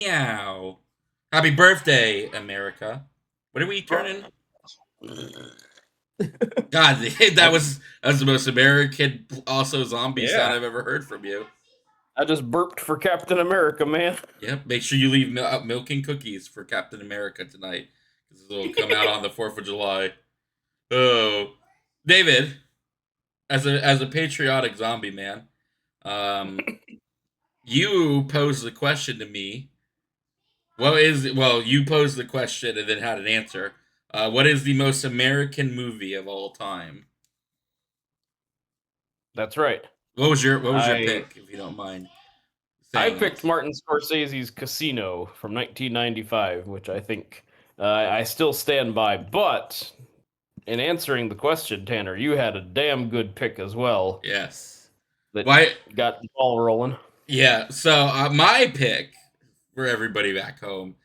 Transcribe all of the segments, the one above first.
Meow. Happy birthday, America. What are we turning? God, that was the most American, also zombie sound Yeah, I've ever heard from you. I just burped for Captain America, man. Yep. Make sure you leave out milk and cookies for Captain America tonight, because it'll come out on the 4th of July. Oh, David, as a patriotic zombie man, um, you posed the question to me. You posed the question and then had an answer. What is the most American movie of all time? That's right. What was your I pick, if you don't mind I saying picked it? Martin Scorsese's Casino from 1995, which I think I still stand by. But in answering the question, Tanner, you had a damn good pick as well Yes. that Why? got the ball rolling. Yeah. So my pick for everybody back home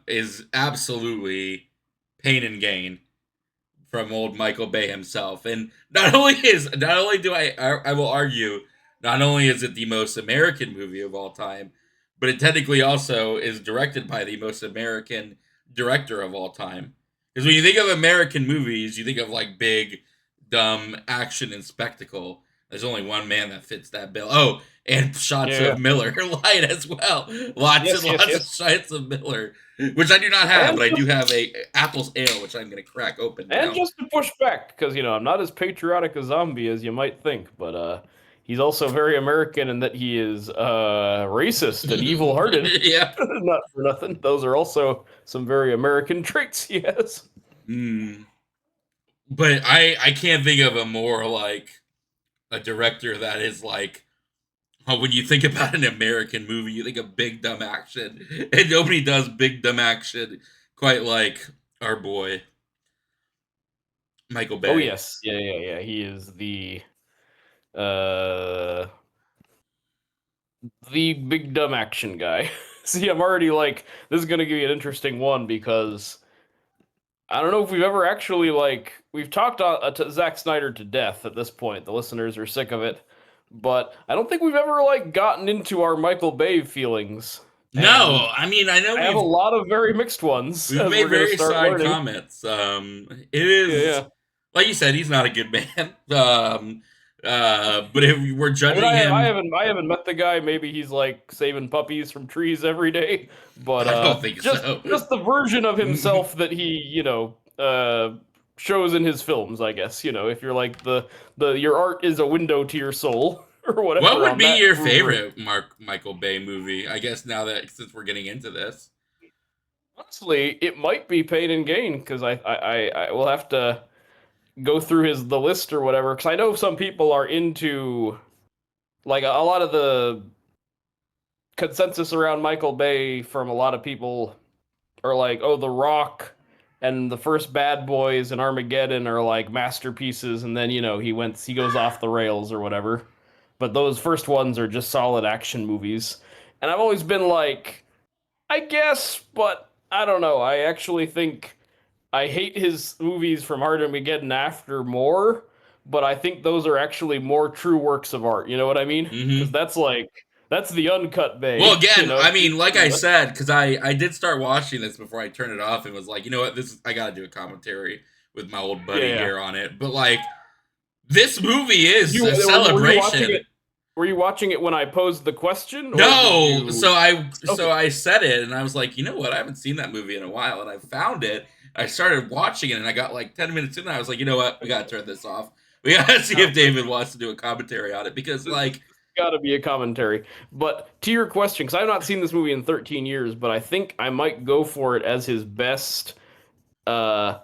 is absolutely Pain and Gain from old Michael Bay himself. And not only do I will argue, not only is it the most American movie of all time, but it technically also is directed by the most American director of all time. Because when you think of American movies, you think of like big, dumb action and spectacle. There's only one man that fits that bill. Oh, and shots Yeah. of Miller Lite as well. Lots and Yes, yes, lots of yes. shots of Miller, which I do not have, And but I do have a apples ale, which I'm going to crack open And now. just to push back, because I'm not as patriotic a zombie as you might think, but he's also very American in that he is racist and evil-hearted. Yeah. Not for nothing. Those are also some very American traits he has. Mm. But I can't think of a more like a director that is like, when you think about an American movie, you think of big dumb action, and nobody does big dumb action quite like our boy Michael Oh Bay. yes, yeah, yeah, yeah. He is uh the big dumb action guy. See, I'm already like, this is gonna give you an interesting one because I don't know if we've ever actually we've talked to Zack Snyder to death at this point. The listeners are sick of it, but I don't think we've ever gotten into our Michael Bay feelings, No, and I mean I know I have a lot of very mixed ones we've as made we're gonna very start side learning. comments. It Yeah, is yeah. like you said, he's not a good man. But if we're I mean, judging I him, haven't met the guy. Maybe he's like saving puppies from trees every day, but I don't think so. just the version of himself that he shows in his films. I guess if you're like the your art is a window to your soul or What whatever would on be that your rubric. favorite Michael Bay movie? I guess now that since we're getting into this. Honestly, it might be Pain and Gain because I will have to go through the list or whatever because I know some people are into like a lot of the consensus around Michael Bay from a lot of people are like, oh, The Rock and the first Bad Boys and Armageddon are like masterpieces, and then he goes off the rails or whatever. But those first ones are just solid action movies, and I've always been like, I guess, but I don't know. I actually think I hate his movies from Armageddon after more, but I think those are actually more true works of art. You know what I mean? Because Hmm. that's the uncut Well, Bay. again, I He's mean, like doing I that. said, because I did start watching this before I turned it off and was like, you know what, I got to do a commentary with my old Yeah, buddy yeah. here on it. But like, this movie Did is you a were you watching celebration. it? Were you watching it when I posed the question, or did No, you? so Okay. I said it, and I was like, you know what? I haven't seen that movie in a while, and I found it. I started watching it, and I got like 10 minutes in, and I was like, you know what? We gotta turn this off. We gotta see No, if David wants to do a commentary on it because, this like, got to be a commentary. But to your question, because I've not seen this movie in 13 years, but I think I might go for it as his best. Uh,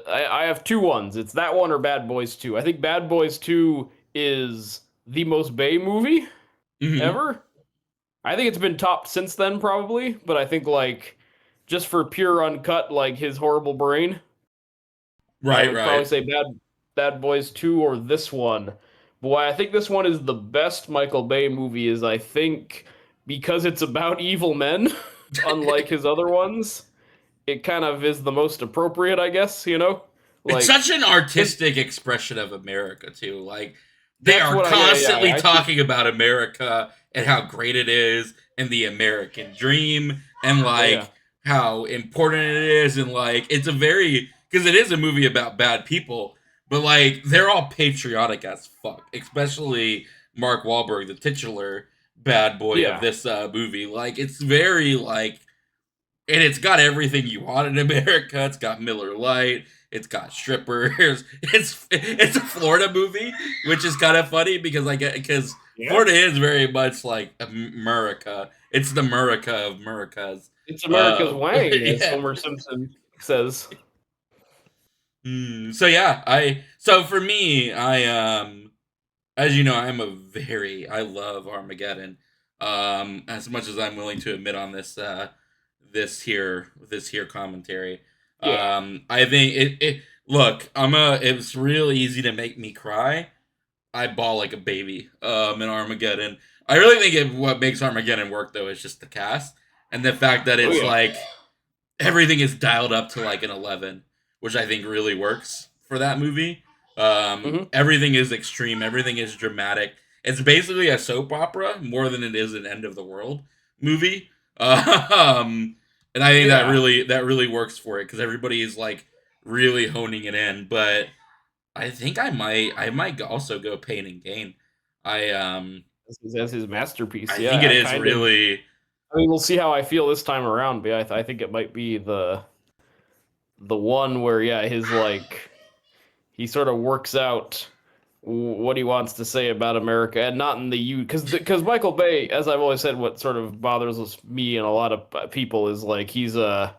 I have two ones. It's that one or Bad Boys 2. I think Bad Boys 2 is the most Bay movie mhm. ever. I think it's been topped since then, probably. But I think just for pure uncut, like his horrible brain, I Right, would probably right. say Bad Boys 2 or this one. But why I think this one is the best Michael Bay movie is I think because it's about evil men, unlike his other ones, it kind of is the most appropriate, I guess. It's Like such an his artistic expression of America too. Like they that's are what I yeah, yeah. constantly I think talking about America and how great it is and the American dream and Oh yeah. like how important it is and like it's a very because it is a movie about bad people, but like they're all patriotic as fuck, especially Mark Wahlberg, the titular bad boy of Yeah. this movie. Like it's very like and it's got everything you want in America. It's got Miller Lite. It's got strippers. It's a Florida movie, which is kind of funny because because Yeah. Florida is very much like America. It's the America of Americas. It's America's Wang, as Yeah. Homer Simpson says. So yeah, I so for me, I as you know, I love Armageddon. As much as I'm willing to admit on this here commentary. Yeah. I think it look, it's real easy to make me cry. I bawl like a baby in Armageddon. I really think what makes Armageddon work though is just the cast and the fact that Oh it's yeah. like everything is dialed up to like an 11, which I think really works for that movie. Hmm. Everything is extreme, everything is dramatic. It's basically a soap opera more than it is an end of the world movie. And I think Yeah. that really works for it because everybody is like really honing it in. But I think I might also go Pain and Gain. I That's his masterpiece. I think Yeah. it I is kind of. really I mean, we'll see how I feel this time around, but I think it might be the one where yeah, his like he sort of works out what he wants to say about America, and not in the you because Michael Bay, as I've always said, what sort of bothers me and a lot of people is like he's a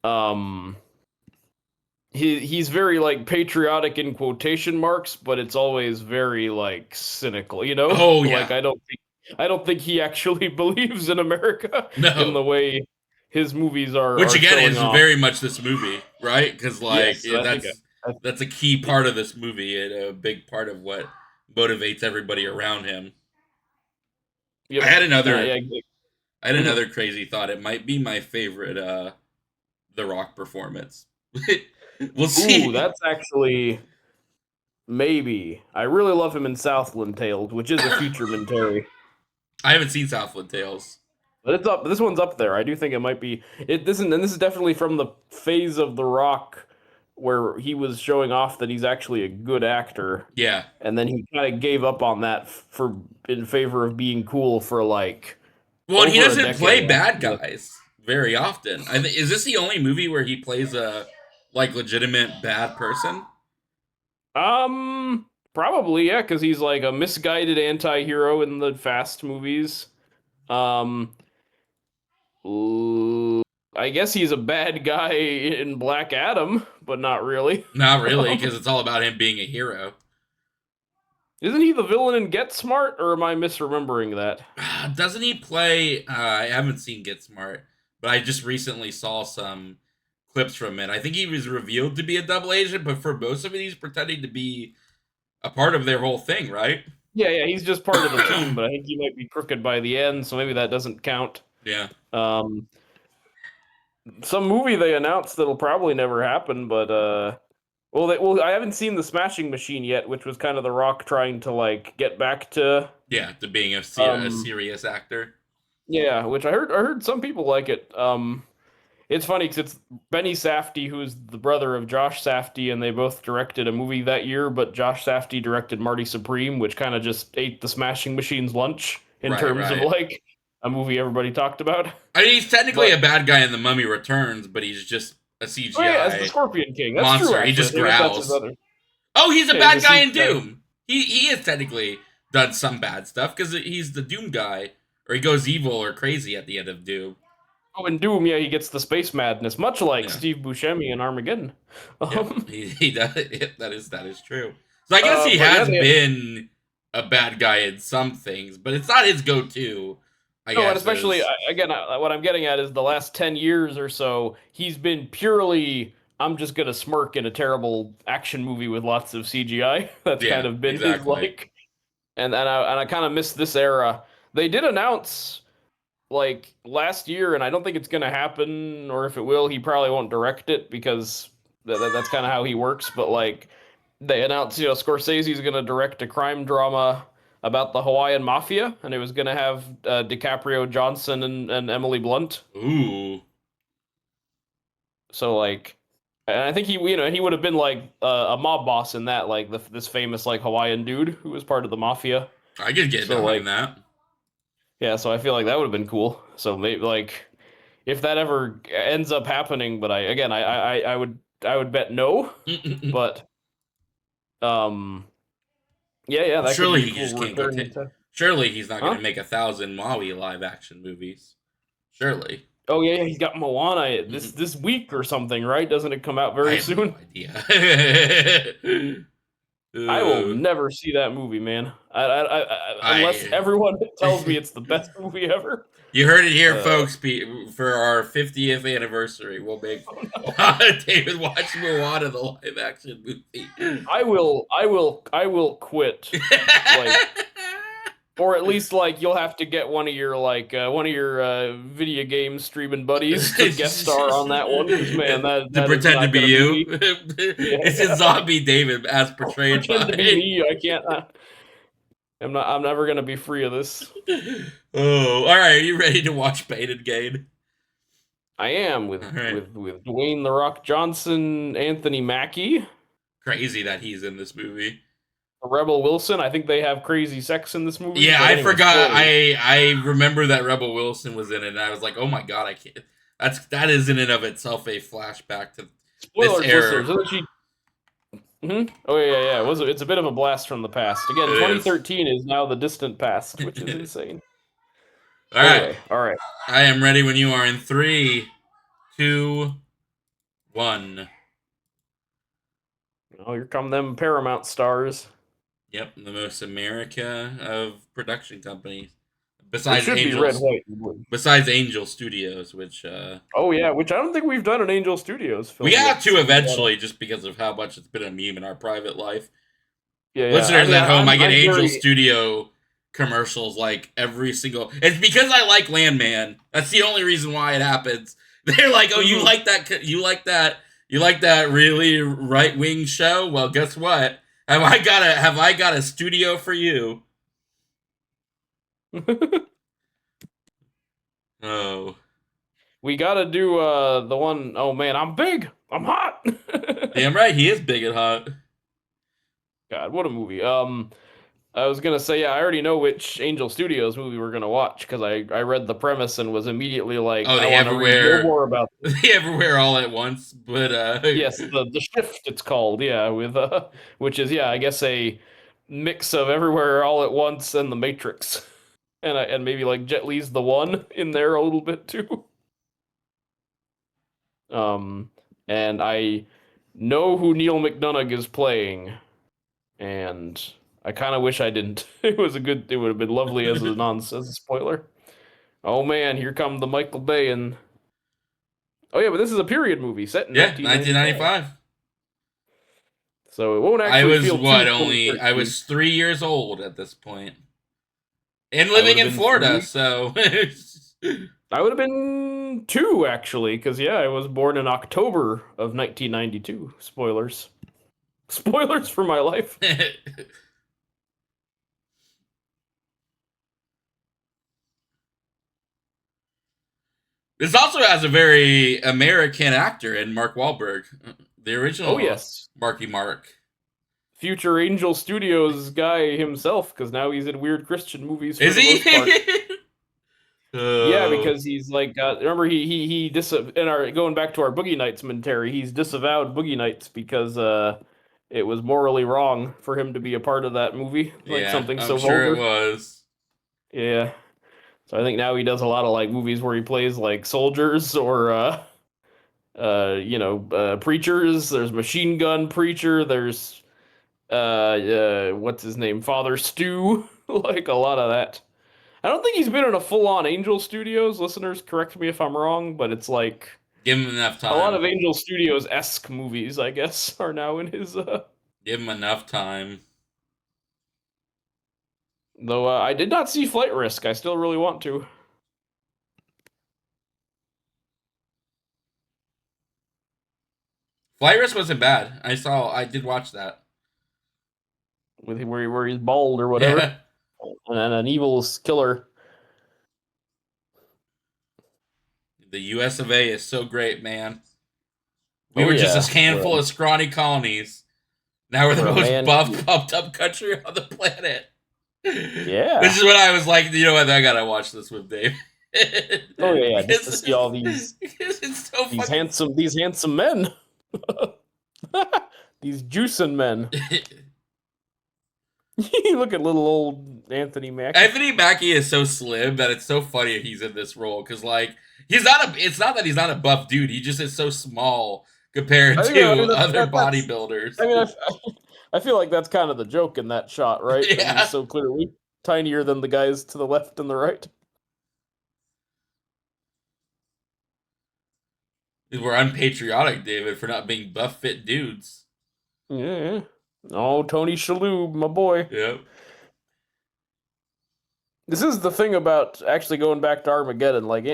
um he's very like patriotic in quotation marks, but it's always very like cynical, you know? oh Like yeah. I don't think he actually believes in America in No. the way his movies Which are again showing is off. very much this movie, right? Because like Yes, I think I, that's a key part of this movie and a big part of what motivates everybody around him. I yep. had another Yeah. I had Mhm. another crazy thought. It might be my favorite The Rock performance. We'll Ooh, see. that's actually maybe. I really love him in Southland Tales, which is a featurementary. I haven't seen Southland Tales. But it's up. This one's up there. I do think it might be. This is definitely from the phase of The Rock where he was showing off that he's actually a good actor, Yeah. and then he kind of gave up on that for in favor of being cool for like Well, and he over a doesn't decade. play bad guys very often. Is this the only movie where he plays a like legitimate bad person? Probably yeah, because he's like a misguided anti-hero in the Fast movies. Um, I guess he's a bad guy in Black Adam, but not really. Not really, because it's all about him being a hero. Isn't he the villain in Get Smart, or am I misremembering that? Doesn't he play? I haven't seen Get Smart, but I just recently saw some clips from it. I think he was revealed to be a double agent, but for most of it, he's pretending to be a part of their whole thing, right? Yeah, he's just part of the team, but I think he might be crooked by the end, so maybe that doesn't count. Yeah. Um, some movie they announced that'll probably never happen, but well, I haven't seen the Smashing Machine yet, which was kind of The Rock trying to like get back to Yeah, to being a um, serious actor. yeah, which I heard some people like it. It's funny because it's Benny Safdie, who's the brother of Josh Safdie, and they both directed a movie that year. But Josh Safdie directed Marty Supreme, which kind of just ate the Smashing Machine's lunch in Right, terms of right. like a movie everybody talked about. I mean, he's technically But a bad guy in The Mummy Returns, but he's just a oh yeah, as the CGI Scorpion King, that's true. monster. He Actually, just I guess that's his growls. other. Oh, he's a Yeah, he's bad a guy in CGI. Doom. He is technically done some bad stuff because he's the Doom guy, or he goes evil or crazy at the end of Doom. Oh, in Doom, yeah, he gets the space madness, much like Yeah, Steve Buscemi in Armageddon. yeah, Um, he does. That is true. So I guess he but yeah, has been a bad guy in some things, but it's not his go-to. I no, and guess especially is again, what I'm getting at is the last 10 years or so, he's been purely. I'm just gonna smirk in a terrible action movie with lots of CGI. That's kind yeah, of been his exactly. like, and I kind of miss this era. They did announce like last year, and I don't think it's gonna happen, or if it will, he probably won't direct it because that's kind of how he works. But like, they announced, Scorsese's gonna direct a crime drama about the Hawaiian Mafia, and it was gonna have DiCaprio, Johnson, and Emily Blunt. Ooh, So like, and I think he would have been like a mob boss in that, like this famous like Hawaiian dude who was part of the mafia. I could get So like, behind that. yeah, so I feel like that would have been cool. So maybe like if that ever ends up happening, but I would bet no. But yeah, that could Surely be a he just cool can't go. return to. Surely he's not going Huh? to make 1,000 Maui live action movies. Surely. Oh yeah, he's got Moana this Mhm. this week or something, right? Doesn't it come out I very have no soon? idea. I will uh, never see that movie, man. Unless I. everyone tells me it's the best movie ever. You heard it here, Uh, folks. For our 50th anniversary, we'll make David watch Moana, the live action movie. I will quit. Like, or at least like you'll have to get one of your video game streaming buddies to guest star on that one because man, that To that is pretend to not be gonna be you. me. It's a Yeah, zombie David as I'll portrayed pretend to be by. me. I can't. I'm not. I'm never gonna be free of this. Oh, all right. Are you ready to watch Pain and Gain? I am All with right. with with Dwayne the Rock Johnson, Anthony Mackie, Crazy that he's in this movie. Rebel Wilson. I think they have crazy sex in this movie. Yeah, But I anyway, forgot. spoilers. I remember that Rebel Wilson was in it, and I was like, oh my god, I can't. That is in and of itself a flashback to this Spoilers, era. listeners. Isn't she? Oh yeah. It's a bit of a blast from the past. Again, It is. 2013 is now the distant past, which is insane. All right, Anyway, all right. I am ready when you are in 3, 2, 1. Oh, here come them Paramount stars. Yep, the most America of production companies It besides should be red, Angels. white, and blue. Besides Angel Studios, which Oh yeah, which I don't think we've done an Angel Studios we film have yet. to eventually, just because of how much it's been a meme in our private life. Yeah. I Listeners mean, at home, I get I'm Angel very. Studio commercials like every single. It's because I like Landman. That's the only reason why it happens. They're like, "Oh, you Mhm. like that? You like that? You like that really right wing show? Well, guess what? Have I got a studio for you?" Oh, We gotta do the one oh man, I'm big. I'm hot. damn right, he is big and hot. God, what a movie. I was gonna say, yeah, I already know which Angel Studios movie we're gonna watch because I read the premise and was immediately like, Oh, I they want to read no everywhere, more about this. they everywhere all at once. But Yes, the Shift it's called, yeah, with which is yeah, I guess a mix of Everywhere All at Once and The Matrix, and maybe like Jet Li's The One in there a little bit too. Um, and I know who Neil McDonough is playing, and I kind of wish I didn't. It would have been lovely as as a spoiler. Oh man, here come the Michael Bay and oh yeah, but this is a period movie set in yeah, 1995, 1995. so it won't I actually was feel too what only I 2013. was 3 years old at this point, and I would living have in been Florida. 3. So I would have been 2 actually, because yeah, I was born in October of 1992. Spoilers. Spoilers for my life. this also has a very American actor in Mark Wahlberg, the Oh original yes, Marky Mark. future Angel Studios guy himself, because now he's in weird Christian movies for Is the most part. he? Yeah, Oh, because he's like, remember he in our going back to our Boogie Nights commentary, he's disavowed Boogie Nights because it was morally wrong for him to be a part of that movie, like yeah, something I'm so sure it vulgar. was. Yeah, so I think now he does a lot of like movies where he plays like soldiers or preachers. There's Machine Gun Preacher. There's what's his name, Father Stew. Like a lot of that. I don't think he's been in a full-on Angel Studios. Listeners, correct me if I'm wrong, but it's like Give him enough a lot time. of Angel Studios-esque movies, I guess, are now in his. Give him enough time. Though I did not see Flight Risk. I still really want to. Flight Risk wasn't bad. I did watch that. With where he's bald or whatever. Yeah. and an evil killer. The US of A is so great, man. We Oh were just yeah, a handful of scrawny colonies. Now we're the where a most man. buff, pumped up country on the planet. Which Yeah. is when I was like, you know what, I gotta watch this with Dave. Oh yeah, just to because, see all these because it's so these fucking. handsome men. These juicing men. Look at little old Anthony Mackie. Anthony Mackie is so slim that it's so funny he's in this role because like he's not a. It's not that he's not a buff dude. He just is so small compared to other bodybuilders. I mean, I feel like that's kind of the joke in that shot, right? That Yeah, he's so clearly tinier than the guys to the left and the right. we're unpatriotic, David, for not being buff fit dudes. Yeah. Oh, Tony Shalhoub, my boy. Yep. This is the thing about actually going back to Armageddon. Like,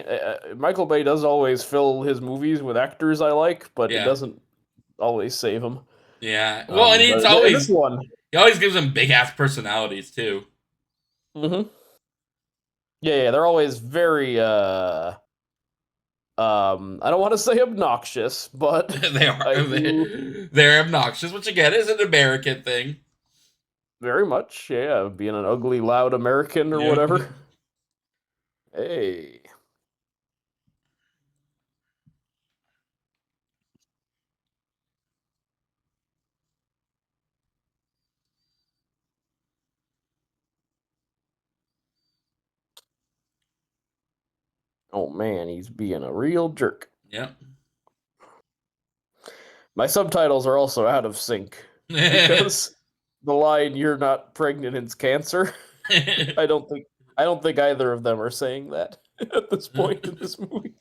Michael Bay does always fill his movies with actors I like, but it Yeah. doesn't always save them. Yeah. Well, and it's but always this one. he always gives them big ass personalities too. Mm-hmm. Yeah, they're always very I don't want to say obnoxious, but they are. They're obnoxious, which again is an American thing. Very much, yeah, being an ugly, loud American or Yeah. whatever. Hey. Oh man, he's being a real jerk. Yep. My subtitles are also out of sync because the line "You're not pregnant, it's cancer." I don't think either of them are saying that at this point in this movie.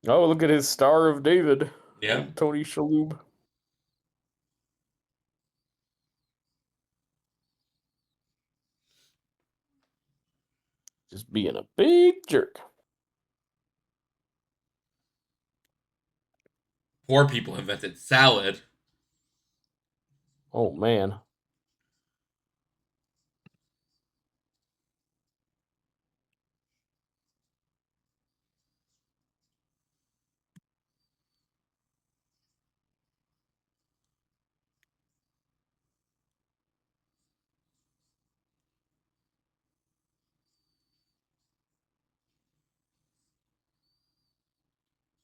Oh, look at his Star of David. Yeah. Tony Shalhoub. Just being a big jerk. Poor people invented salad. Oh man.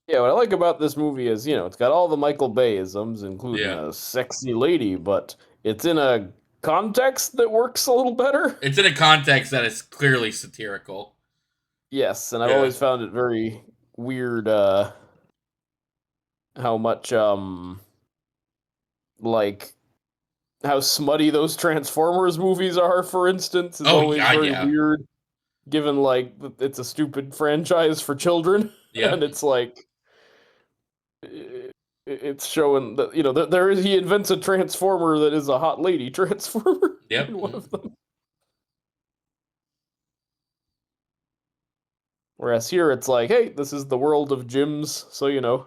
Yeah, what I like about this movie is, it's got all the Michael Bay-isms, including Yeah. a sexy lady, but it's in a context that works a little better. It's in a context that is clearly satirical. Yes, and I've Yeah. always found it very weird how much like how smutty those Transformers movies are, for instance, is always very weird, given like it's a stupid franchise for children. Yeah. And it's like it's showing that he invents a transformer that is a hot lady transformer. Yep. In one of them. Whereas here it's like, hey, this is the world of gyms, so yep,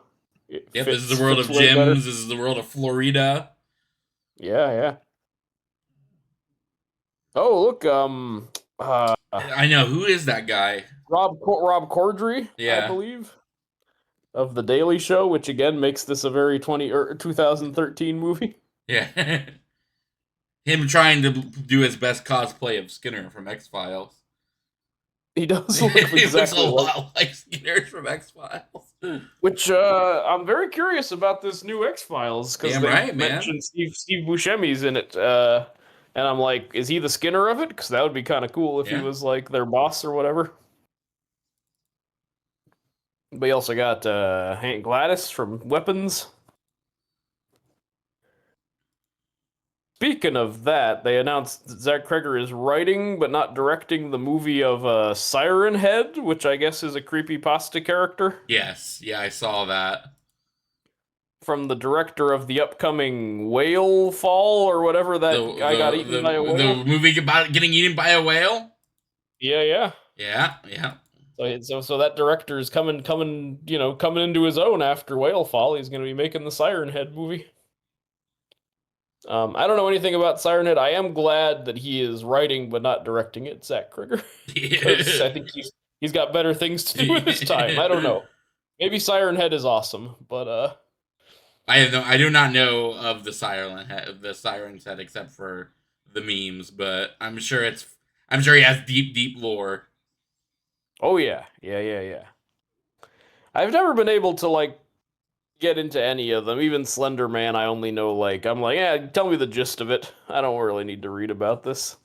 this is the world of gyms. Better. This is the world of Florida. Yeah. Oh, look, I know, who is that guy? Rob Corddry, yeah. I believe, of The Daily Show, which again makes this a very 2013 movie. Yeah. Him trying to do his best cosplay of Skinner from X-Files. He does look exactly he looks a lot like Skinner from X-Files. Which I'm very curious about this new X-Files because they mentioned Steve Buscemi's in it, and I'm like, is he the Skinner of it? Because that would be kind of cool if he was like their boss or whatever. But you also got Hank Gladys from Weapons. Speaking of that, they announced that Zach Cregger is writing but not directing the movie of Siren Head, which I guess is a creepypasta character. Yes, yeah, I saw that. From the director of the upcoming Whale Fall or whatever that guy got eaten by a whale. The movie about getting eaten by a whale? Yeah. So that director is coming into his own after Whale Fall. He's going to be making the Siren Head movie. I don't know anything about Siren Head. I am glad that he is writing but not directing it, Zach Krieger, because I think he's got better things to do with his time. I don't know. Maybe Siren Head is awesome, but I do not know of the Siren's Head except for the memes, but I'm sure he has deep lore. oh yeah. I've never been able to like get into any of them. Even Slender Man, I only know like I'm like, yeah, tell me the gist of it. I don't really need to read about this.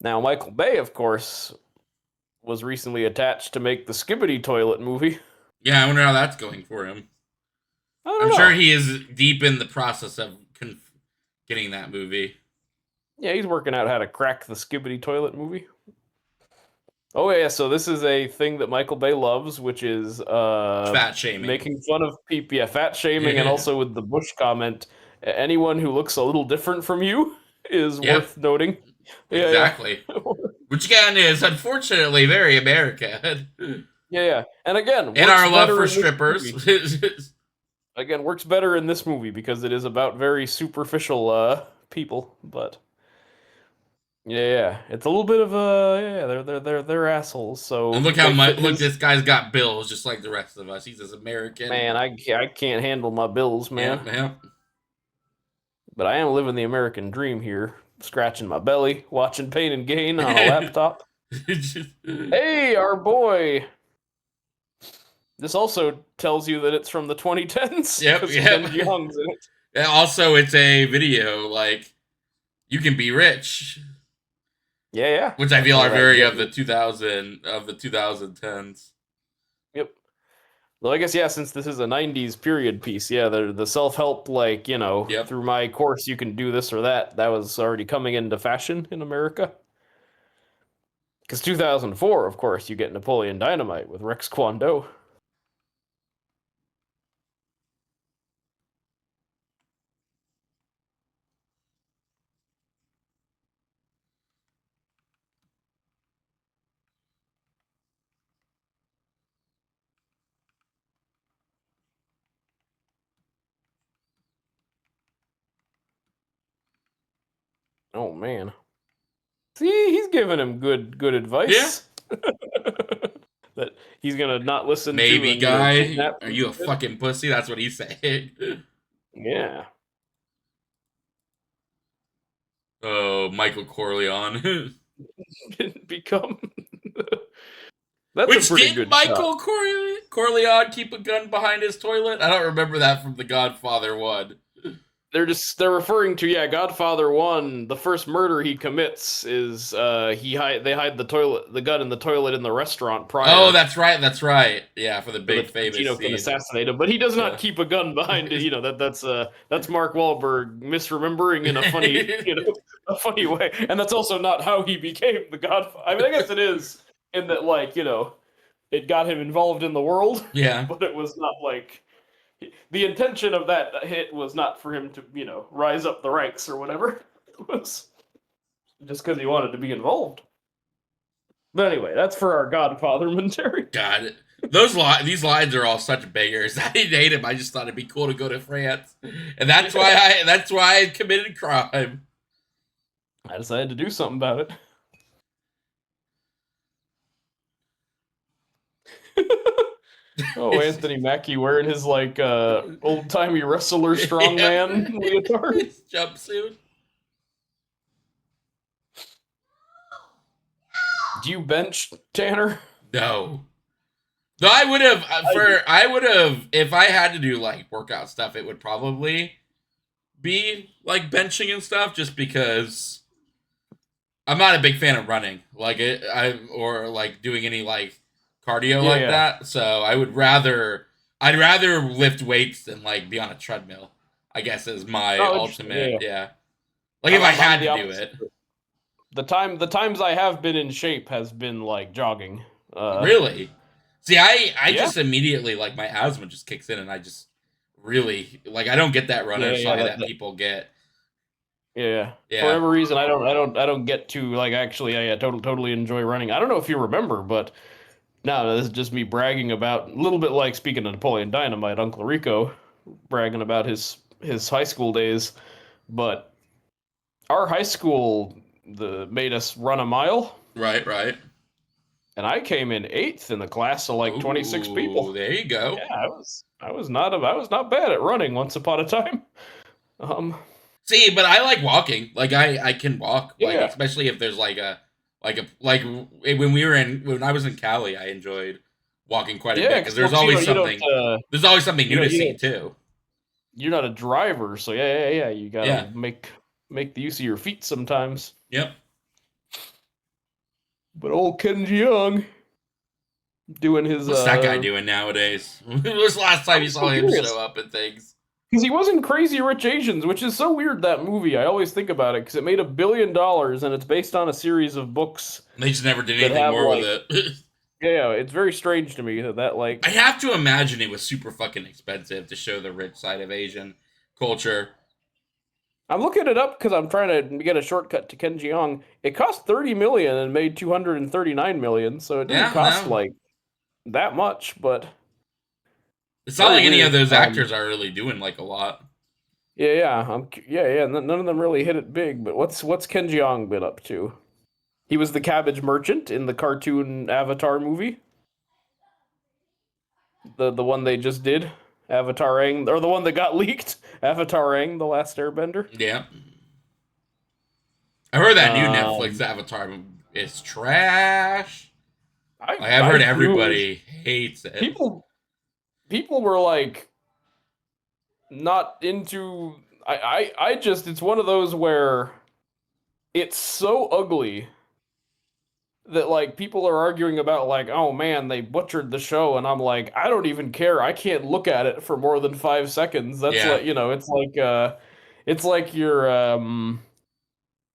Now, Michael Bay, of course, was recently attached to make the Skibidi Toilet movie. Yeah, I wonder how that's going for him. I don't I'm know. sure he is deep in the process of getting that movie. Yeah, he's working out how to crack the Skibidi Toilet movie. Oh yeah, so this is a thing that Michael Bay loves, which is Fat shaming. making fun of people, yeah, fat shaming, and also with the Bush comment, anyone who looks a little different from you is Yep, worth noting. exactly. Yeah. Which again is unfortunately very American. Yeah. And again, In works our love better for in this strippers. movie. Again, works better in this movie because it is about very superficial people, but yeah, it's a little bit of a yeah, they're assholes, so And look how they much fit look, his this guy's got bills just like the rest of us. He's as American. man, I can't handle my bills, Yeah, man. yeah. But I am living the American dream here, scratching my belly, watching Pain and Gain on a laptop. Just- Hey, our boy. This also tells you that it's from the 2010s yep, because yep. Ken Jeong's in it. And also, it's a video like you can be rich, Yeah. which I feel are Right, very yeah. of the 2010s. Yep. Well, I guess yeah. Since this is a '90s period piece, yeah, the self-help, like Yep. through my course you can do this or that. That was already coming into fashion in America. Because 2004, of course, you get Napoleon Dynamite with Rex Kwon Do. Oh man. See, he's giving him good Yeah. advice. That he's gonna not listen to Maybe, and guy. kidnap Are the you a kid. fucking pussy? That's what he's saying. Yeah. Oh, Michael Corleone. Become. That's a Which pretty did good shot. Michael Corleone keep a gun behind his toilet? I don't remember that from The Godfather 1. They're referring to Godfather 1. The first murder he commits is they hide the gun in the toilet in the restaurant Oh, prior that's right. Yeah, for the so big that famous Pacino can scene. assassinate him. But he does not Yeah. keep a gun behind it. That's Mark Wahlberg misremembering in a funny a funny way, and that's also not how he became the Godfather. I mean, I guess it is in that it got him involved in the world, Yeah. but it was not like the intention of that hit was not for him to, rise up the ranks or whatever. It was just because he wanted to be involved. But anyway, that's for our Godfather commentary. God, these lines are all such bangers. I didn't hate him. I just thought it'd be cool to go to France, and that's why I committed crime. I decided to do something about it. Oh, Anthony Mackie wearing his old timey wrestler strongman leotard. His jumpsuit. Do you bench, Tanner? No. No, I would have if I had to do like workout stuff, it would probably be like benching and stuff just because I'm not a big fan of running. Or like doing any like cardio like Yeah. that. So I'd rather lift weights than like be on a treadmill. I guess is my ultimate, yeah. Like if I had to do it. The times I have been in shape has been like jogging. Really? See, I Yeah. just immediately like my asthma just kicks in and I just really like I don't get that runner's high that people get. Yeah. Yeah. For whatever reason, I don't get to like actually. I totally enjoy running. I don't know if you remember, but No, this is just me bragging about a little bit like speaking of Napoleon Dynamite, Uncle Rico bragging about his high school days. But our high school made us run a mile, Right, right. and I came in eighth in the class of like 26 Ooh, people. there you go. Yeah, I was not bad at running once upon a time. Um, See, but I like walking. Like I can walk. Like yeah, especially if there's like when we were in when I was in Cali, I enjoyed walking quite a bit yeah, because because there's always something new to you see don't too. you're not a driver, so yeah. You Yeah. gotta make the use of your feet sometimes. Yep. But old Ken Jeong doing his What's that guy doing nowadays? When was the last time I'm you so saw him curious show up and things? because he was in Crazy Rich Asians, which is so weird. That movie, I always think about it because it made $1 billion and it's based on a series of books They just never did that anything have more with like it. yeah. It's very strange to me that I like have to imagine it was super fucking expensive to show the rich side of Asian culture. I'm looking it up because I'm trying to get a shortcut to Ken Jeong. It cost 30 million and made 239 million, so it didn't Yeah, cost no. like that much, but It's not very like any of weird. those actors are really doing like a lot. Yeah. None of them really hit it big. But what's Ken Jeong been up to? He was the cabbage merchant in the cartoon Avatar movie, the one they just did, Avatar Aang, or the one that got leaked, Avatar Aang, the Last Airbender. Yeah. I heard that new Netflix Um, Avatar is trash. I Like, I've I heard really everybody hates it. people people were like not into. I just it's one of those where it's so ugly that like people are arguing about like, oh man, they butchered the show, and I'm like, I don't even care. I can't look at it for more than 5 seconds. That's Yeah. like, it's like you're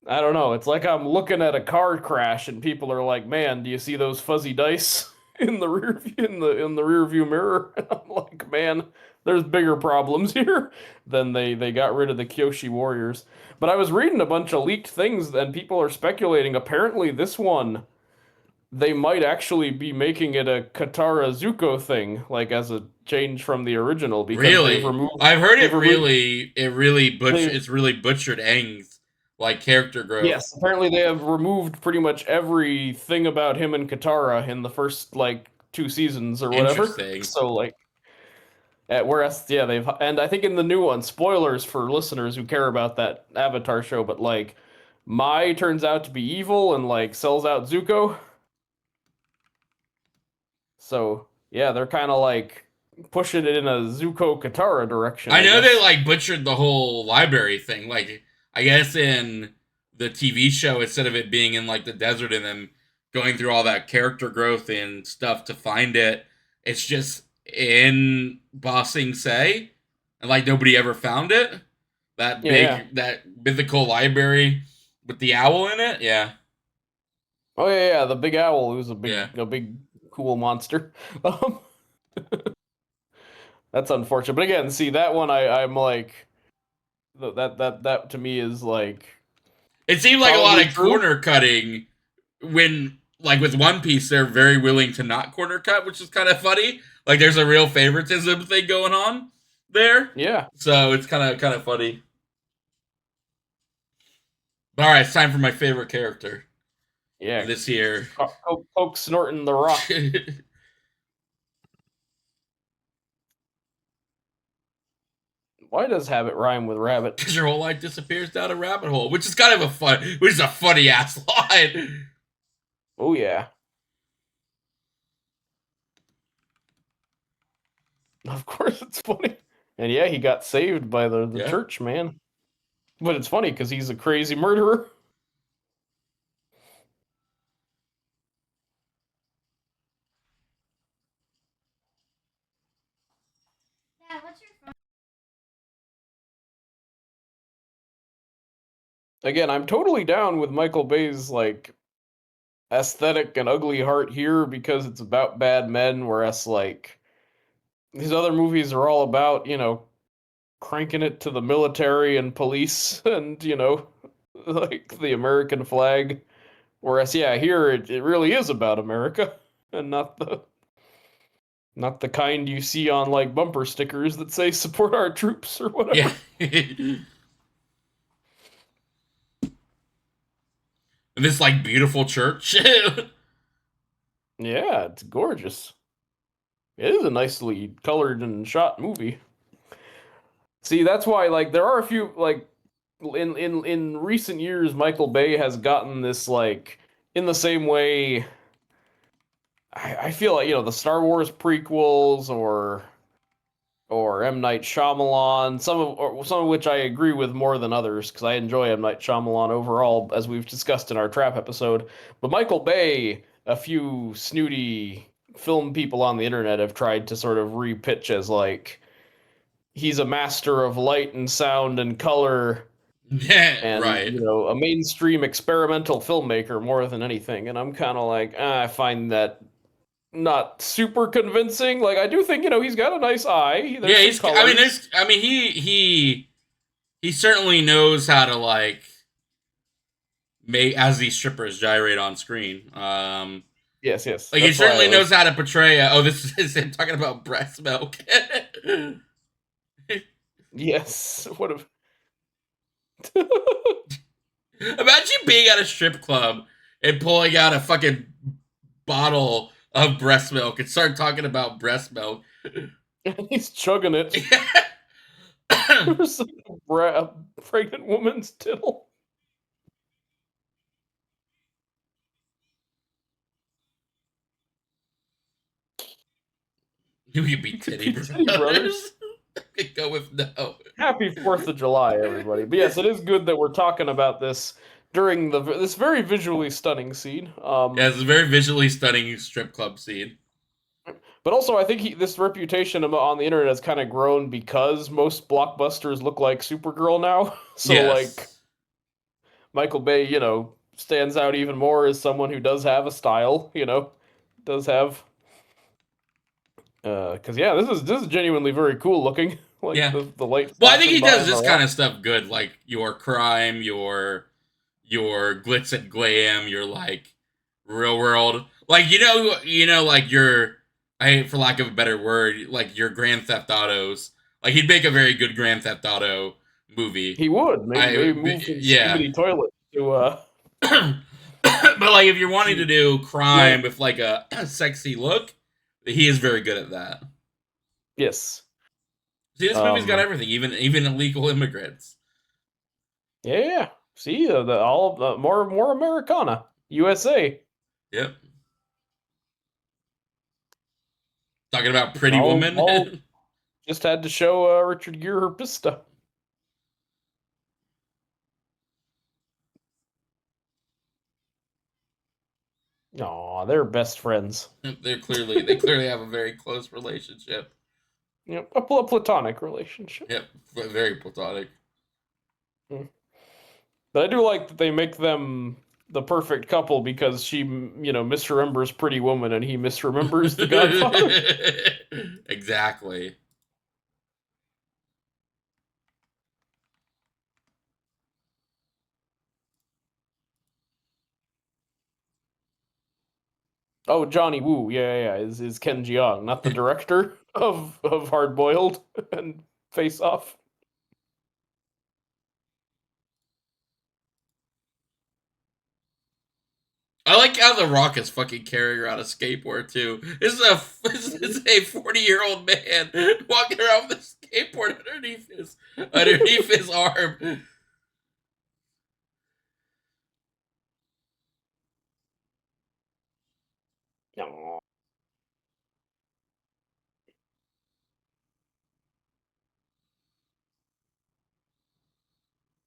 I don't know. It's like I'm looking at a car crash and people are like, "Man, do you see those fuzzy dice in the in the rear view mirror?" And I'm like, "Man, there's bigger problems here." Then they got rid of the Kyoshi Warriors. But I was reading a bunch of leaked things and people are speculating apparently this one they might actually be making it a Katara Zuko thing, like as a change from the original, because Really? I've heard they've it's really butchered Aang's like character growth. yes, apparently they have removed pretty much everything about him and Katara in the first like 2 seasons or whatever. Interesting. So like whereas yeah, they've and I think in the new one, spoilers for listeners who care about that Avatar show, but like Mai turns out to be evil and like sells out Zuko. So yeah, they're kind of like pushing it in a Zuko Katara direction, I I know they guess. like butchered the whole library thing. Like I guess in the TV show, instead of it being in like the desert and them going through all that character growth and stuff to find it, it's just in Bossing Say, and like nobody ever found it. Yeah. That mythical library with the owl in it. Yeah, Oh yeah, the big owl who's yeah. a big cool monster. Um, that's unfortunate. But again, see that one I'm like that to me is like It seemed like a lot probably of true. corner cutting when like with One Piece, they're very willing to not corner cut, which is kind of funny. Like there's a real favoritism thing going on there, Yeah. so it's kind of funny. But all right, it's time for my favorite character Yeah. this year. Coke snorting the rock. Because Why does habit rhyme with rabbit? your whole life disappears down a rabbit hole, which is kind of which is a funny ass line. Oh yeah. Of course it's funny. And yeah, he got saved by the Yeah, church, man. But it's funny because he's a crazy murderer. Again, I'm totally down with Michael Bay's like aesthetic and ugly heart here because it's about bad men, whereas like these other movies are all about, cranking it to the military and police and, like the American flag. Whereas, yeah, here it really is about America. and not the kind you see on like bumper stickers that say support our troops or Yeah. whatever. This like beautiful church. Yeah, it's gorgeous. It is a nicely colored and shot movie. See, that's why like there are a few like in recent years Michael Bay has gotten this like in the same way I feel like the Star Wars prequels or M Night Shyamalan, some of which I agree with more than others because I enjoy M Night Shyamalan overall, as we've discussed in our Trap episode. But Michael Bay, a few snooty film people on the internet have tried to sort of repitch as like he's a master of light and sound and color Yeah, and right. a mainstream experimental filmmaker more than anything. And I'm kind of like, I find that not super convincing. Like I do think he's got a nice eye. Yeah, There's some I mean, colors. he certainly knows how to like make as these strippers gyrate on screen. Yes, yes. Like he That's why I certainly knows was. how to portray. Oh, this is him talking about breast milk. Yes. What if? Imagine being at a strip club and pulling out a fucking bottle of breast milk and start talking about breast milk. He's chugging it. There's a pregnant woman's tittle. You could be You could Titty be Titty Brothers. Brothers. Could go with no. Happy 4th of July, everybody. But yes, it is good that we're talking about this during this very visually stunning scene. Yeah, it's a very visually stunning strip club scene. But also, I think this reputation on the internet has kind of grown because most blockbusters look like Supergirl now. So, like, Yes. Michael Bay, stands out even more as someone who does have a style, does have. Because yeah, this is genuinely very cool looking. Like Yeah. the light Well, I think flashing he does behind the this rock. kind of stuff good, like your crime, your glitz and glam, your like real world, like like your for lack of a better word, like your Grand Theft Autos. Like he'd make a very good Grand Theft Auto movie. He would maybe I move his yeah. skibidi toilet to But like if you're wanting to to do yeah, crime with like a sexy look, he is very good at that. yes. See, this movie's got Um, everything, even illegal immigrants. yeah, yeah. See, the all more Americana, USA. Yep. Talking about Pretty Woman. All just had to show Richard Gere her pista. Aw, they're best friends. They clearly have a very close relationship. A platonic relationship. Yep, very platonic. Mm. But I do like that they make them the perfect couple because she, misremembers Pretty Woman and he misremembers The Godfather. Exactly. Oh, Johnny Woo, yeah, is Ken Jeong, not the director of Hard Boiled and Face Off. I like how The Rock is fucking carrying around a skateboard too. This is a 40-year-old man walking around with a skateboard underneath his arm. Aw.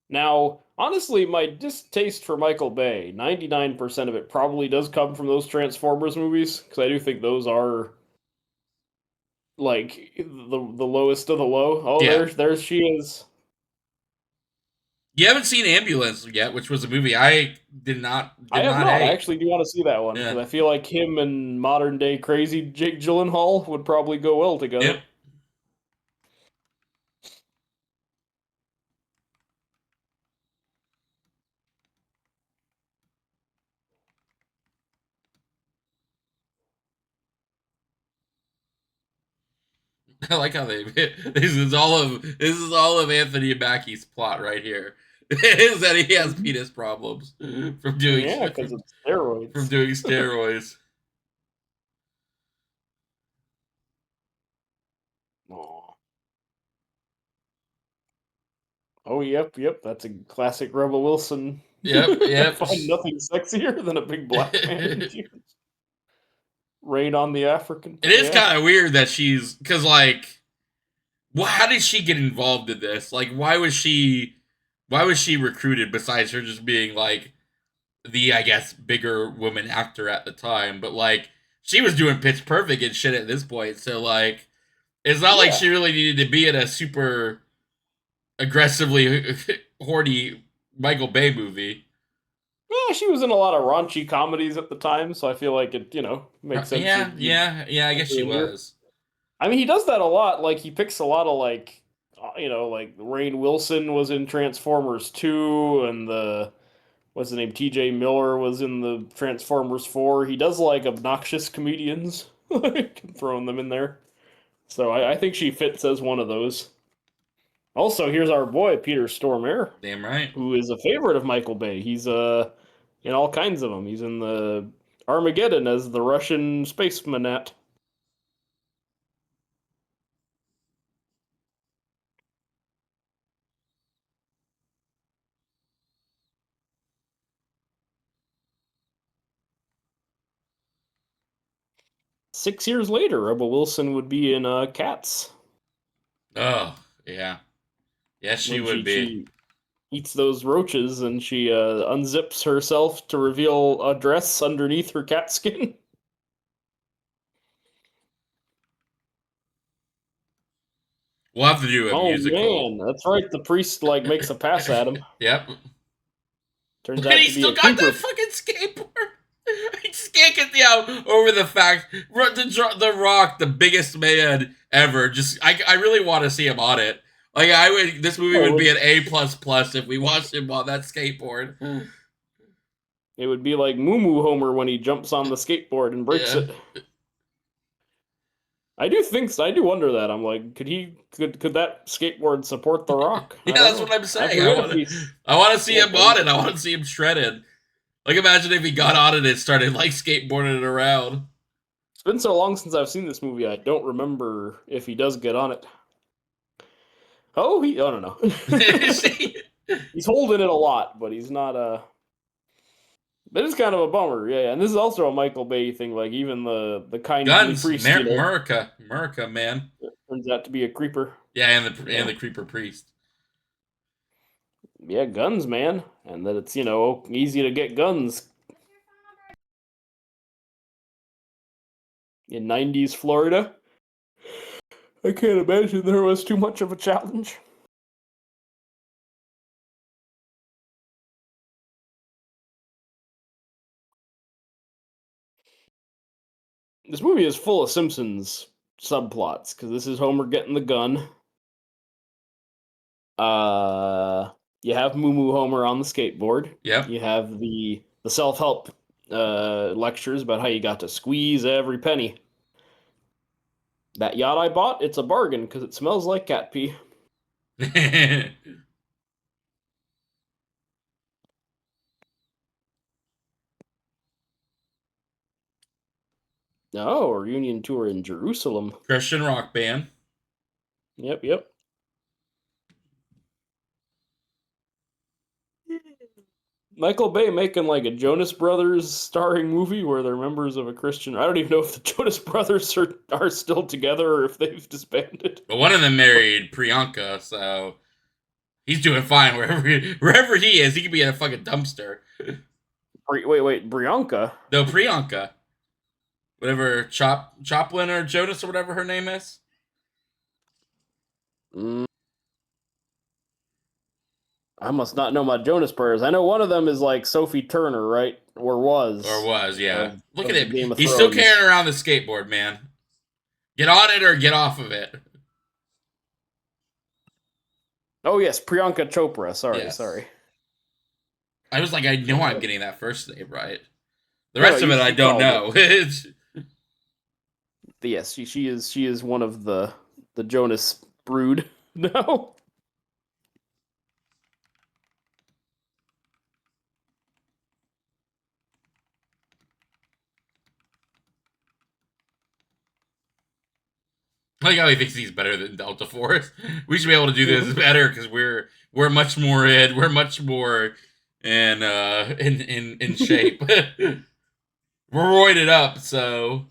Now, honestly, my distaste for Michael Bay, 99% of it probably does come from those Transformers movies, because I do think those are like the lowest of the low. Oh, Yeah. there she is. You haven't seen Ambulance yet, which was a movie I I did have not not. I hate. actually do want to see that one because Yeah. I feel like him and modern day crazy Jake Gyllenhaal would probably go well Yep. together. I like how they. This is all of Anthony Mackie's plot right here. Is that he has penis problems from doing Yeah, because from, it's steroids. doing steroids. Aw. Oh, yep. That's a classic Rebel Wilson. Yep, I yep. find nothing sexier than a big black man in It jeans. Rain on the African. is Yeah. kind of weird that she's because like, well, how did she get involved in this? Like, why was she? Why was she recruited? Besides her just being like the, I guess, bigger woman actor at the time, but like she was doing Pitch Perfect and shit at this point. So like, it's not like Yeah. she really needed to be in a super aggressively horny Michael Bay movie. Yeah, she was in a lot of raunchy comedies at the time, so I feel like it, makes sense. Yeah, you'd yeah. I guess she in here. was. I mean, he does that a lot. Like, he picks a lot of, like, like Rainn Wilson was in Transformers 2, and what's the name? TJ Miller was in the Transformers 4. He does, like, obnoxious comedians, like, throwing them in there. So I think she fits as one of those. Also, here's our boy, Peter Stormare, Damn right. who is a favorite of Michael Bay. He's in all kinds of them. He's in the Armageddon as the Russian spaceman. 6 years later, Rebel Wilson would be in Cats Oh, yeah. Yes, she when would be. she eats those roaches and she unzips herself to reveal a dress underneath her cat skin. We'll have to do a Oh musical. man, that's right. The priest like makes a pass at him. Yep. Turns But out he to be still a got that creeper. fucking skateboard. I just can't get over the fact the Rock, the biggest man ever. Just I really want to see him on it. Like I would, this movie would be an A plus plus if we watched him on that skateboard. It would be like Moo Moo Homer when he jumps on the skateboard and breaks Yeah, it. I do think so. I do wonder that. I'm like, could that skateboard support the Rock? I yeah, don't that's know. what I'm I saying. forget if he's I want to see him yeah, on it. I want to see him shredded. Like imagine if he got on it and started like skateboarding it around. It's been so long since I've seen this movie. I don't remember if he does get on it. Oh, I don't know. He's holding it a lot, but he's not. But it's kind of a bummer, yeah. And this is also a Michael Bay thing. Like even the kindly Guns, priest, America, man. turns out to be a creeper. Yeah, Yeah. and the creeper priest. Yeah, guns, man, and that it's easy to get guns in '90s Florida. I can't imagine there was too much of a challenge. This movie is full of Simpsons subplots because this is Homer getting the gun. You have Moo Moo Homer on the skateboard. Yep. You have the self help lectures about how you got to squeeze every penny. That yacht I bought, it's a bargain because it smells like cat pee. Oh, a reunion tour in Jerusalem. Christian rock band. Yep. Michael Bay making like a Jonas Brothers starring movie where they're members of a Christian. I don't even know if the Jonas Brothers are still together or if they've disbanded. But one of them married Priyanka, so he's doing fine wherever he is. He could be in a fucking dumpster. Wait, Brianka? No, Priyanka. Whatever, Choplin or Jonas or whatever her name is. I must not know my Jonas Brothers. I know one of them is like Sophie Turner, right? Or was. Yeah. Look at him. Game of He's still Thrones. carrying around the skateboard, man. Get on it or get off of it. Oh yes, Priyanka Chopra. Yes. Sorry. I was like, I know I'm getting that first name right. The rest of it, I don't know. Yes, she is one of the the Jonas brood now. I like how he thinks he's better than Delta Force. We should be able to do this better because we're much more in. We're much more in shape. We're roided up, so.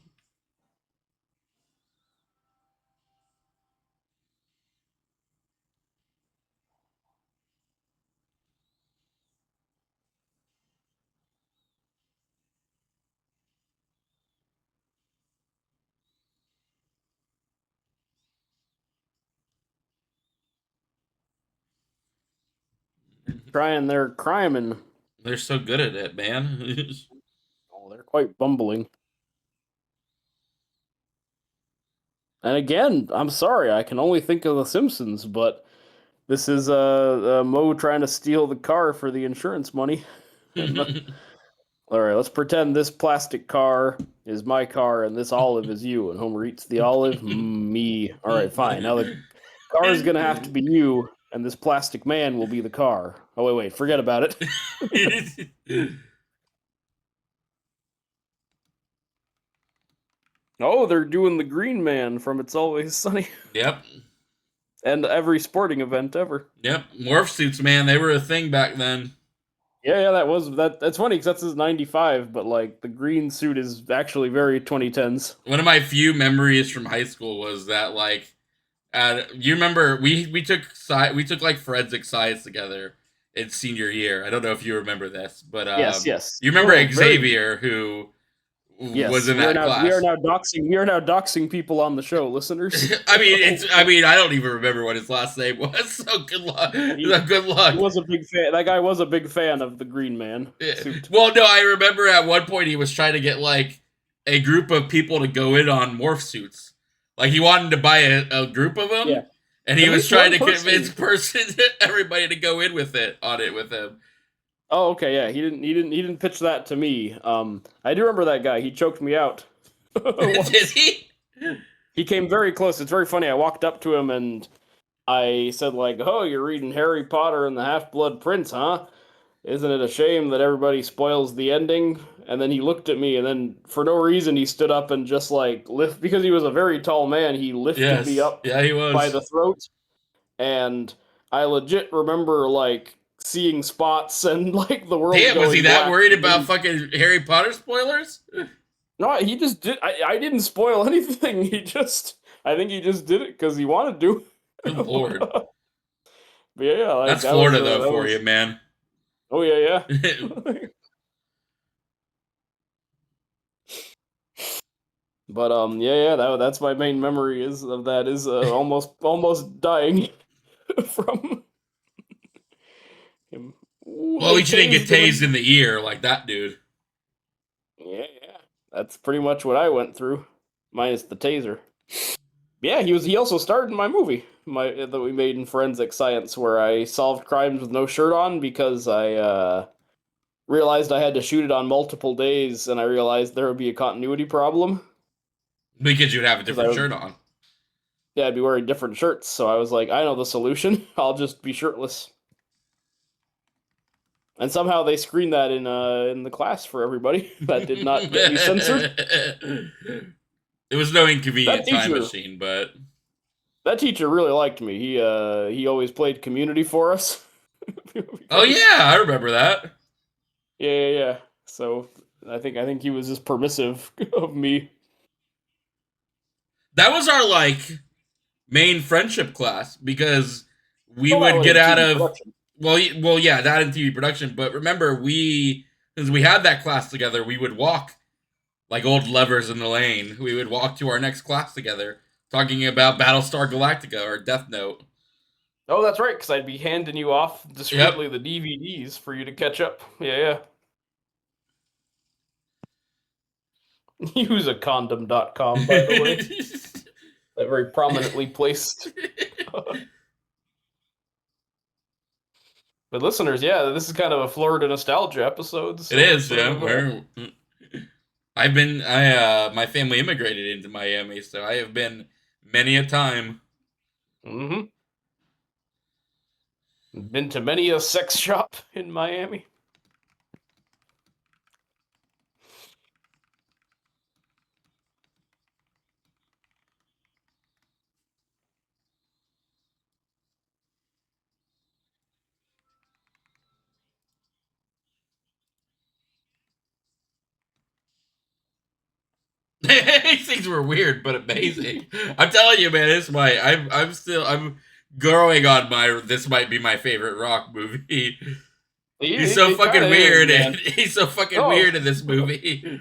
Trying their criming. They're so good at it, man. Oh, they're quite bumbling. And again, I'm sorry, I can only think of The Simpsons, but this is Mo trying to steal the car for the insurance money. All right, let's pretend this plastic car is my car and this olive is you. And Homer eats the olive. Me. All right, fine. Now the car is going to have to be you, and this plastic man will be the car. Oh, wait, forget about it. Oh, they're doing the Green Man from It's Always Sunny. Yep. And every sporting event ever. Yep. Morph suits, man, they were a thing back then. Yeah, that's funny because that's his 95, but like the green suit is actually very 2010s. One of my few memories from high school was that like you remember we took like forensic science together in senior year. I don't know if you remember this, but yes. You remember Xavier who was in that class. We are now doxing people on the show, listeners. I mean, I don't even remember what his last name was. So good luck. Good luck. He was a big fan. That guy was a big fan of the Green Man suit. Well, no, I remember at one point he was trying to get like a group of people to go in on morph suits. Like he wanted to buy a group of them, yeah. And he was trying to convince everybody to go in with him. Oh, okay, yeah. He didn't pitch that to me. I do remember that guy. He choked me out. Did he? He came very close. It's very funny. I walked up to him and I said, like, "Oh, you're reading Harry Potter and the Half-Blood Prince, huh? Isn't it a shame that everybody spoils the ending?" And then he looked at me, and then for no reason he stood up and just like because he was a very tall man. He lifted me up, he was, by the throat, and I legit remember like seeing spots and like the world. Damn, was he that black. worried about fucking Harry Potter spoilers? No, he just did. I didn't spoil anything. I think he just did it because he wanted to. Good lord. But yeah, like, that's Florida though for you, man. Oh yeah. But that's my main memory is almost dying from him. Well, at least you didn't get tased in the ear like that dude. Yeah. That's pretty much what I went through, minus the taser. Yeah, he also starred in my movie that we made in Forensic Science, where I solved crimes with no shirt on because I realized I had to shoot it on multiple days, and I realized there would be a continuity problem. Because you'd have a different shirt on. Yeah, I'd be wearing different shirts, so I was like, I know the solution. I'll just be shirtless. And somehow they screened that in the class for everybody. That did not get me censored. It was no inconvenient time machine, but that teacher really liked me. He always played Community for us. Oh yeah, I remember that. Yeah. So I think he was just permissive of me. That was our like main friendship class because we would get out of production. Well, yeah, that in TV production. But remember, since we had that class together, we would walk like old lovers in the lane. We would walk to our next class together, talking about Battlestar Galactica or Death Note. Oh, that's right, because I'd be handing you off discreetly the DVDs for you to catch up. Yeah. Use a condom.com, by the way. That very prominently placed. But listeners, yeah, this is kind of a Florida nostalgia episode. So it is, yeah. My family immigrated into Miami, so I have been many a time. Mm-hmm. Been to many a sex shop in Miami. These things were weird but amazing. I'm telling you, man, this might. I'm growing on my. This might be my favorite Rock movie. He's so It kind fucking of is, weird, and man. he's so fucking Oh, weird in this movie.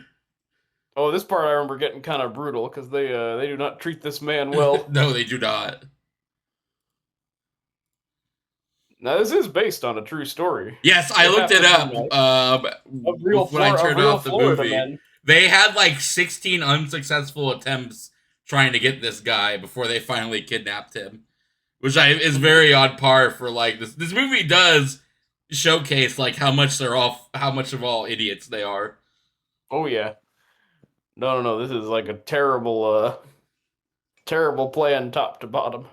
oh, this part I remember getting kind of brutal because they do not treat this man well. No, they do not. Now this is based on a true story. Yes, I It looked it happened up when I of turned real off the Florida movie. men. They had like 16 unsuccessful attempts trying to get this guy before they finally kidnapped him, which is very on par for like this. This movie does showcase like how much of all idiots they are. Oh yeah. No. This is like a terrible plan, top to bottom.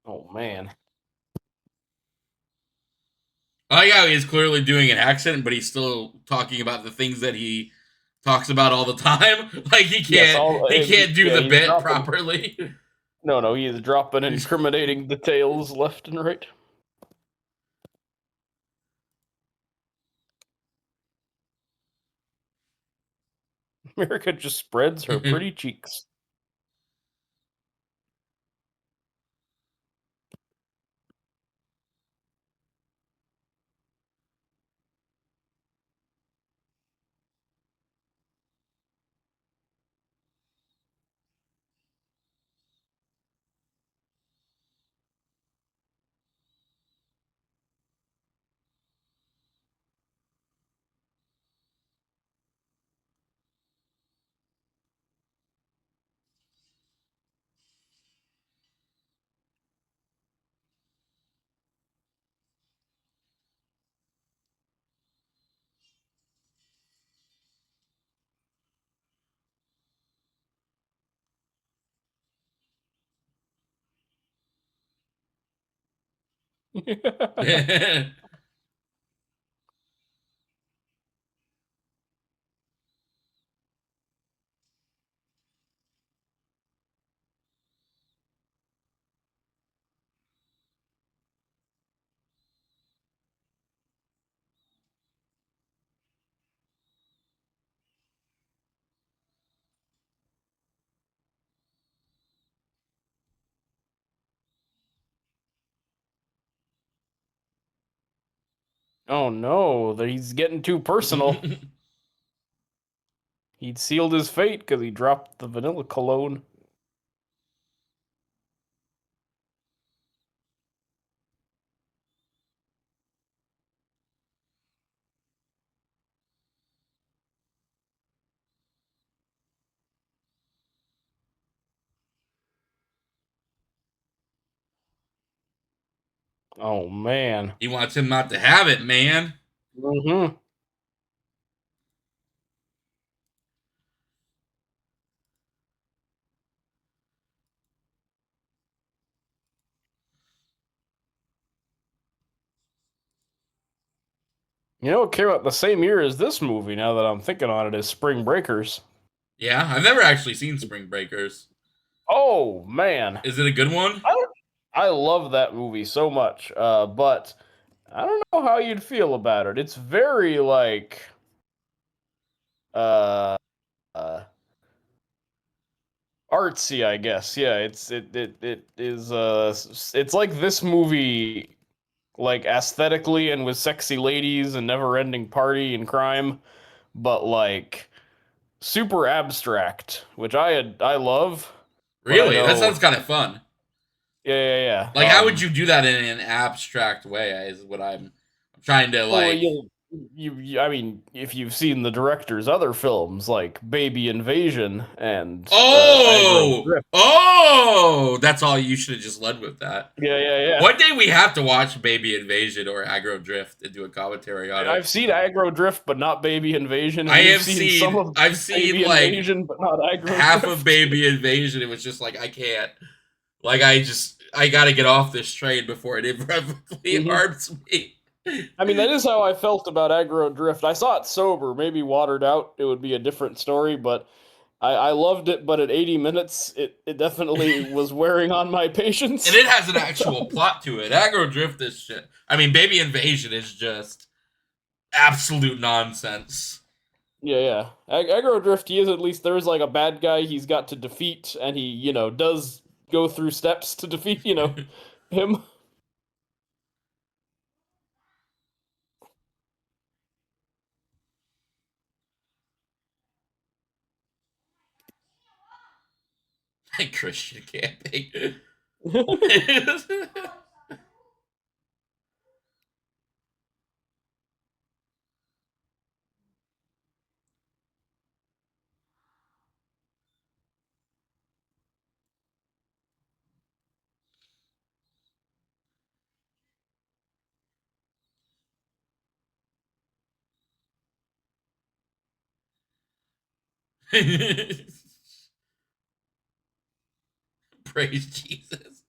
Oh man. I like how he's clearly doing an accent, but he's still talking about the things that he talks about all the time. Like Yes, he can't do yeah, the he's bit dropping. properly. No, he is dropping incriminating details left and right. America just spreads her pretty cheeks. Oh no, that he's getting too personal. He'd sealed his fate because he dropped the vanilla cologne. Oh man. He wants him not to have it, man. Mm-hmm. You know, it came out the same year as this movie. Now that I'm thinking on it, is Spring Breakers. Yeah, I've never actually seen Spring Breakers. Oh man, Is it a good one? I I love that movie so much. But I don't know how you'd feel about it. It's very like uh, uh artsy, I guess. Yeah, it is it's like this movie like aesthetically and with sexy ladies and never-ending party and crime, but like super abstract, which I love, but I Really? That know sounds kind of fun. yeah. Like, how would you do that in an abstract way? Is what I'm trying to Well, like. I mean, if you've seen the director's other films like Baby Invasion and Aggro Oh, Drift. oh, that's all. You should have just led with that. Yeah, yeah, yeah. One day we have to watch Baby Invasion or Aggro Drift and do a commentary on it. I've seen Aggro Drift, but not Baby Invasion, I and you've have seen some seen, of I've seen Baby like Invasion, but not Aggro half of Drift. Baby Invasion. It was just like I can't. Like I got to get off this train before it irrevocably Mhm. harms me. I mean, that is how I felt about Aggro Drift. I saw it sober, maybe watered out. It would be a different story, but I loved it. But at 80 minutes, it definitely was wearing on my patience. And it has an actual plot to it. Aggro Drift is shit. I mean, Baby Invasion is just absolute nonsense. Yeah, yeah. Aggro Drift, he is at least there's like a bad guy he's got to defeat, and he, does go through steps to defeat, him. Christian camping. Praise Jesus.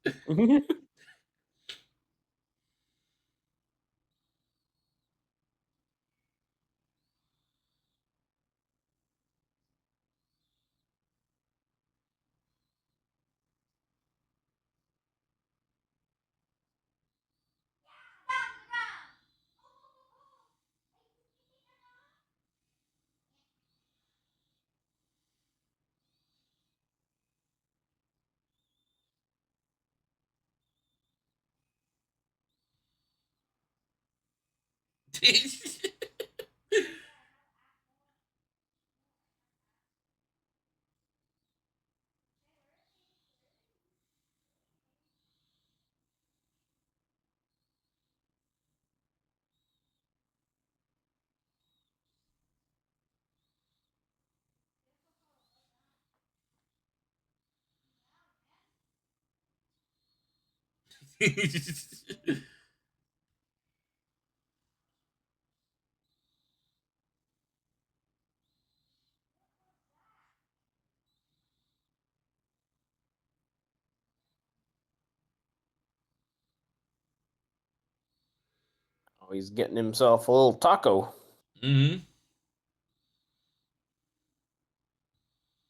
Oh, he's getting himself a little taco. Hmm.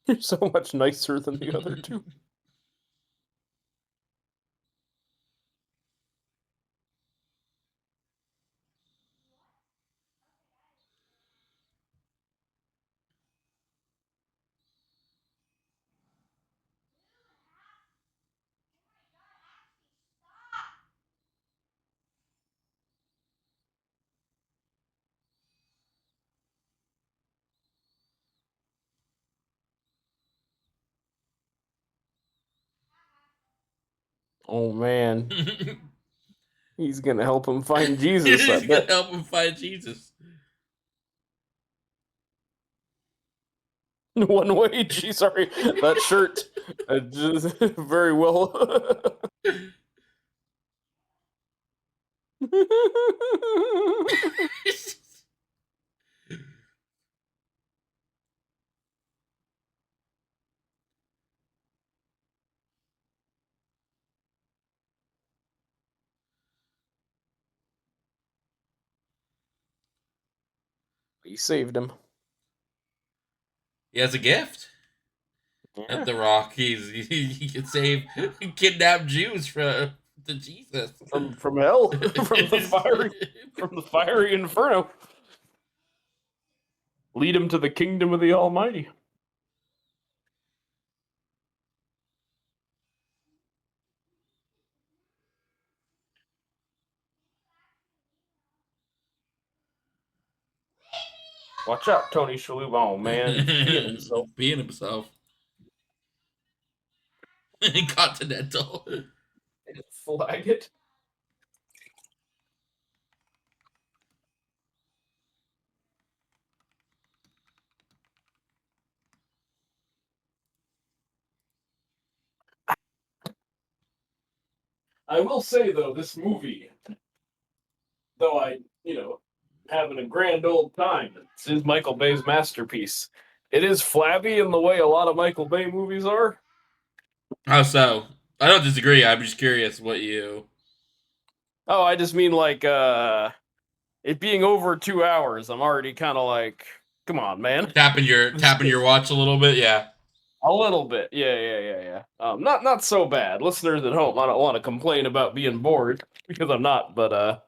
You're so much nicer than the other two. Oh man, he's gonna help him find Jesus. I He's gonna bet. help him find Jesus. One way. Gee, sorry, that shirt. Just very well. He saved him. He has a gift. At Yeah. the Rock, he can save kidnapped Jews from to Jesus. From hell, from the fiery inferno. Lead him to the kingdom of the Almighty. Watch out, Tony Shalhoub. Oh man, he's peeing himself. Being himself. Continental. Flag it. I will say though, this movie, though having a grand old time, this is Michael Bay's masterpiece. It is flabby in the way a lot of Michael Bay movies are. How so? I don't disagree. I'm just curious what you Oh, I just mean like it being over 2 hours. I'm already kind of like, come on, man. tapping your watch a little bit. Yeah. A little bit, yeah. Not so bad. Listeners at home, I don't want to complain about being bored because I'm not, but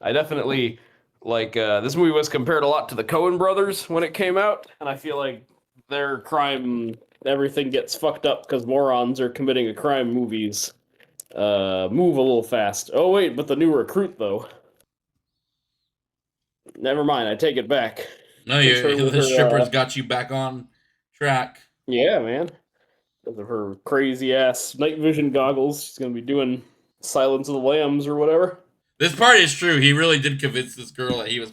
I definitely like this movie was compared a lot to the Coen brothers when it came out, and I feel like their crime everything gets fucked up because morons are committing a crime movies. Move a little fast. Oh wait, but the new recruit though. Never mind, I take it back. No, Because her you with the her strippers got you back on track. yeah, man. Because of her crazy ass night vision goggles, she's gonna be doing Silence of the Lambs or whatever. This part is true. He really did convince this girl that he was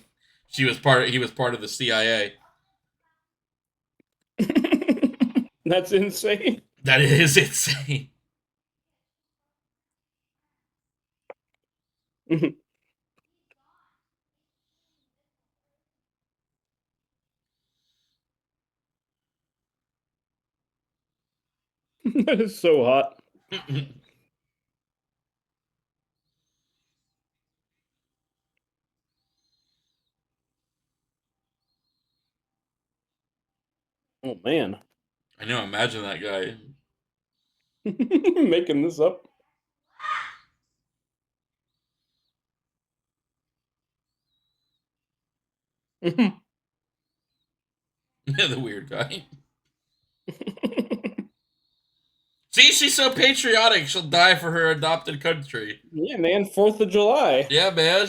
part of the CIA. That's insane. That is insane. That is so hot. Oh man. I know. Imagine that guy. Making this up. The weird guy. See, she's so patriotic. She'll die for her adopted country. Yeah, man, 4th of July. Yeah, man.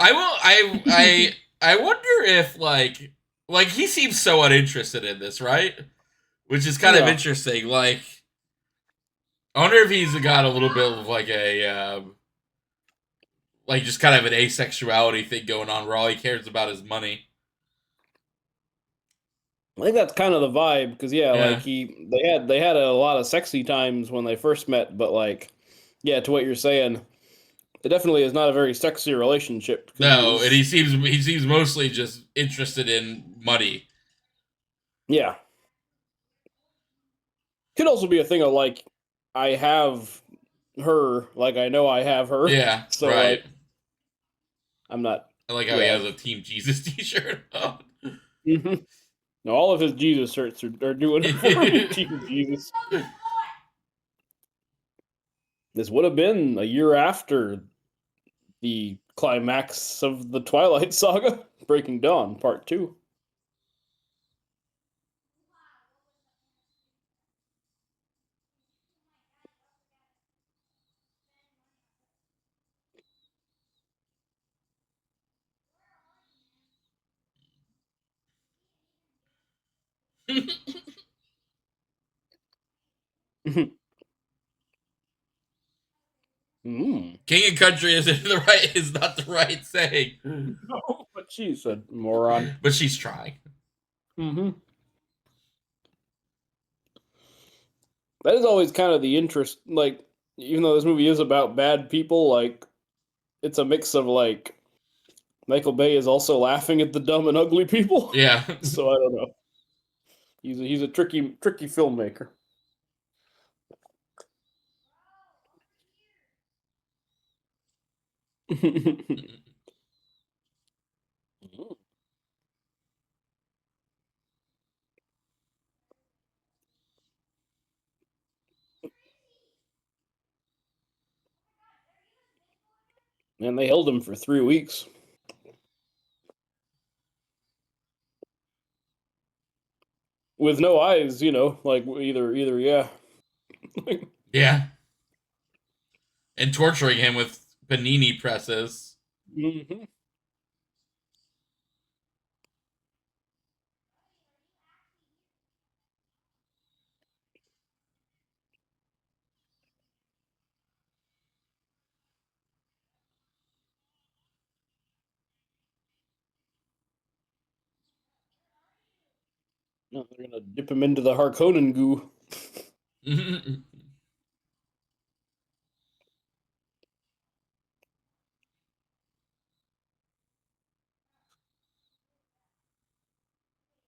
I will. I wonder if he seems so uninterested in this, right? Which is kind of Yeah. interesting. Like, I wonder if he's got a little bit of like a like just kind of an asexuality thing going on, where all he cares about is money. I think that's kind of the vibe because yeah, like Yeah. they had a lot of sexy times when they first met, but like yeah, to what you're saying, it definitely is not a very sexy relationship because he No, and was he seems mostly just interested in money. yeah. Could also be a thing of like I have her, like I know I have her, Yeah, so right. like I'm not I like how he yeah. has a Team Jesus T-shirt on. hmm No, all of his Jesus shirts are doing it for me, Team Jesus. This would have been a year after the climax of the Twilight Saga, Breaking Dawn Part 2. Mm. King and country is not the right saying, No, but she said moron. but she's trying. hmm That is always kind of the interest. Like, even though this movie is about bad people, like it's a mix of like Michael Bay is also laughing at the dumb and ugly people. Yeah. So I don't know. He's a tricky filmmaker. And they held him for 3 weeks with no eyes. Like either yeah. Yeah. And torturing him with panini presses. hmm No, they're gonna dip him into the Harkonnen goo.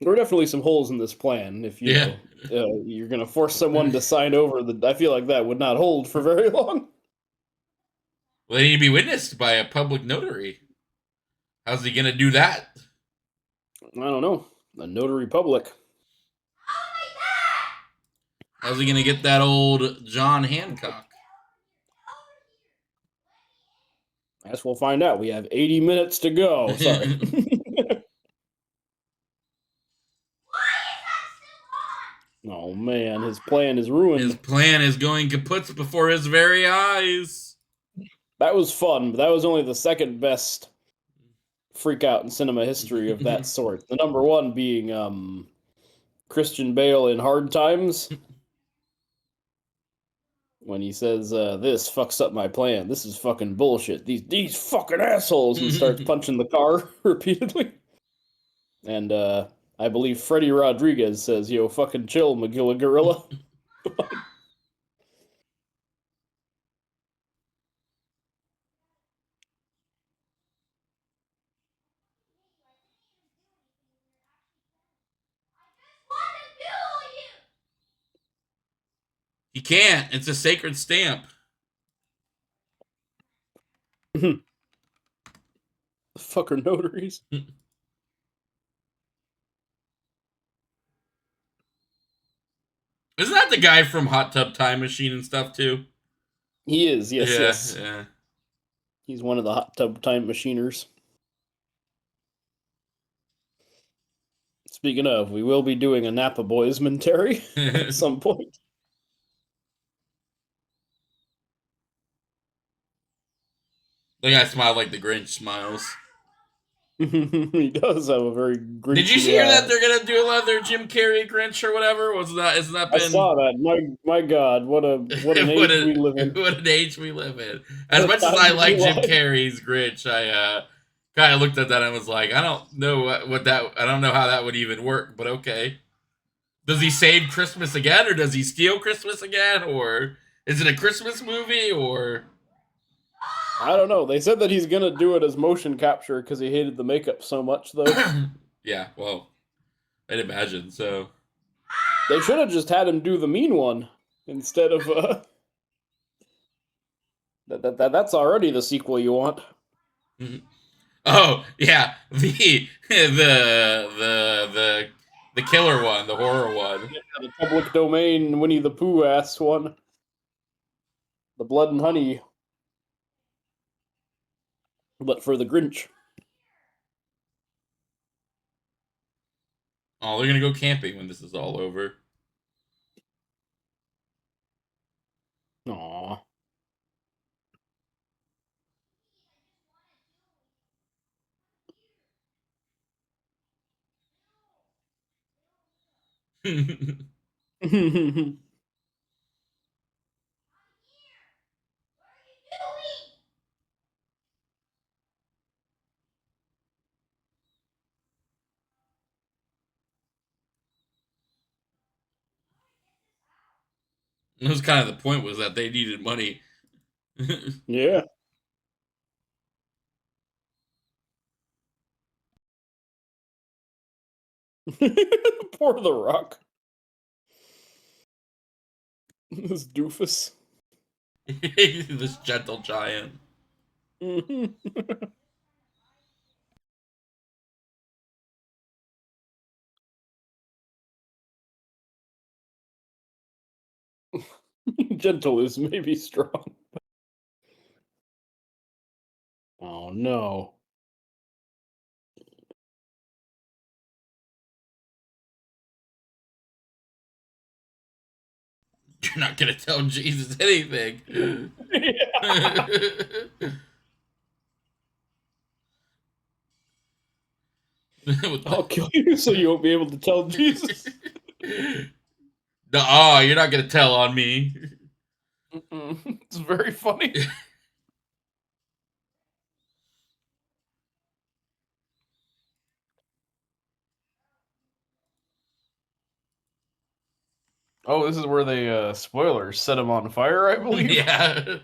There are definitely some holes in this plan. If Yeah. you're gonna force someone to sign over, I feel like that would not hold for very long. Well, they need to be witnessed by a public notary. How's he gonna do that? I don't know. A notary public. How's he gonna get that old John Hancock? I guess we'll find out. We have 80 minutes to go. Sorry. Oh man, his plan is ruined. His plan is going kaput before his very eyes. That was fun, but that was only the second best freak out in cinema history of that sort. The number one being Christian Bale in Hard Times. When he says, "This fucks up my plan. This is fucking bullshit. These fucking assholes," and starts punching the car repeatedly. And I believe Freddie Rodriguez says, "Yo, fucking chill, Magilla Gorilla." He can't. It's a sacred stamp. The fucker notaries. Isn't that the guy from Hot Tub Time Machine and stuff too? He is, yes, Yeah, yes. yeah. He's one of the hot tub time machiners. Speaking of, we will be doing a Napa Boys Terry at some point. The guy smiled like the Grinch smiles. He does have a very grinchy. Did you hear that they're gonna do another Jim Carrey Grinch or whatever? Was that? Isn't that been? I saw that. My God, what an age we live in. What an age we live in. As much as I like Jim Carrey's Grinch, I kind of looked at that and was like, I don't know what that. I don't know how that would even work, but okay. Does he save Christmas again, or does he steal Christmas again, or is it a Christmas movie, or? I don't know. They said that he's gonna do it as motion capture because he hated the makeup so much, though. Yeah, well, I'd imagine so. They should have just had him do the mean one instead of That's already the sequel you want. Oh yeah, the killer one, the horror one. Yeah, the public domain Winnie the Pooh ass one. The Blood and Honey. But for the Grinch. Oh, they're gonna go camping when this is all over. Aww. That was kind of the point, was that they needed money. Yeah. Poor The Rock. This doofus. This gentle giant. Gentle is maybe strong. Oh no. You're not gonna tell Jesus anything. I'll kill you so you won't be able to tell Jesus. Oh, you're not gonna tell on me. It's very funny. Oh, this is where they spoilers set him on fire, I believe. Yeah.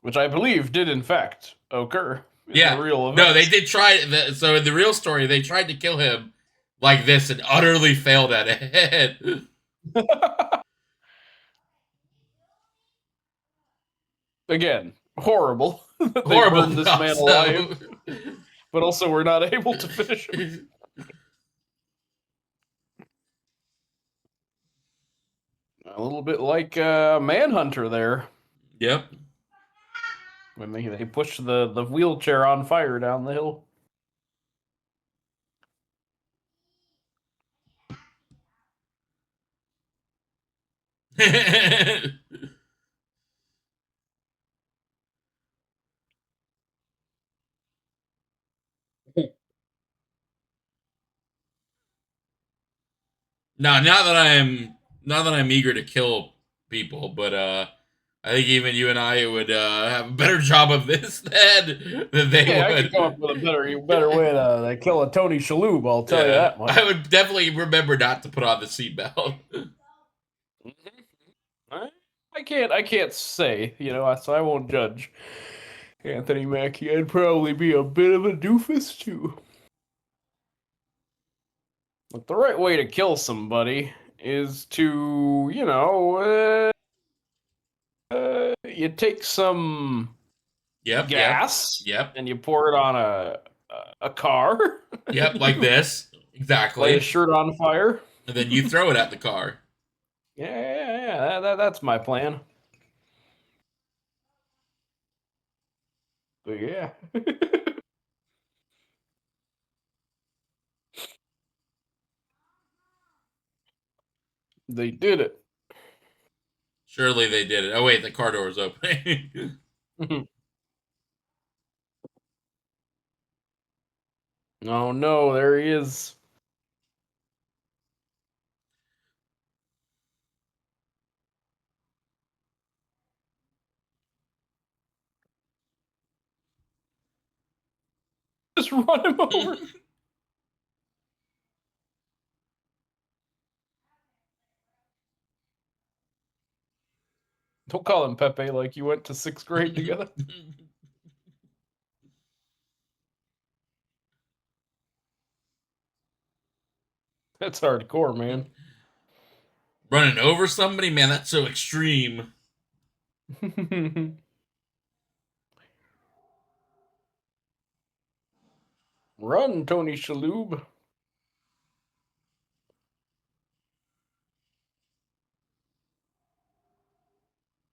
Which I believe did in fact occur in the Yeah. real No, they events. did try. So in the real story, they tried to kill him like this and utterly failed at it. Again, horrible that they Horrible, burned this man alive, also. but also were not able to finish him. A little bit like Manhunter there Yep. when they push the wheelchair on fire down the hill. Now, not that I'm eager to kill people, but I think even you and I would have a better job of this than they Yeah, I could come up would. with a better way to kill a Tony Shalhoub. I'll tell you Yeah, that much. I would definitely remember not to put on the seatbelt. I can't say, so I won't judge Anthony Mackie. I'd probably be a bit of a doofus too. But the right way to kill somebody is to, you take some Yep, yep, gas yep, and you pour it on a car. yep, And like you this light a exactly, shirt on fire. and then you throw it at the car. Yeah. That's my plan. But yeah. They did it. Surely they did it. Oh wait, the car door is opening. Oh no, there he is. Just run him over. Don't call him Pepe like you went to sixth grade together. That's hardcore, man. Running over somebody, man, that's so extreme. Run, Tony Shalhoub.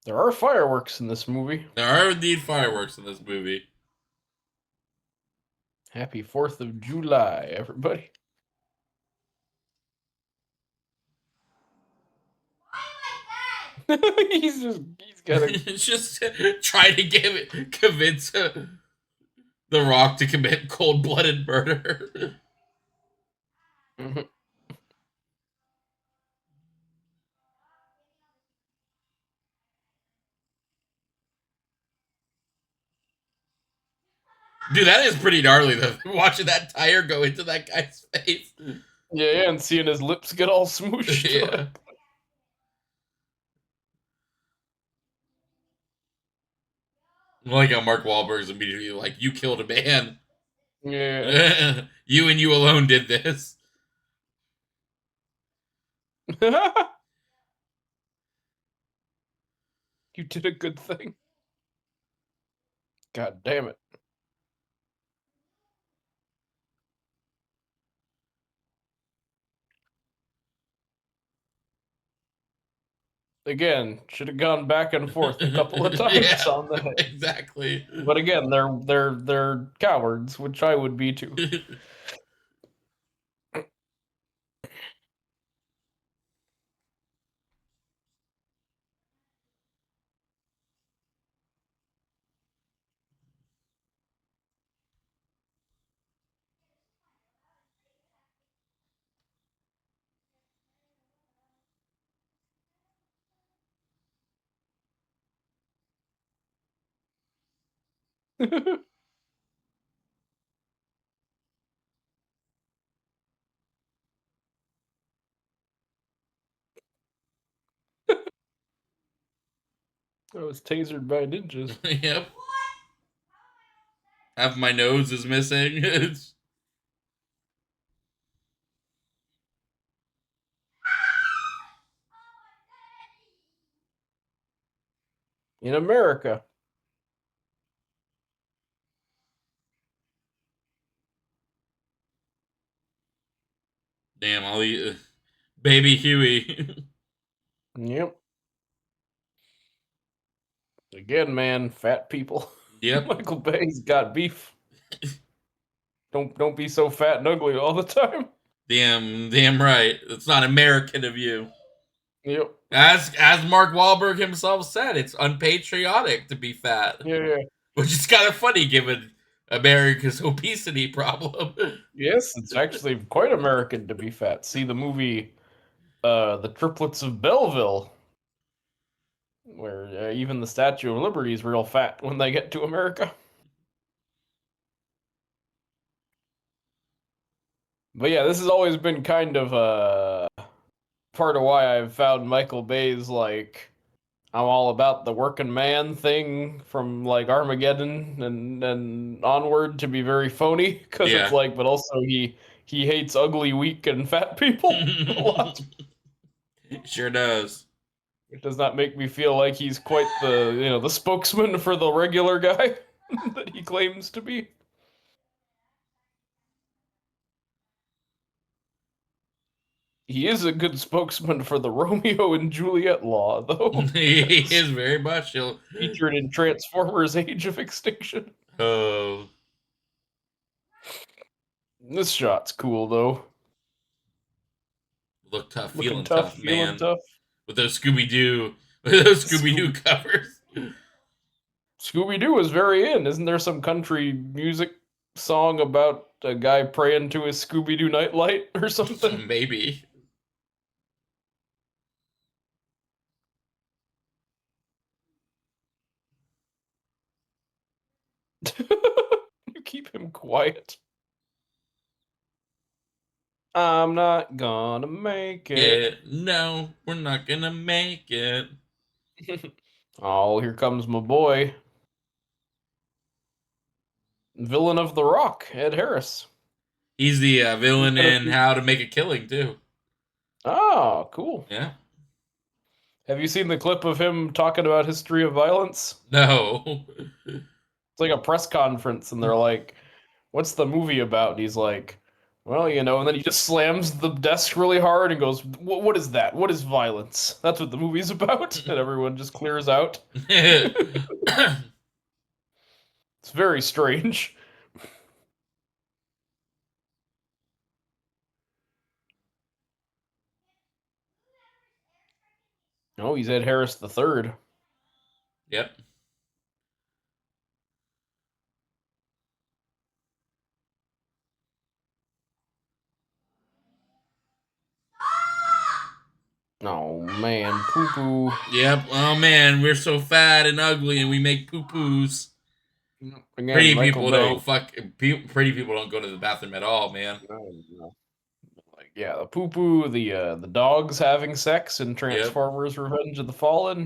There are fireworks in this movie. There are indeed fireworks in this movie. Happy 4th of July, everybody. he's got a. It's just trying to convince The Rock to commit cold-blooded murder. Dude, that is pretty gnarly though. Watching that tire go into that guy's face. Yeah, and seeing his lips get all smooshed. Yeah. Like how Mark Wahlberg's immediately like, "You killed a man. Yeah. You and you alone did this." You did a good thing. God damn it. Again, should have gone back and forth a couple of times Yeah, on that. exactly. But again, they're cowards, which I would be too. I was tasered by ninjas. Yep. Half my nose is missing. In America. Damn, I'll eat baby Huey. Yep. Again, man, fat people. Yep. Michael Bay's got beef. Don't be so fat and ugly all the time. Damn right. It's not American of you. Yep. As Mark Wahlberg himself said, it's unpatriotic to be fat, Yeah. which is kind of funny given America's obesity problem. Yes, it's actually quite American to be fat. See the movie, The Triplets of Belleville, where even the Statue of Liberty is real fat when they get to America. But yeah, this has always been kind of part of why I've found Michael Bay's like I'm all about the working man thing from like Armageddon and onward to be very phony because it's Yeah. like, but also he hates ugly, weak, and fat people a lot. Sure does. It does not make me feel like he's quite the spokesman for the regular guy that he claims to be. He is a good spokesman for the Romeo and Juliet law, though. He is very much. Featured in Transformers: Age of Extinction. Oh, This shot's cool, though. look tough, Looking feeling tough, tough, feeling man. tough. With those Scooby Doo covers. Scooby Doo is very in. Isn't there some country music song about a guy praying to his Scooby Doo nightlight or something? Maybe. You keep him quiet. I'm not gonna make it. No, we're not gonna make it. Oh, here comes my boy. Villain of The Rock, Ed Harris. He's the villain Instead of in How to Make a Killing too. Oh, cool. Yeah. Have you seen the clip of him talking about history of violence? No. It's like a press conference, and they're like, "What's the movie about?" And he's like, "Well, and then he just slams the desk really hard and goes, What is that? What is violence? That's what the movie's about." And everyone just clears out. It's very strange. Oh, he's Ed Harris the third. Yep. Oh man, poo poo. Yep. Oh man, we're so fat and ugly, and we make poo poos. Again, Pretty Michael people Bay. don't fuck. Pretty people don't go to the bathroom at all, man. No. Like, yeah, the poo poo, the dogs having sex in Transformers: Revenge of the Fallen.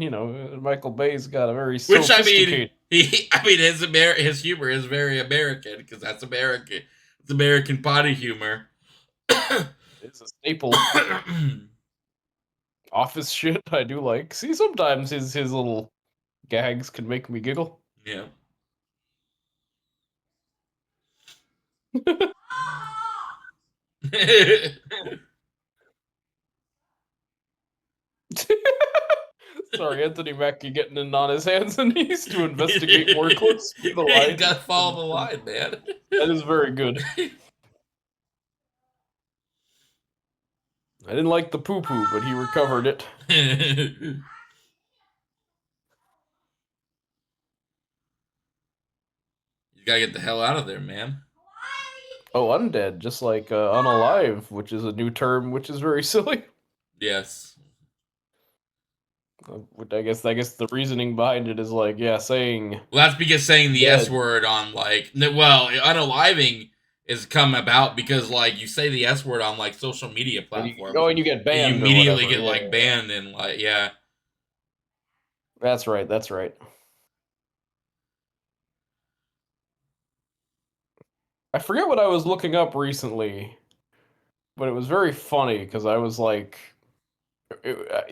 Michael Bay's got a very Which sophisticated. his humor is very American because that's American. It's American potty humor. It's a staple. Office shit I do like. See, sometimes his little gags can make me giggle. Yeah. Sorry, Anthony Mackie getting in on his hands and knees to investigate more closely the line. You gotta follow the line, man. That is very good. I didn't like the poo poo, but he recovered it. You gotta get the hell out of there, man. Oh, undead, just like unalive, which is a new term, which is very silly. Yes. Which I guess the reasoning behind it is like, yeah, saying. Well, that's because saying the dead. S word on unaliving is come about because like you say the S word on like social media platforms. And you get banned. And you immediately or whatever. get like banned and like yeah. That's right. That's right. I forget what I was looking up recently, but it was very funny because I was like,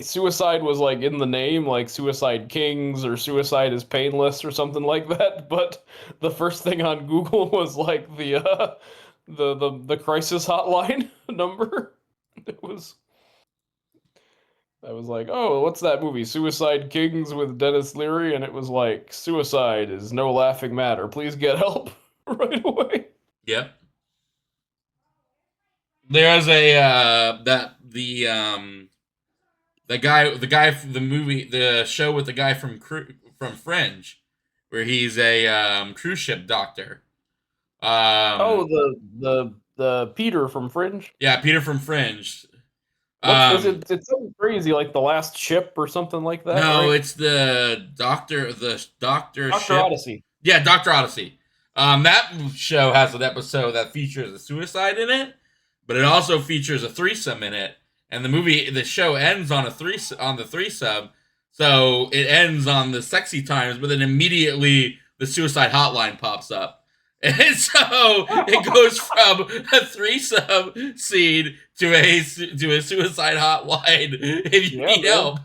suicide was like in the name, like Suicide Kings or Suicide is Painless or something like that. But the first thing on Google was like the crisis hotline number. It was I was like, oh, what's that movie? Suicide Kings with Dennis Leary, and it was like, suicide is no laughing matter. Please get help right away. Yep. There's a the guy from the movie, the show with the guy from Fringe, where he's a cruise ship doctor. Oh, Um, the Peter from Fringe. yeah, Peter from Fringe. What's is Um, it? It's something crazy like the Last Ship or something like that, no, right? it's the doctor Doctor ship. Odyssey. Yeah, Doctor Odyssey. That show has an episode that features a suicide in it, but it also features a threesome in it. And the show ends on the threesome, so it ends on the sexy times, but then immediately the suicide hotline pops up. And so it goes from a threesome scene to a suicide hotline if you Yeah, need man. help.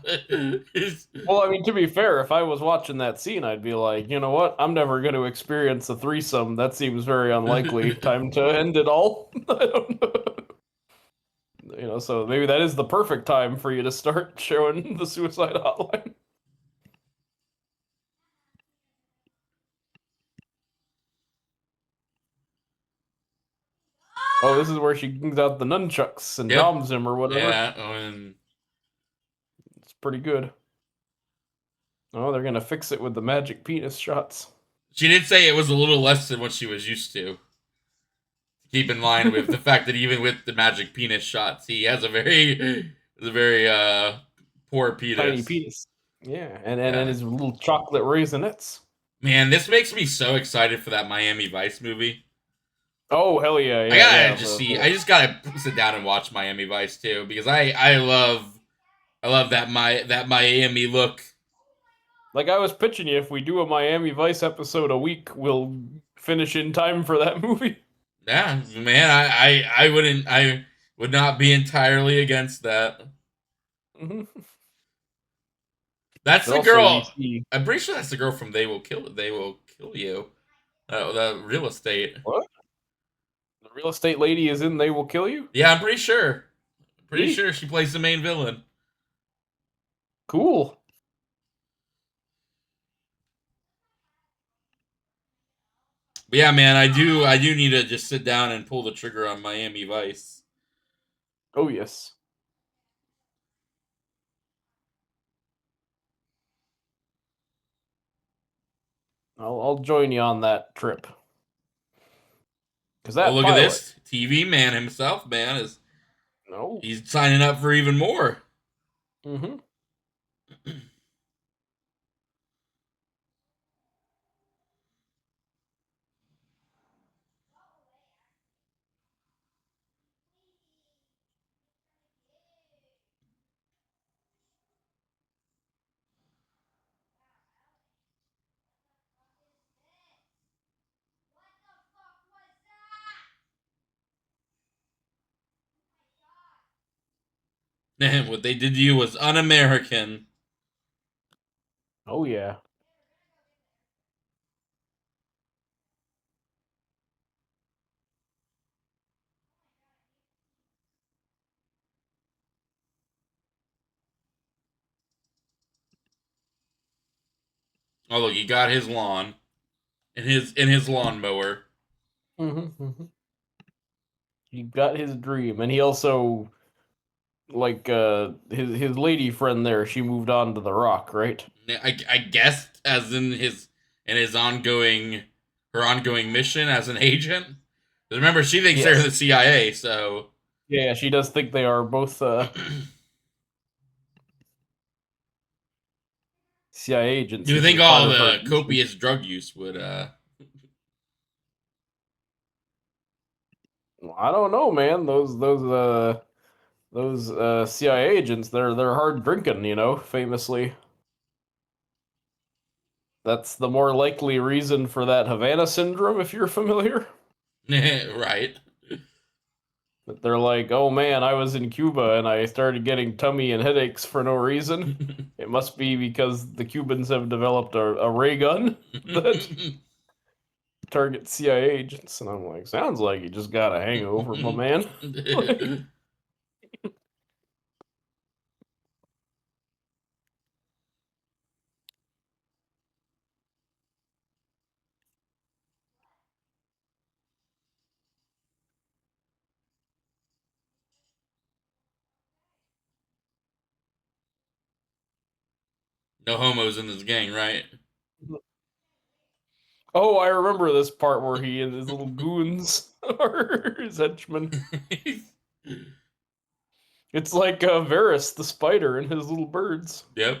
Well, I mean, to be fair, if I was watching that scene, I'd be like, you know what? I'm never going to experience a threesome. That seems very unlikely. Time to end it all. I don't know. So maybe that is the perfect time for you to start showing the suicide hotline. Oh, this is where she brings out the nunchucks and Yep. doms him or whatever. Yeah. And It's pretty good. Oh, they're gonna fix it with the magic penis shots. she did say it was a little less than what she was used to. Keep in line with the fact that even with the magic penis shots, he has a very poor Tiny penis. penis. Yeah, and Yeah. his little chocolate raisinets. Man, this makes me so excited for that Miami Vice movie. Oh hell yeah, I yeah, gotta yeah. just see. I just gotta sit down and watch Miami Vice too because I love that Miami look. Like I was pitching you, if we do a Miami Vice episode a week, we'll finish in time for that movie. Yeah, man. I would not be entirely against that. Mhm. That's But the also we girl. see I'm pretty sure that's the girl from They Will Kill You. The real estate. what the real estate lady is in. They will kill you. Yeah, I'm pretty sure. Pretty Eek. sure she plays the main villain. Cool. But yeah, man, I do need to just sit down and pull the trigger on Miami Vice. Oh yes. I'll join you on that trip. Because Oh, that look at pilot. this. TV man himself, man, is No. he's signing up for even more. Mm-hmm. What they did to you was un-American. Oh yeah. Oh, look, he got his lawn in his lawnmower. Mm-hmm. Mm-hmm. He got his dream, and he also like his lady friend there. She moved on to the Rock, right? I guess as in his ongoing her ongoing mission as an agent. 'Cause remember, she thinks they're Yes. the CIA, so Yeah, she does think they are both CIA agents. do you This think is part all of her the mission. copious drug use would I don't know, man. Those CIA agents, they're hard drinking, famously. That's the more likely reason for that Havana syndrome, if you're familiar. Right. That they're like, oh man, I was in Cuba and I started getting tummy and headaches for no reason. It must be because the Cubans have developed a ray gun that targets CIA agents. And I'm like, sounds like you just got a hangover, my man. No homos in this gang, right? Oh, I remember this part where he and his little goons are his henchmen. It's like Varys the spider and his little birds. Yep.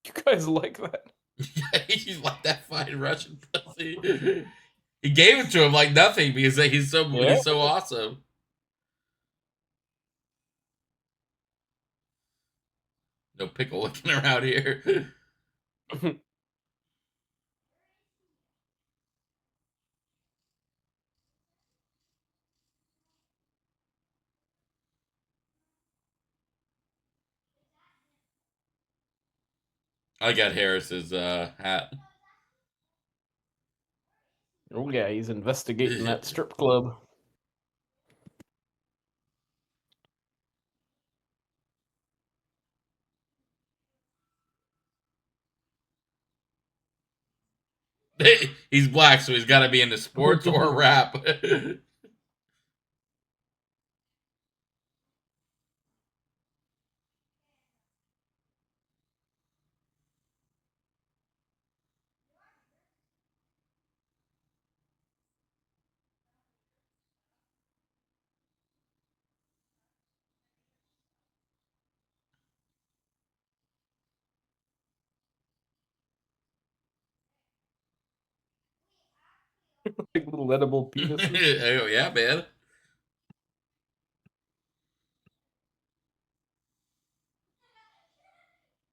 You guys like that? He's like that fine Russian pussy. He gave it to him like nothing because Yeah. he's so awesome. No pickle looking around here. I got Harris's hat. Oh yeah, he's investigating that strip club. He's black, so he's got to be into sports or rap. Like little edible penises. Oh yeah, man.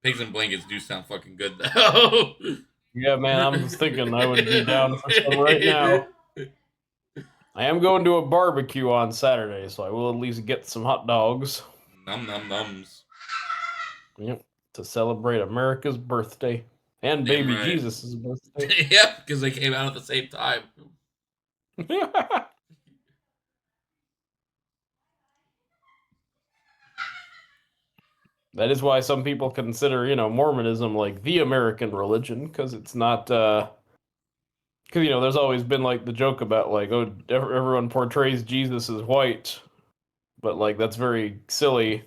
Pigs and blankets do sound fucking good though. Yeah, man, I'm just thinking I would be down for some right now. I am going to a barbecue on Saturday, so I will at least get some hot dogs. Num num nums. Yep, to celebrate America's birthday and Damn baby right. Jesus' birthday. Yep, because they came out at the same time. That is why some people consider, Mormonism like the American religion, because it's not, because, there's always been like the joke about like, oh, everyone portrays Jesus as white, but like that's very silly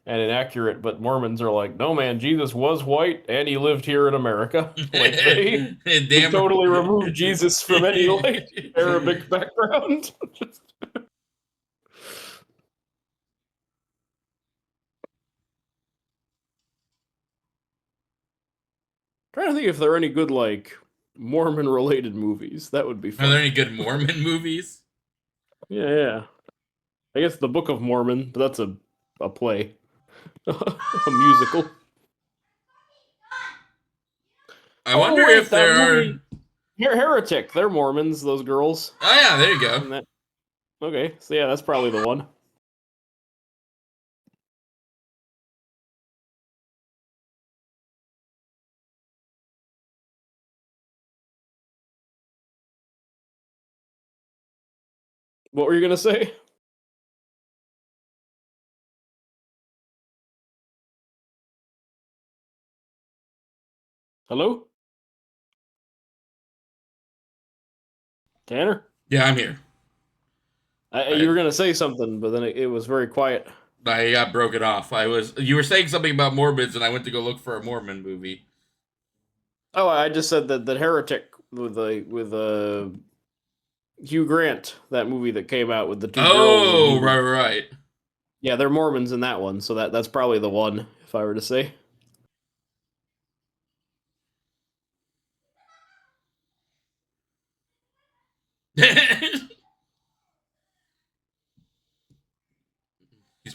and inaccurate. But Mormons are like, no, man, Jesus was white and he lived here in America. Like they Damn. totally removed Jesus from any like Arabic background. Trying to think if there are any good like Mormon related movies. That would be Are there fun. any good Mormon movies? Yeah, yeah. I guess the Book of Mormon, but that's a play, a musical. I Oh wonder wait, if that there are. movie Heretic. They're Mormons. Those girls. Oh yeah, there you go. And that, okay, so yeah, that's probably the one. What were you gonna say? Hello, Tanner. Yeah, I'm here. You I, were gonna say something, but then it was very quiet. I got broken off. You were saying something about Mormons, and I went to go look for a Mormon movie. Oh, I just said that Heretic with Hugh Grant, that movie that came out with the two girls, and Oh, right. yeah, they're Mormons in that one, so that's probably the one if I were to say.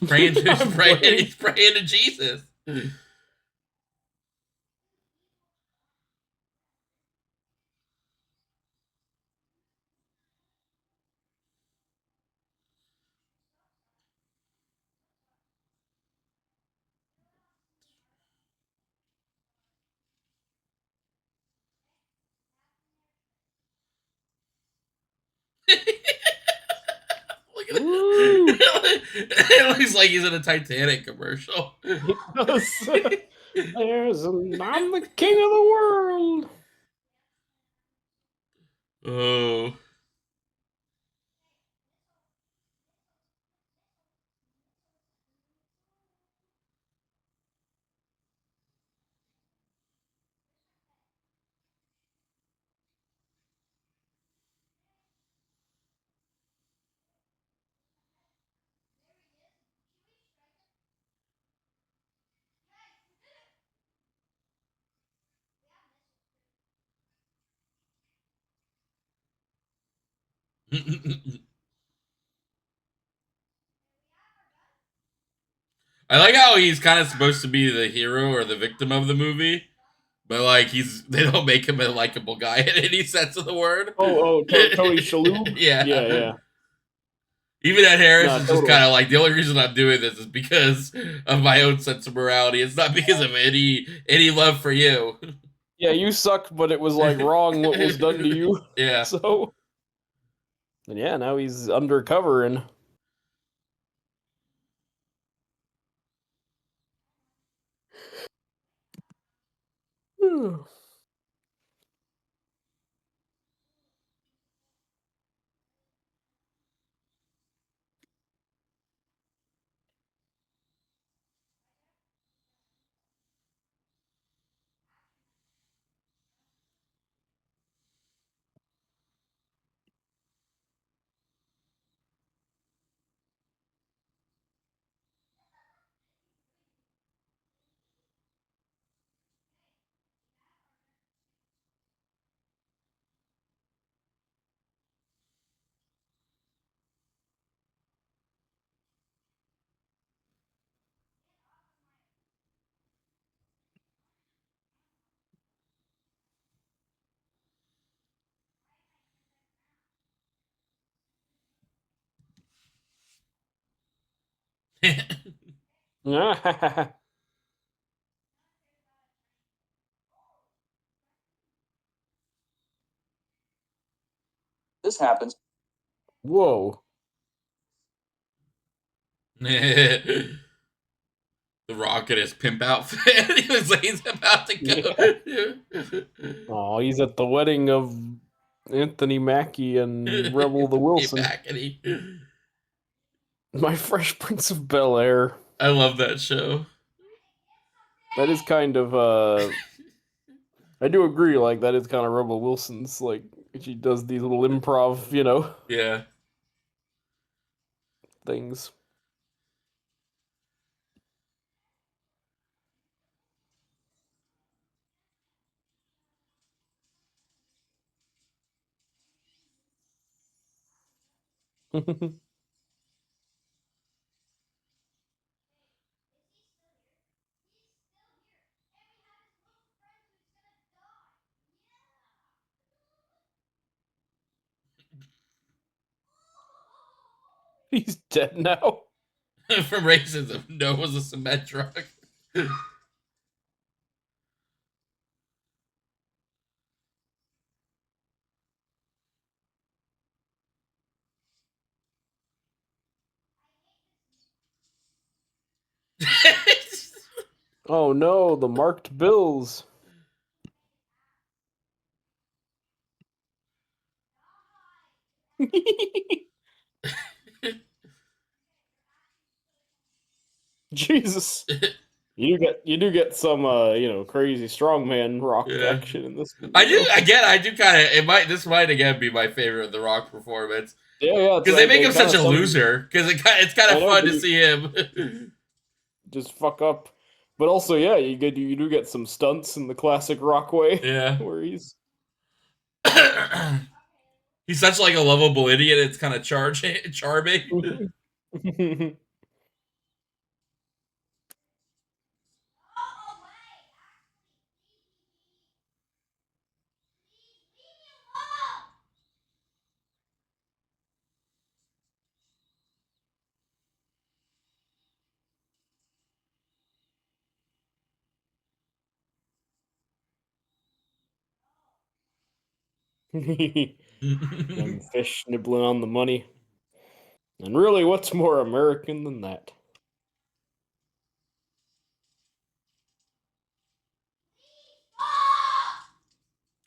praying to I'm praying. he's praying to Jesus. Look at Woo! it. It looks like he's in a Titanic commercial. It does. I'm the king of the world. Oh. I like how he's kind of supposed to be the hero or the victim of the movie, but like they don't make him a likable guy in any sense of the word. Tony Shalhoub. Yeah. Yeah. Even Ed Harris Nah, is just totally. kind of like the only reason I'm doing this is because of my own sense of morality. It's not because of any love for you. Yeah, you suck, but it was like wrong what was done to you. Yeah. So, and yeah, now he's undercover and. This happens. Whoa. The Rock in his pimp outfit. He was like he's about to go. Oh, he's at the wedding of Anthony Mackie and Rebel the Wilson. My Fresh Prince of Bel Air. I love that show. That is kind of I do agree, like that is kind of Rebel Wilson's like she does these little improv, Yeah. things. He's dead now. From racism. Noah's a cement truck. Oh no, the marked bills. Jesus. You do get some crazy strongman rock Yeah. action in this movie. I do kind of this might again be my favorite of the Rock performance. Yeah, because they make him such a loser. Because it's kind of fun to see him just fuck up. But also, yeah, you do get some stunts in the classic Rock way. Yeah, where he's such like a lovable idiot. It's kind of charming. Them fish nibbling on the money. And really, what's more American than that?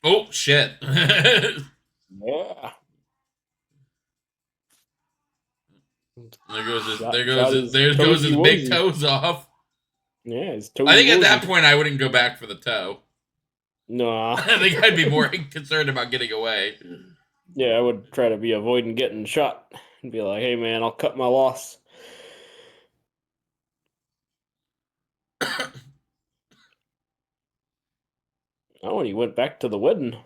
Oh shit! There Yeah. goes his. Shot, There goes. shot His, his there goes toesy his big woesy. toes off. Yeah, his I toesy think at that woesy. point I wouldn't go back for the toe. Nah. I think I'd be more concerned about getting away. Yeah, I would try to be avoiding getting shot and be like, hey man, I'll cut my loss. Oh, and he went back to the wedding.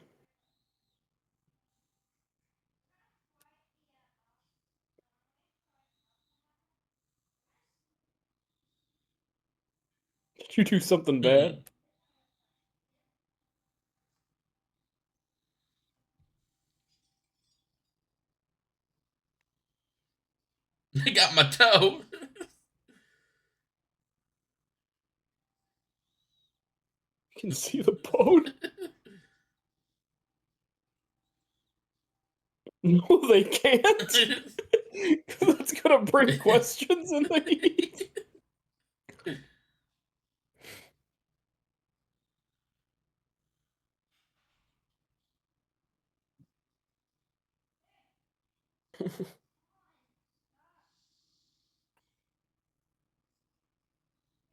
Did you do something bad? I got my toe. You can see the bone. No, they can't. That's gonna bring questions in the heat.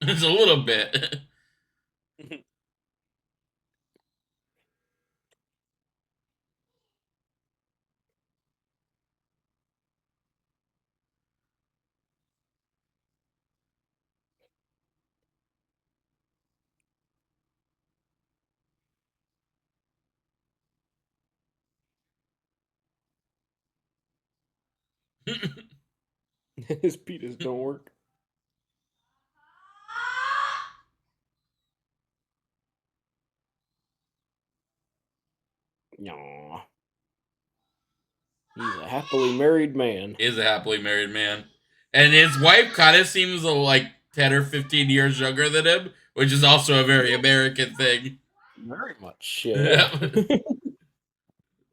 It's a little bit. His penis don't work. Yaw. He's a happily married man. Is a happily married man, and his wife kind of seems like 10 or 15 years younger than him, which is also a very American thing. Very much, yeah. Yeah.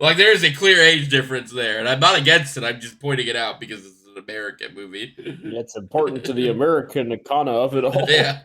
Like there is a clear age difference there, and I'm not against it. I'm just pointing it out because it's an American movie. It's important to the American economy of it all. Yeah.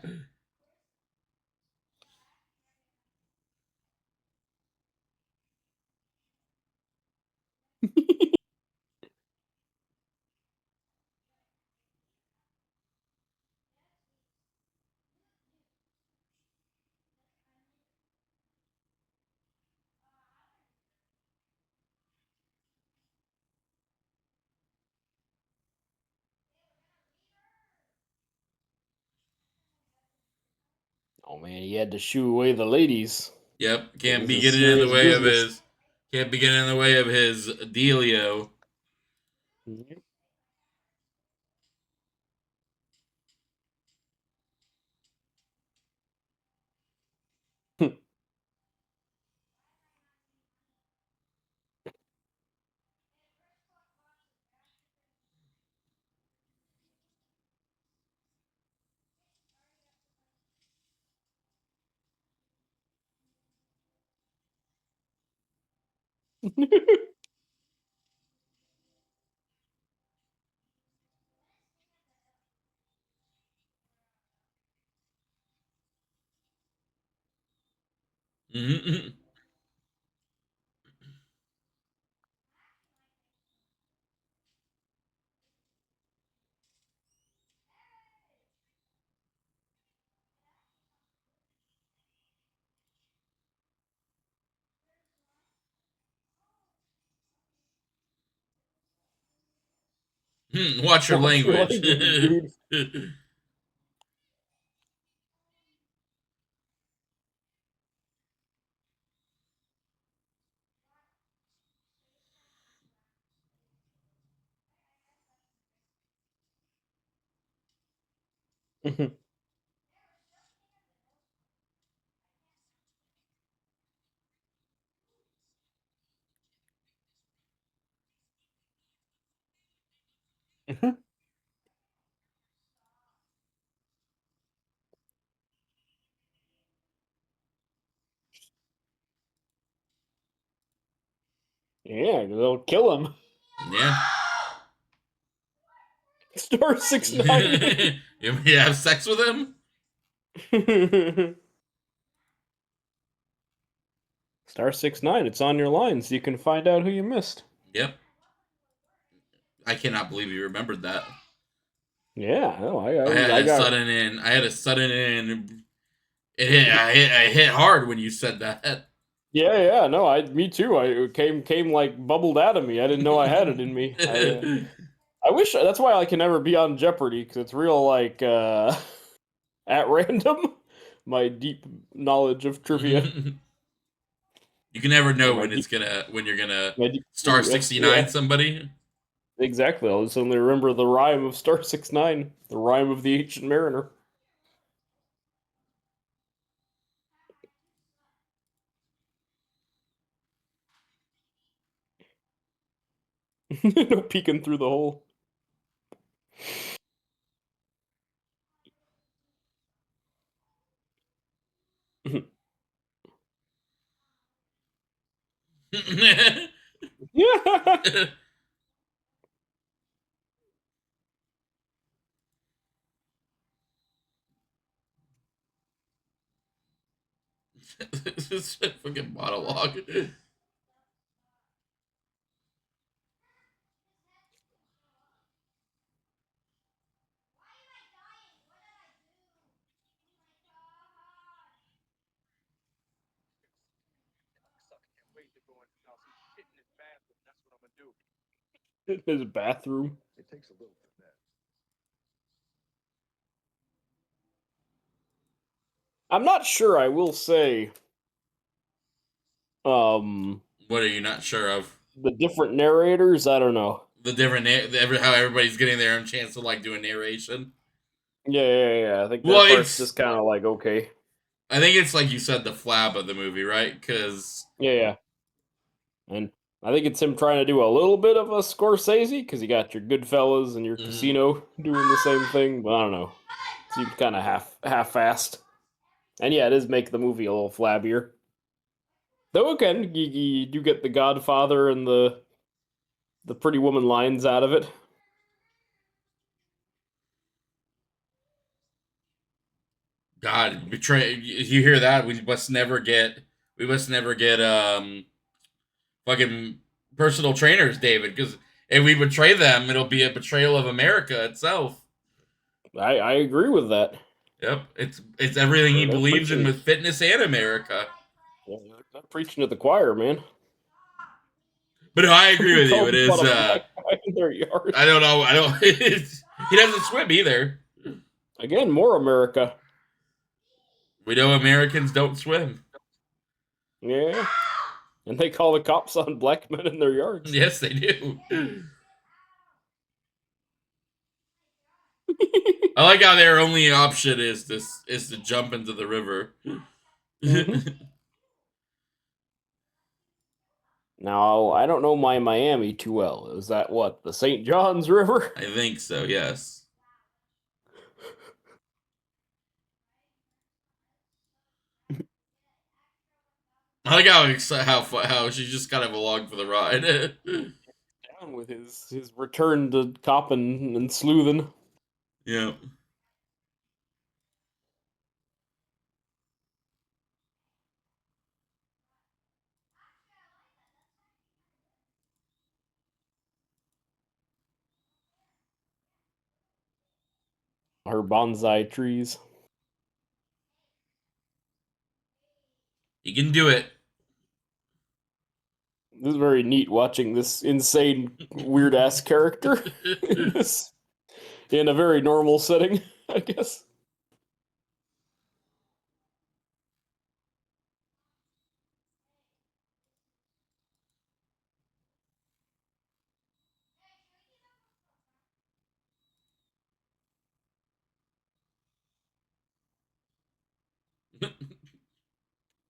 Oh man, he had to shoo away the ladies. Yep. It Can't was be a getting in the serious way of business. his. Can't be getting in the way of his dealio. Watch your Watch your language. language, dude. Yeah, they'll kill him. Yeah. Star 69. You want me to have sex with him? Star 69. It's on your line, so you can find out who you missed. Yep. I cannot believe you remembered that. Yeah, no, I had I a got. sudden in. I had a sudden in. It hit. I hit hard when you said that. Yeah, yeah, no, me too. I came like bubbled out of me. I didn't know I had it in me. I wish that's why I can never be on Jeopardy because it's real like at random. My deep knowledge of trivia You can never or know when it's gonna when you're gonna my deep star trivia. 69 Yeah, somebody. exactly. I'll suddenly remember the rhyme of Star 69, the rhyme of the Ancient Mariner. No peeking through the hole. Yeah. This is a fucking monologue. In his bathroom. I'm not sure. I will say, um, What are you not sure of? the different narrators. I don't know. The different how everybody's getting their own chance to like do a narration. Yeah, yeah, yeah. I think Well, that part's it's just kind of like okay. I think it's like you said the flab of the movie, right? Because Yeah, yeah. And I think it's him trying to do a little bit of a Scorsese because you got your Goodfellas and your Casino doing the same thing. But I don't know. Seems kind of half-assed. And yeah, it does make the movie a little flabbier. Though again, you do get the Godfather and the Pretty Woman lines out of it. God, betray. You hear that? We must never get. We must never get fucking personal trainers, David. Because if we betray them, it'll be a betrayal of America itself. I agree with that. Yep, it's everything he They're believes in preaching. with fitness and America. Yeah, they're preaching to the choir, man. But no, I agree Somebody with you. called It him is. on a black guy in their yard. I don't know. I don't. He doesn't swim either. Again, more America. We know Americans don't swim. Yeah. And they call the cops on black men in their yards. Yes, they do. I like how their only option is to jump into the river. Hmm. Now, I don't know my Miami too well. Is that what, the St. Johns River? I think so. Yes. I like how she's just kind of along for the ride. Down with his return to copping and sleuthing. Yeah. Her bonsai trees. You can do it. This is very neat watching this insane, weird ass character in this in a very normal setting, I guess.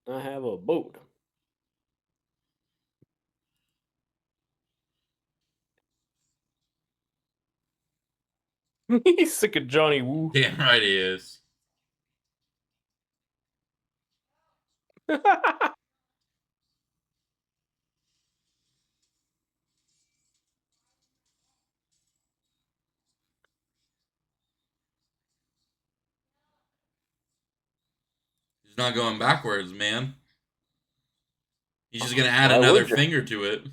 I have a boat. He's sick of Johnny Woo. Damn right he is. He's not going backwards, man. He's just gonna add Why another would you? finger to it.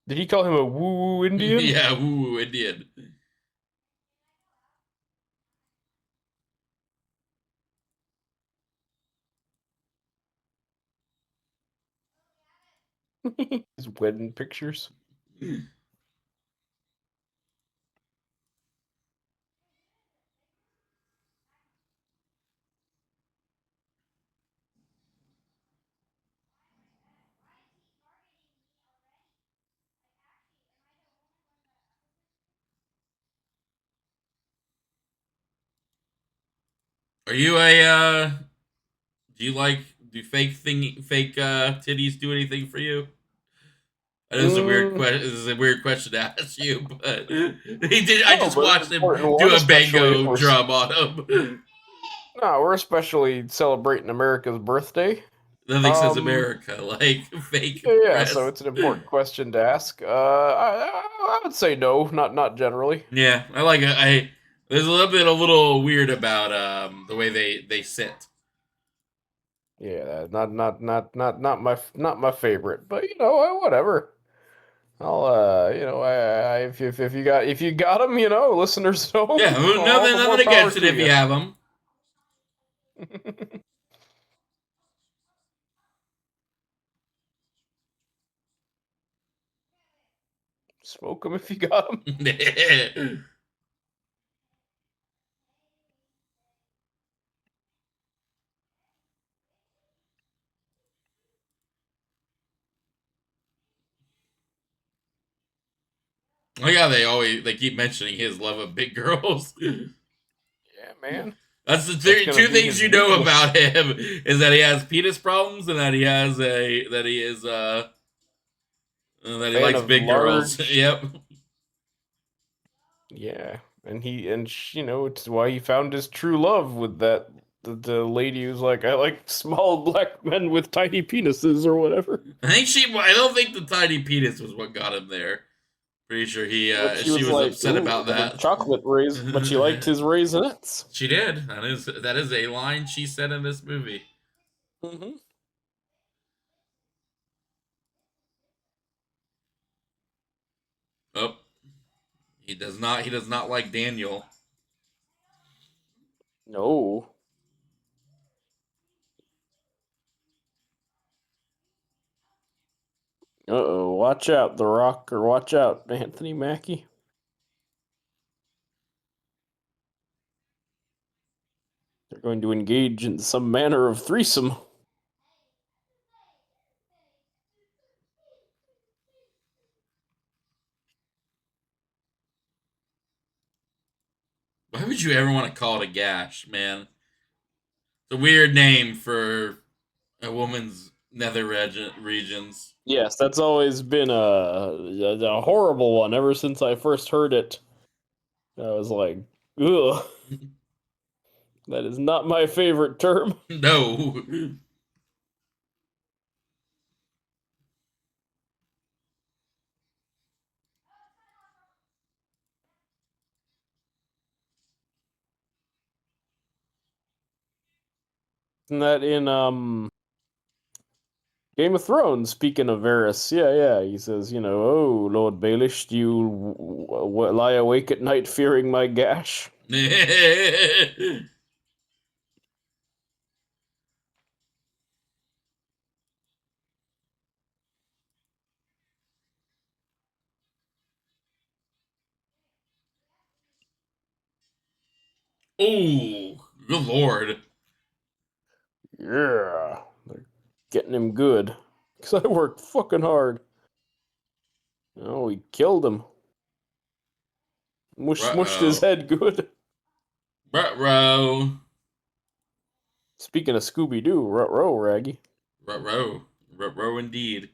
Did he call him a woo woo Indian? Yeah, woo, it did. His wedding pictures. Are you a do you like do fake titties do anything for you? I know this is a weird Mm, question. This is a weird question to ask you, but he did. I no, just but an watched him important one, do a especially if bango we're drum on him. no, we're especially celebrating America's birthday. Nothing says Um, America like fake yeah, so breasts. it's an important question to ask. I would say no, not generally. Yeah, I like it. I there's a little weird about the way they sit. Yeah, not my favorite, but whatever. I'll if you got them, listeners at Yeah, home, all nothing the more nothing power against it to if you you. have them. Smoke them if you got them. Oh yeah, they keep mentioning his love of big girls. Yeah, man, That's the that's gonna two be things his you know weakness. about him is that he has penis problems and that he has a that he is A that he fan likes of big girls. large. Yep. Yeah, it's why he found his true love with the lady who's like, I like small black men with tiny penises or whatever. I think she. I don't think the tiny penis was what got him there. Pretty sure But she she was was like, upset ooh, about I got a that. chocolate but she liked his raisinets. She did. That is a line she said in this movie. Hmm. Oh, he does not like Daniel. No. Uh-oh, watch out, The Rock, or watch out, Anthony Mackie. They're going to engage in some manner of threesome. Why would you ever want to call it a gash, man? It's a weird name for a woman's regions. Yes, that's always been a horrible one ever since I first heard it. I was like, ugh, that is not my favorite term. No. Isn't that in Game of Thrones? Speaking of Varys, yeah, he says, oh Lord Baelish, do you lie awake at night fearing my gash? Oh, good lord. Yeah, they're getting him good. Because I worked fucking hard. Oh, we killed him. Smushed his Ruh-oh. head good. Ruh-roh. Speaking of Scooby Doo, row, Raggy. Ruh-roh. Ruh-roh indeed.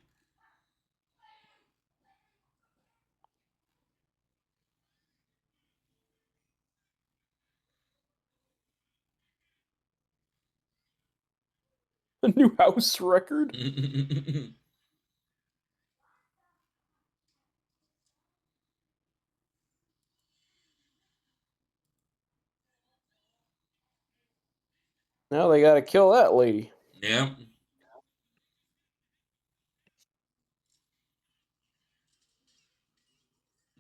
A new house record. Now they gotta kill that lady. Yep.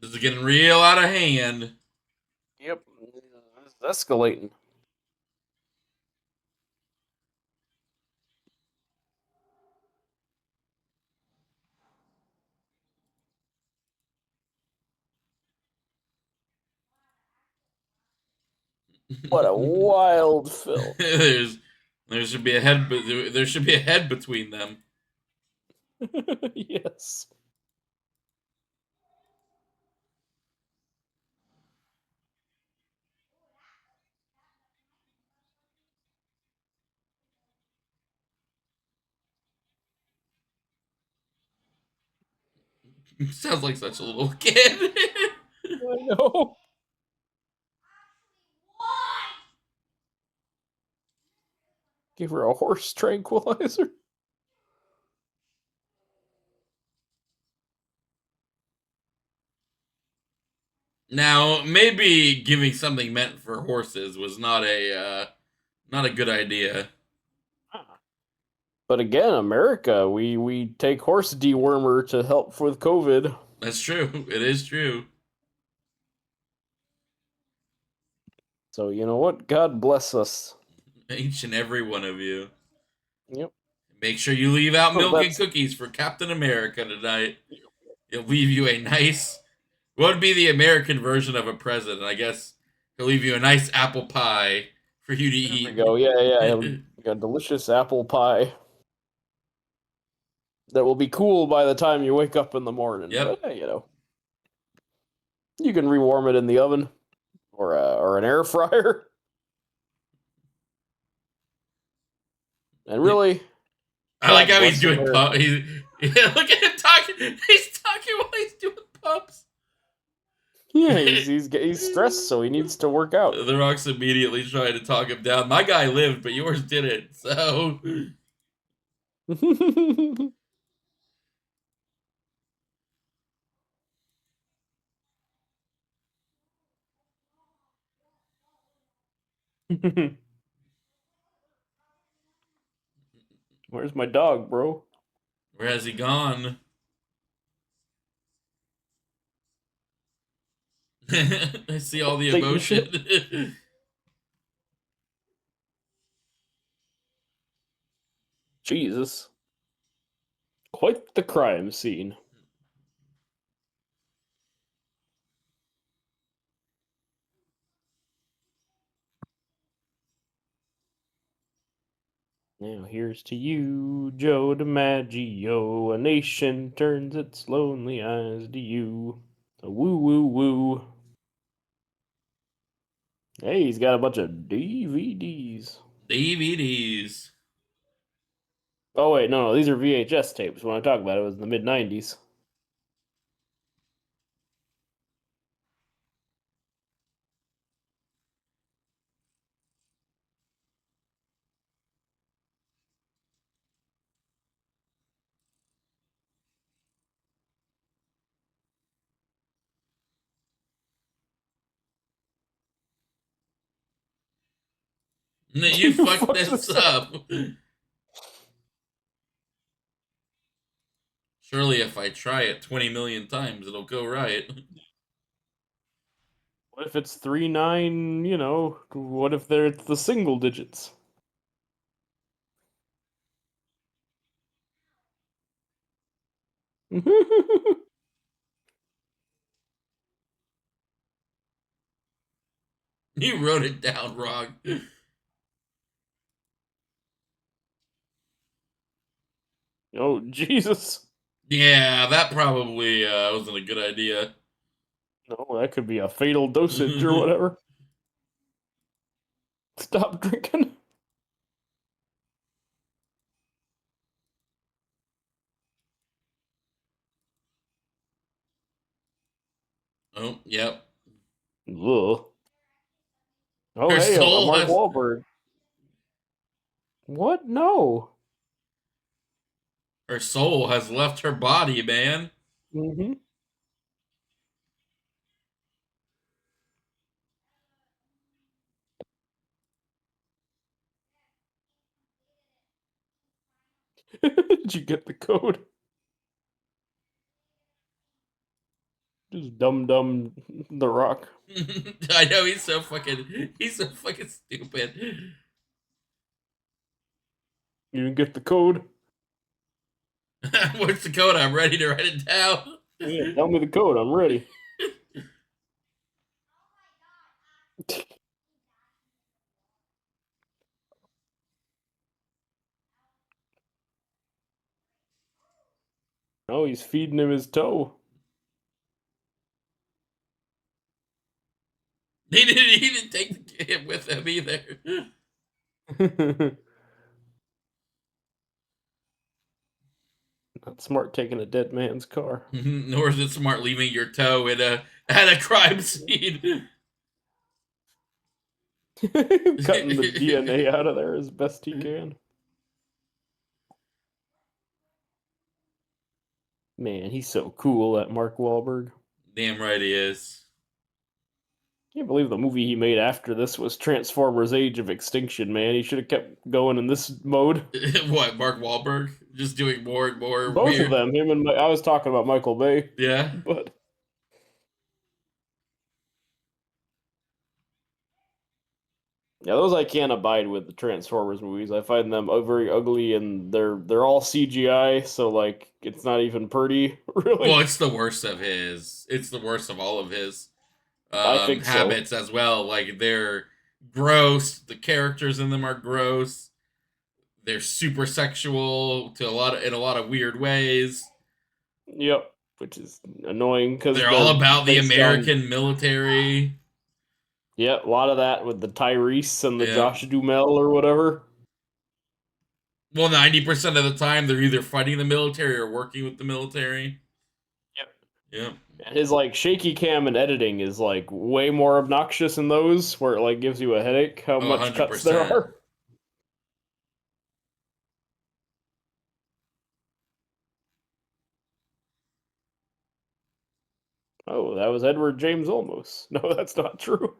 This is getting real out of hand. Yep, it's escalating. What a wild film. there should be a head, but there should be a head between them. Yes. Sounds like such a little kid. I know. Give her a horse tranquilizer. Now, maybe giving something meant for horses was not a good idea. But again, America, we take horse dewormer to help with COVID. That's true. It is true. So you know what? God bless us. Each and every one of you. Yep. Make sure you leave out Oh, milk and that's cookies for Captain America tonight. He'll leave you a nice. What would be the American version of a present? I guess he'll leave you a nice apple pie for you to there we eat. go. Yeah. A delicious apple pie that will be cool by the time you wake up in the morning. Yep. But you know, you can rewarm it in the oven or an air fryer. And really, I like how God he's bless doing America. Look at him talking. He's talking while he's doing pups. Yeah, he's stressed, so he needs to work out. The Rock's immediately trying to talk him down. My guy lived, but yours didn't. So Where's my dog, bro? where has he gone? I see all the Taking shit. emotion. Jesus. Quite the crime scene. Now here's to you, Joe DiMaggio. A nation turns its lonely eyes to you. A woo woo woo. Hey, he's got a bunch of DVDs. DVDs. Oh wait, no, these are VHS tapes. When I talk about it, it was in the mid '90s. You fucked this up. Surely, if I try it 20 million times, it'll go right. What if it's 3-9? You know, what if they're the single digits? You wrote it down wrong. Oh, Jesus. Yeah, that probably wasn't a good idea. No, that could be a fatal dosage or whatever. Stop drinking. Oh, yep. Ugh. Oh, Her hey, a soul Mark has Wahlberg. What? No. her soul has left her body, man. Mm-hmm. Did you get the code? Just dumb The Rock. I know he's so fucking stupid. You didn't get the code? What's the code? I'm ready to write it down. Yeah, tell me the code. I'm ready. Oh, he's feeding him his toe. He didn't take the kid with him either. Not smart taking a dead man's car. Nor is it smart leaving your toe at a crime scene. Cutting the DNA out of there as best he can. Man, he's so cool, that Mark Wahlberg. Damn right he is. Can't believe the movie he made after this was Transformers: Age of Extinction, man. He should have kept going in this mode. What, Mark Wahlberg? Just doing more and more Both of weird. them, him and I was talking about Michael Bay, Yeah. but yeah, those I can't abide with the Transformers movies. I find them very ugly, and they're all CGI, so like it's not even pretty, Well, really. it's the worst of his. It's the worst of all of his I think so. habits as well. Like they're gross. The characters in them are gross. They're super sexual to in a lot of weird ways. Yep, which is annoying because They're all they're about the based on, American military. yeah, a lot of that with the Tyrese and the Yeah. Josh Duhamel or whatever. Well, 90% of the time they're either fighting the military or working with the military. Yep. Yep. And his like shaky cam and editing is like way more obnoxious in those, where it like gives you a headache how Oh, much cuts there 100%. are. Oh, that was Edward James Olmos. No, that's not true.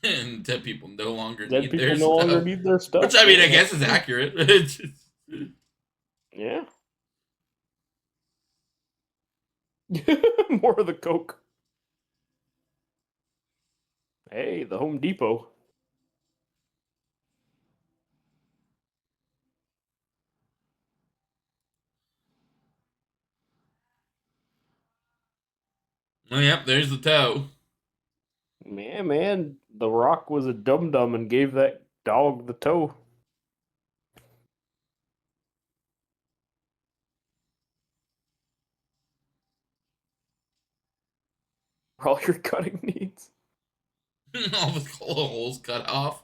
And dead people no longer Dead need their people no longer stuff. need their Which, stuff. I mean, I Yeah, guess that's is true. accurate. Yeah. More of the Coke. Hey, the Home Depot. Oh, yep, there's the toe. Man, The Rock was a dum dum and gave that dog the toe for all your cutting needs. All the holes cut off.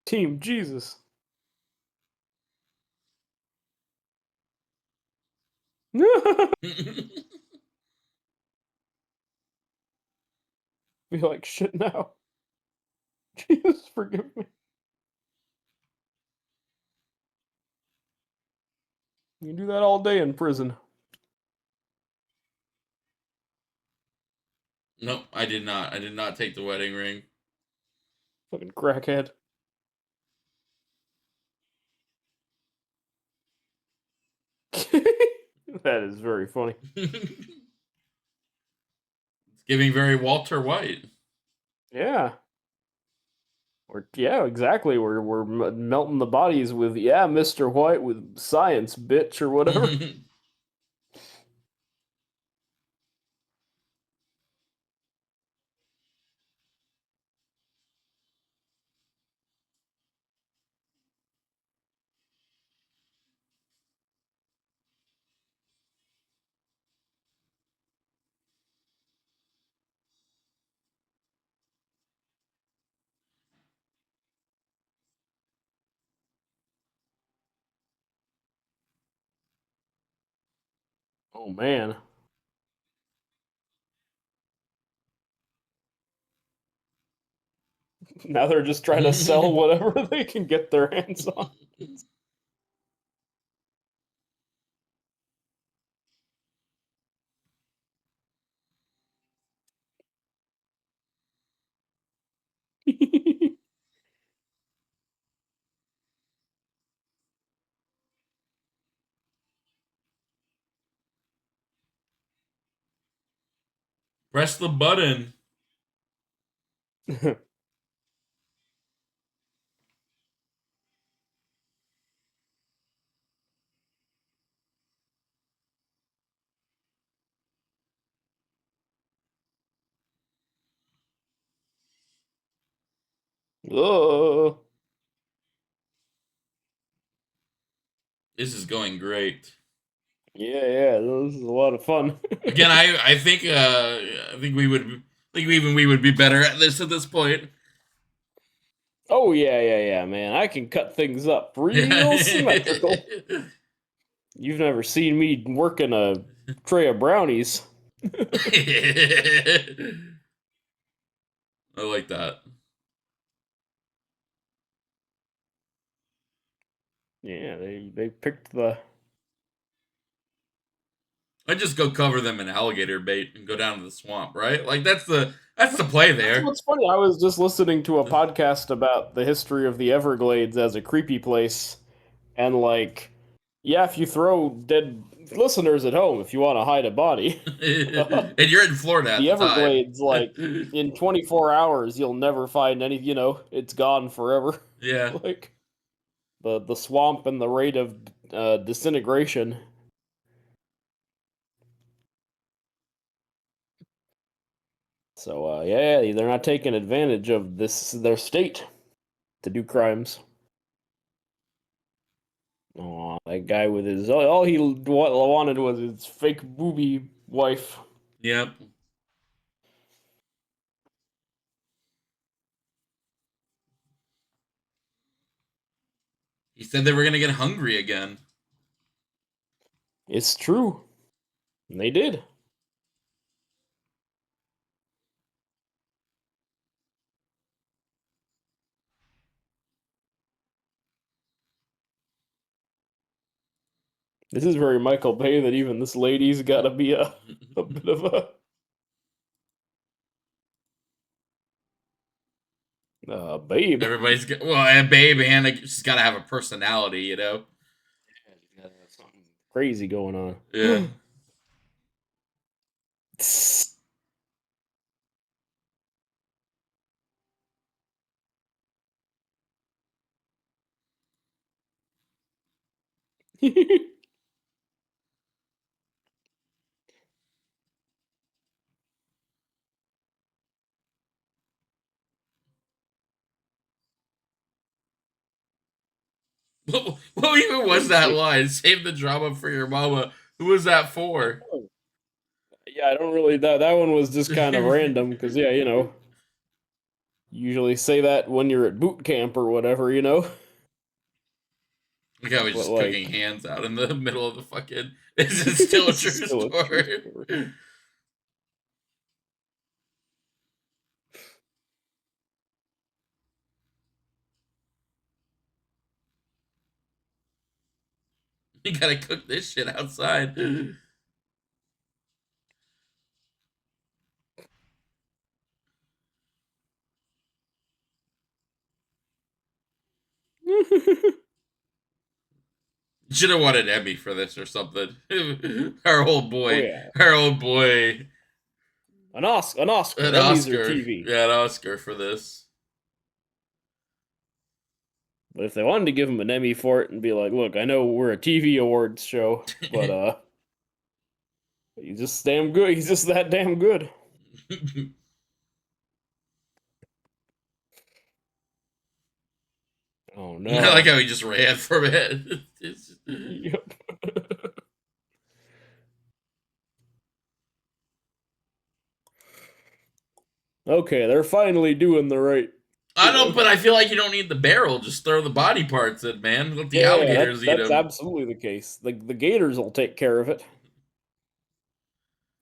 Team Jesus. Feel like shit now. Jesus, forgive me. You do that all day in prison. Nope, I did not. I did not take the wedding ring. Fucking crackhead. That is very funny. It's giving very Walter White. Yeah. Yeah, exactly. We're melting the bodies with Mr. White with science, bitch, or whatever. Oh man. Now they're just trying to sell whatever they can get their hands on. Press the button. Oh, This is going great. yeah, this is a lot of fun. Again, I think we would be better at this point. Oh yeah, man. I can cut things up real Yeah. symmetrical. You've never seen me working a tray of brownies. I like that. Yeah, they picked the. I just go cover them in alligator bait and go down to the swamp, right? Like that's the play That's there. what's funny. I was just listening to a podcast about the history of the Everglades as a creepy place, and like, yeah, if you throw dead listeners at home, if you want to hide a body, And you're in Florida at the the time. Everglades, like in 24 hours, you'll never find any. It's gone forever. Yeah. Like the swamp and the rate of disintegration. So yeah, they're not taking advantage of this their state to do crimes. Oh, that guy with his all he wanted was his fake booby wife. Yep. He said they were gonna get hungry again. It's true. And they did. This is very Michael Bay that even this lady's got to be a bit of a babe. Everybody's got, well, a babe and she's got to have a personality, you know. Yeah, she's got something crazy going Yeah. on. What even was that line? Save the drama for your mama. Who was that for? Yeah, I don't really. That one was just kind of random because yeah, usually say that when you're at boot camp or whatever. Like I was But just cooking like, hands out in the middle of the fucking. Is it still a this true is still a true story? story. You gotta cook this shit outside. Should have won an Emmy for this or something. Our old Oh boy, yeah, our old boy, an Oscar, an Emmys or Oscar. TV. Yeah, an Oscar for this. But if they wanted to give him an Emmy for it and be like, look, I know we're a TV awards show, but he's just damn good. He's just that damn good. Oh no! I like how he just ran from it. Yep. Okay, they're finally doing the right. I don't, but I feel like you don't need the barrel. Just throw the body parts in, man. Let the Yeah, alligators eat that's them. absolutely the case. The gators will take care of it,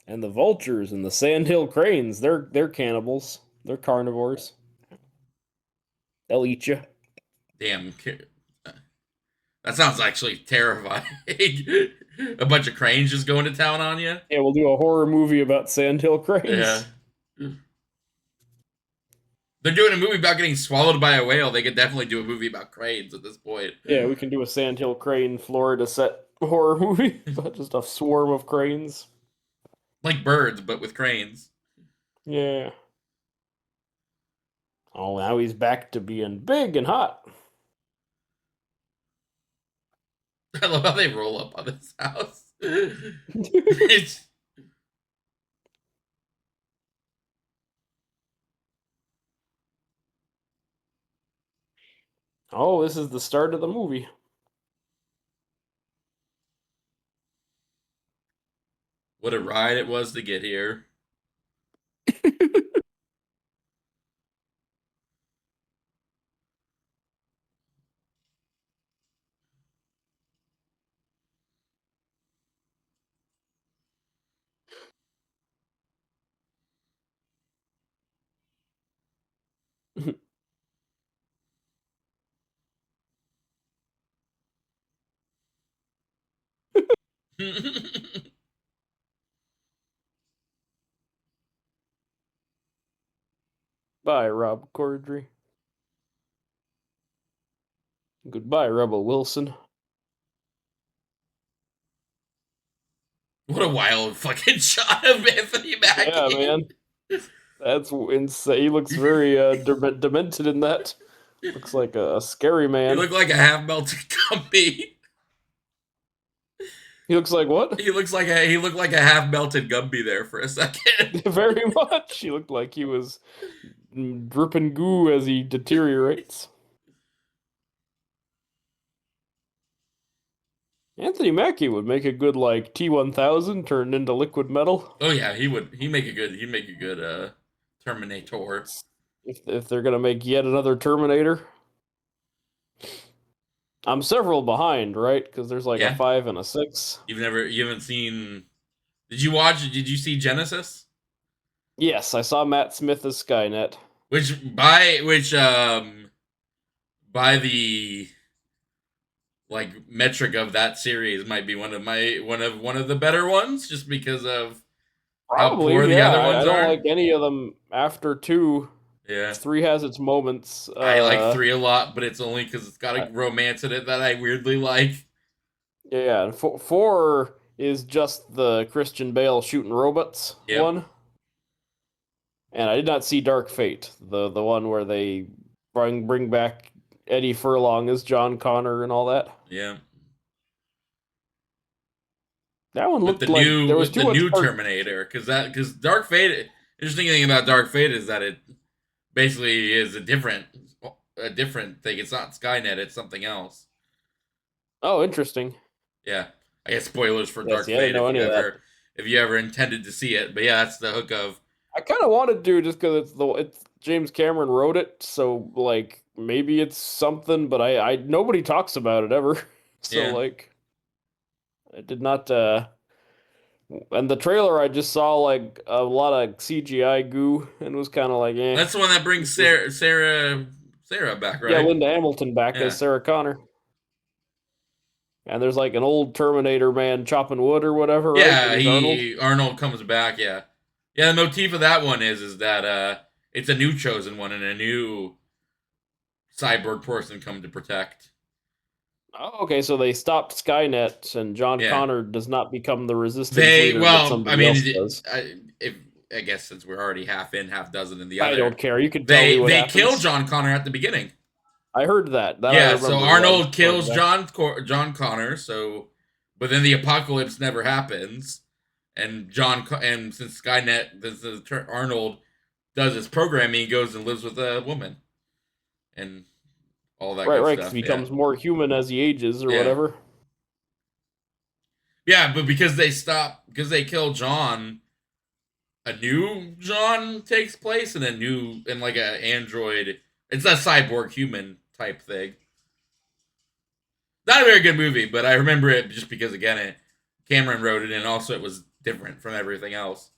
and the vultures and the sandhill cranes. They're cannibals. They're carnivores. They'll eat you. Damn. That sounds actually terrifying. A bunch of cranes just going to town on you. Yeah, we'll do a horror movie about sandhill cranes. Yeah. They're doing a movie about getting swallowed by a whale. They could definitely do a movie about cranes at this point. Yeah, we can do a sandhill crane Florida set horror movie about just a swarm of cranes. Like birds, but with cranes. Yeah. Oh, now he's back to being big and hot. I love how they roll up on this house. Oh, this is the start of the movie. What a ride it was to get here. Bye, Rob Corddry. Goodbye, Rebel Wilson. What a wild fucking shot of Anthony Mackie. Yeah, man. That's insane. He looks very demented in that. Looks like a scary man. He looked like a half melted Gumby. He looks like what? He looked like a half melted Gumby there for a second. Very much. He looked like he was dripping goo as he deteriorates. Anthony Mackie would make a good like T-1000 turned into liquid metal. Oh yeah, he would. He'd make a good Terminator. If they're gonna make yet another Terminator. I'm several behind, right? Because there's like a 5 and a 6. You haven't seen. Did you see Genesis? Yes, I saw Matt Smith as Skynet. By the like metric of that series might be one of the better ones, just because of probably how poor the other ones I don't are. like any of them after 2. Yeah, 3 has its moments. I like 3 a lot, but it's only because it's got a romance in it that I weirdly like. Yeah, and 4 is just the Christian Bale shooting robots one. And I did not see Dark Fate, the one where they bring back Eddie Furlong as John Connor and all that. Yeah. That one looked like there was too much new Terminator, because Dark Fate. Interesting thing about Dark Fate is that it basically is a different thing. It's not Skynet; it's something else. Oh, interesting. Yeah, I guess spoilers for Dark Fate if you ever intended to see it. But yeah, that's the hook of. I kind of wanted to just because it's James Cameron wrote it, so like maybe it's something, but I nobody talks about it ever, so like I did not. And the trailer I just saw like a lot of CGI goo and was kind of like, eh. That's the one that brings Sarah back, right? Yeah, Linda Hamilton back as Sarah Connor. And there's like an old Terminator man chopping wood or whatever, right? Yeah, Arnold comes back, yeah. Yeah, the motif of that one is that it's a new chosen one and a new cyborg person come to protect. Oh, okay, so they stopped Skynet and John Connor does not become the resistance leader that somebody else does. I guess since we're already half in, half dozen in the other. I don't care. You can tell me what they happens. kill John Connor at the beginning. I heard that. That I Yeah, so remember. Yeah, I Arnold just don't kills exactly. John Connor. So, but then the apocalypse never happens, and and since Arnold does his programming, he goes and lives with a woman and all that Right, good right, because he stuff. Yeah, becomes more human as he ages or yeah, whatever. yeah. But because they kill John, a new John takes place, and like a android. It's a cyborg human type thing. Not a very good movie, but I remember it just because again, Cameron wrote it, and also it was different from everything else.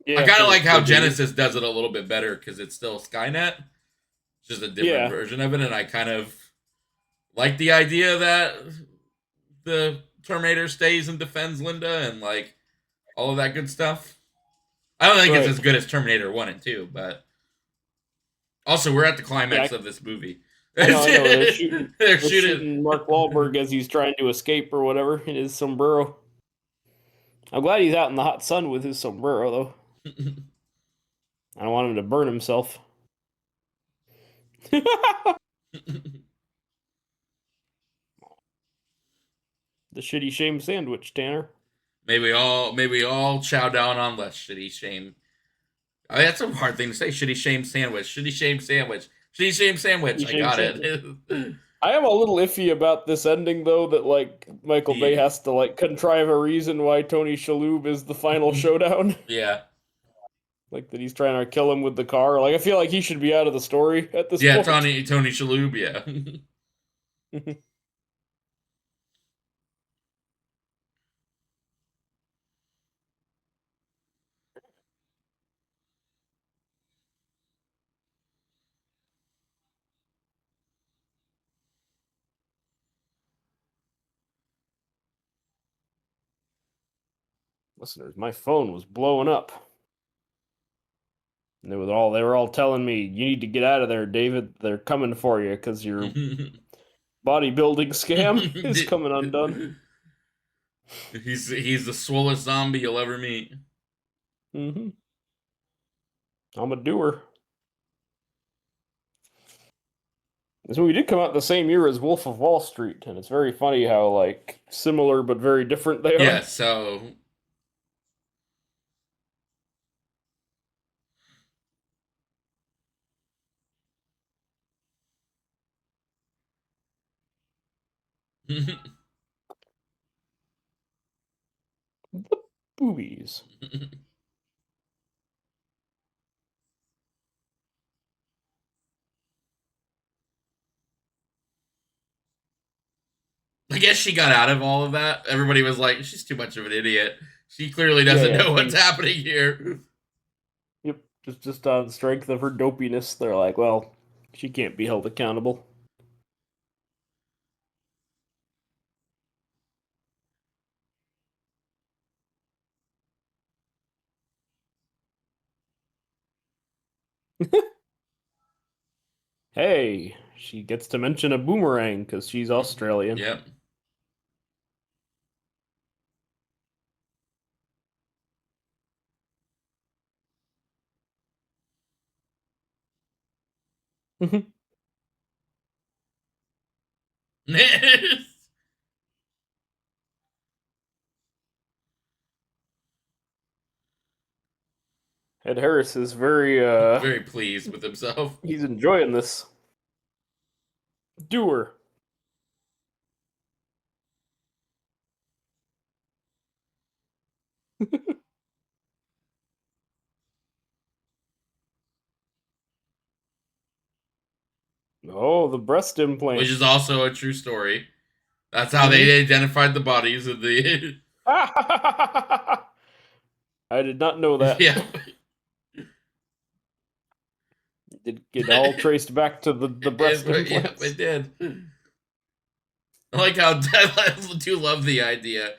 I Yeah, kind of like how for the Genesis does it a little bit better because it's still Skynet, just a different yeah. version of it, and I kind of like the idea that the Terminator stays and defends Linda and like all of that good stuff. I don't think it's Right. as good as Terminator 1 and 2, but also we're at the Yeah, climax of this movie. I know. They're They're shooting. shooting Mark Wahlberg as he's trying to escape or whatever in his sombrero. I'm glad he's out in the hot sun with his sombrero though. I don't want him to burn himself. The shitty shame sandwich, Tanner. May we all chow down on less shitty shame. I mean, that's a hard thing to say. Shitty shame sandwich. Shitty shame sandwich. Shitty shame sandwich. Shitty I shame got sandwich. it. I am a little iffy about this ending though, that like Michael Bay the has to like contrive a reason why Tony Shalhoub is the final showdown. yeah, Like that he's trying to kill him with the car. Like I feel like he should be out of the story at this yeah. point. Tony Shalhoub. Yeah. Listeners, my phone was blowing up. And they were all telling me, "You need to get out of there, David. They're coming for you because your bodybuilding scam is coming undone." He's the swollest zombie you'll ever meet. Mm-hmm. I'm a doer. This movie did come out the same year as Wolf of Wall Street, and it's very funny how like similar but very different they Yeah. are. So Boobies. I guess she got out of all of that. Everybody was like, she's too much of an idiot. She clearly Yeah, doesn't yeah. know what's happening here. Yep. Just on the strength of her dopiness, they're like, well, she can't be held accountable. Hey, she gets to mention a boomerang because she's Australian. Yep. Ed Harris is very Very pleased with himself. he's enjoying this. Doer. Oh, the breast Which is implants. also a true story. That's how Hmm. they identified the bodies of the. I did not know that. Yeah. It get all traced back to the breast Yep, implants. it did. I like how I do love the idea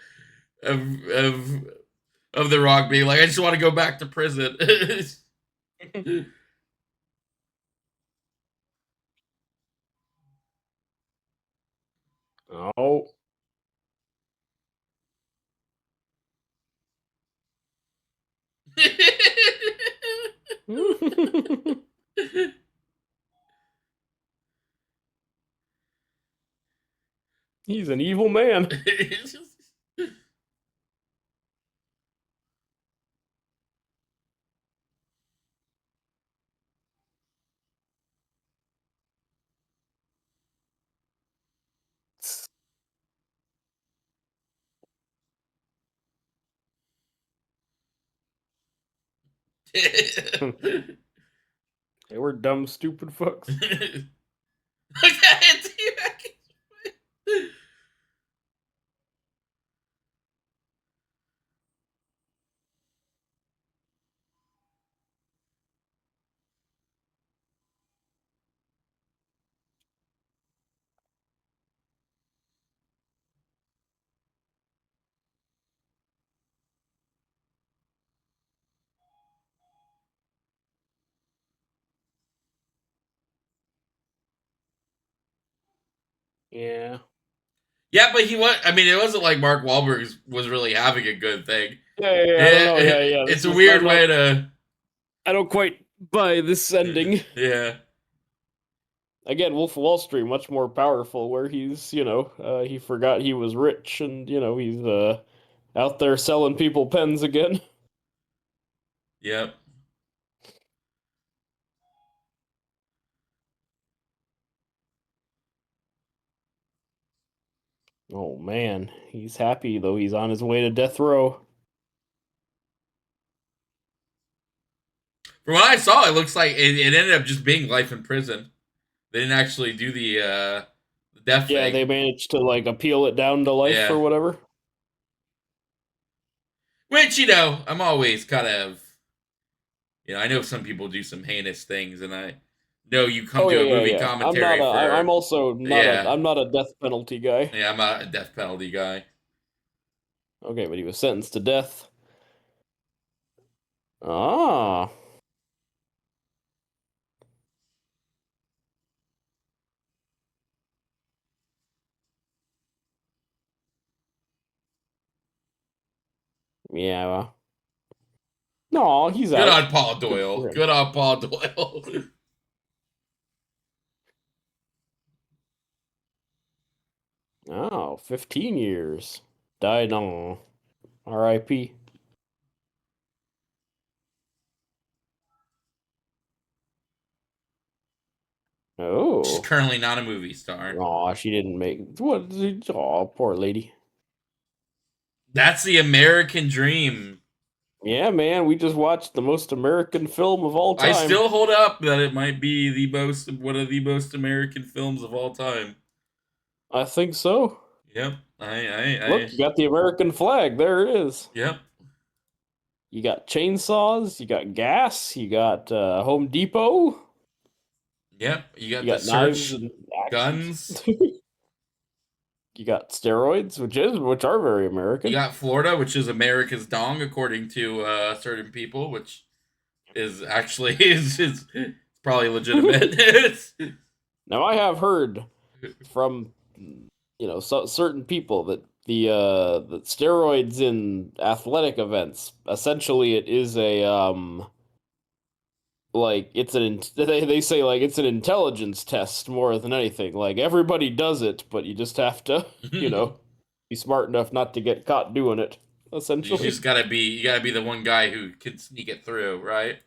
of of of the Rock being like, I just want to go back to prison. Oh. He's an evil man. They were dumb, stupid fucks. Look at it. Yeah. Yeah, but he was. I mean, it wasn't like Mark Wahlberg was really having a good thing. Yeah. I don't know. Yeah. It's a weird way to. I don't quite buy this ending. Yeah. Again, Wolf of Wall Street, much more powerful, where he's, he forgot he was rich and, he's out there selling people pens again. Yep. Oh man, he's happy though he's on his way to death row. From what I saw, it looks like it ended up just being life in prison. They didn't actually do the death Yeah, thing. they managed to like appeal it down to life Yeah. or whatever. Which, I'm always kind of, I know some people do some heinous things, and I know you come Oh to yeah, a movie yeah. I'm not commentary a. for, I'm also not a. yeah, I'm not a death penalty guy. yeah, I'm not a death penalty guy. Okay, but he was sentenced to death. Ah, yeah. No, he's Good out. on Paul Good Doyle. for him. Good on Paul Doyle. Oh, 15 years. Died on R.I.P. She's Oh. currently not a movie star. Oh, she didn't make what? Oh, poor lady. That's the American dream. Yeah, man, we just watched the most American film of all I time. still hold up that it might be one of the most American films of all time. I think so. Yep. Look, you got the American flag. There it is. Yep. You got chainsaws, you got gas, you got Home Depot, Yep. You got you the got knives search and guns. axes. You got steroids, which are very You American. got Florida, which is America's dong, according to certain people, which is actually is probably legitimate. Now I have heard from certain people that the steroids in athletic events, essentially it is a like it's they say like it's an intelligence test more than anything. Like everybody does it, but you just have to be smart enough not to get caught doing it, You just essentially. gotta be the one guy who can sneak it through, right?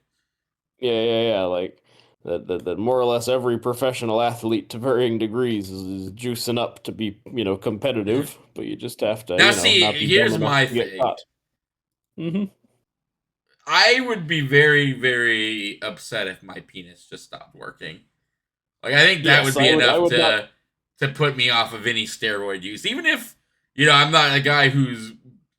Yeah. Like that more or less every professional athlete to varying degrees is juicing up to be competitive, but you just have to Now, see, not be dumb here's enough my to get thing. caught. Hmm. I would be very, very upset if my penis just stopped working. Like, I think that would Yes, be I enough would not. to put me off of any steroid use. Even if I'm not a guy who's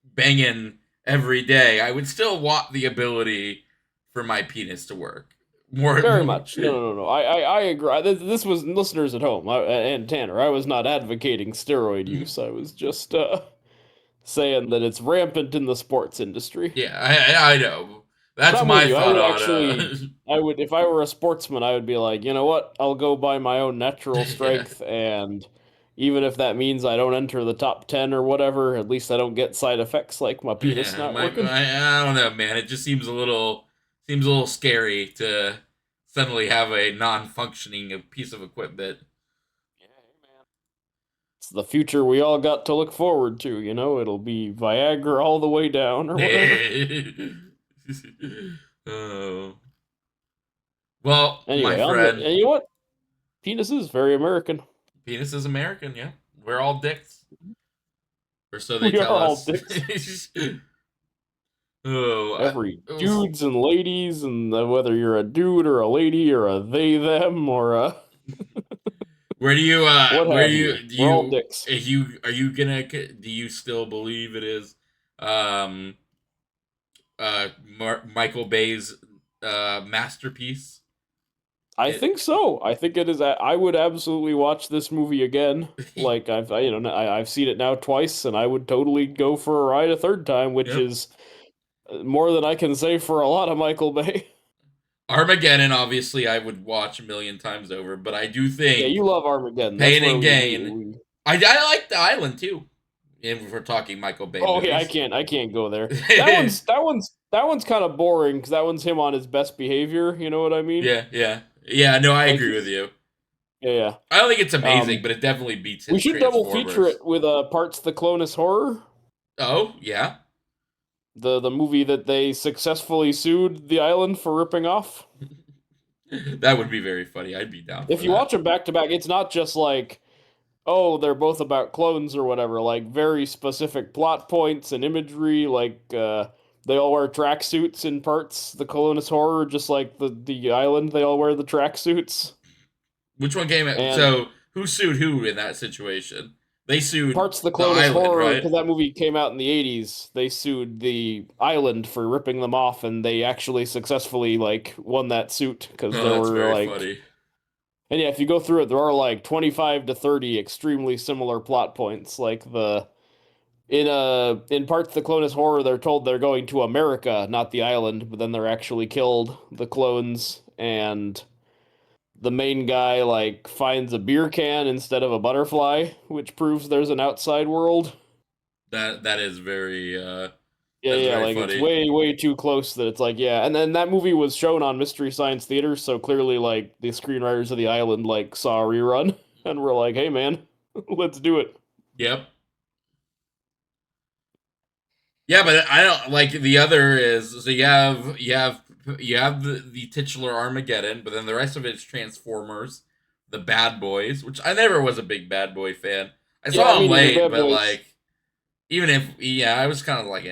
banging every day, I would still want the ability for my penis to work. More. Very much. No. I agree. This was listeners at home and Tanner. I was not advocating steroid use. I was just saying that it's rampant in the sports industry. Yeah, I know. But That's I'm with my you. I thought would on actually, I would, if I were a sportsman, I would be like, you know what? I'll go by my own natural yeah. strength, and even if that means I don't enter the top 10 or whatever, at least I don't get side effects like my penis Yeah, not working. I don't know, man. It just seems a little scary to suddenly have a non-functioning piece of equipment. Yeah, man. It's the future we all got to look forward to, It'll be Viagra all the way down or whatever. Oh. Well, my Anyway, friend, and you know what? Penis is very American. penis is American, yeah. We're all dicks. Or so they We are tell all us. dicks. Oh, Every it was, dudes and ladies, and whether you're a dude or a lady or a they them or a what where have you you, do we're all you dicks. are you gonna do you still believe it is um Michael Bay's masterpiece? I It, think so. I think it is. I would absolutely watch this movie again. Like I've seen it now twice, and I would totally go for a ride a third time, which yep. is more than I can say for a lot of Michael Bay. Armageddon, obviously, I would watch a million times over, but I do Yeah, think you love Armageddon. That's Pain where and Gain. we. I like The Island too. If we're talking Michael Bay Oh yeah, movies. I can't go there. That one's kind of boring because that one's him on his best behavior. You know what I mean? Yeah. No, I Like agree with he's you. yeah. I don't think it's Yeah. amazing, but it definitely beats We his should double feature Transformers. it with parts the Clonus Horror, Oh yeah, the movie that they successfully sued the island for ripping off. that would be very funny. I'd be down for If you watch that. them back to back, it's not just like, oh, they're both about clones or whatever. Like very specific plot points and imagery. Like they all wear tracksuits in parts. The Colonus Horror, just like the island, they all wear the tracksuits. Which one came out? And So who sued who in that situation? They sued parts of the the Clonus island, Horror, right? because that movie came out in the 80s, they sued the island for ripping them off, and they actually successfully like won that suit because Oh, there that's were very like, funny. and yeah, if you go through it, there are like 25 to 30 extremely similar plot points. Like in parts of the Clonus Horror, they're told they're going to America, not the island, but then they're actually killed, the clones, and the main guy like finds a beer can instead of a butterfly, which proves there's an outside world. That is very Yeah, that's yeah, very like it's funny. way, way too close that it's like, yeah. And then that movie was shown on Mystery Science Theater, so clearly, like, the screenwriters of The Island, like, saw a rerun and were like, hey, man, let's do it. Yep. Yeah, but I don't like the other is so you have the titular Armageddon, but then the rest of it's Transformers, the Bad Boys, which I never was a big Bad Boy fan. I Yeah, saw me them neither, late, Bad but Boys. like even if I was kind of like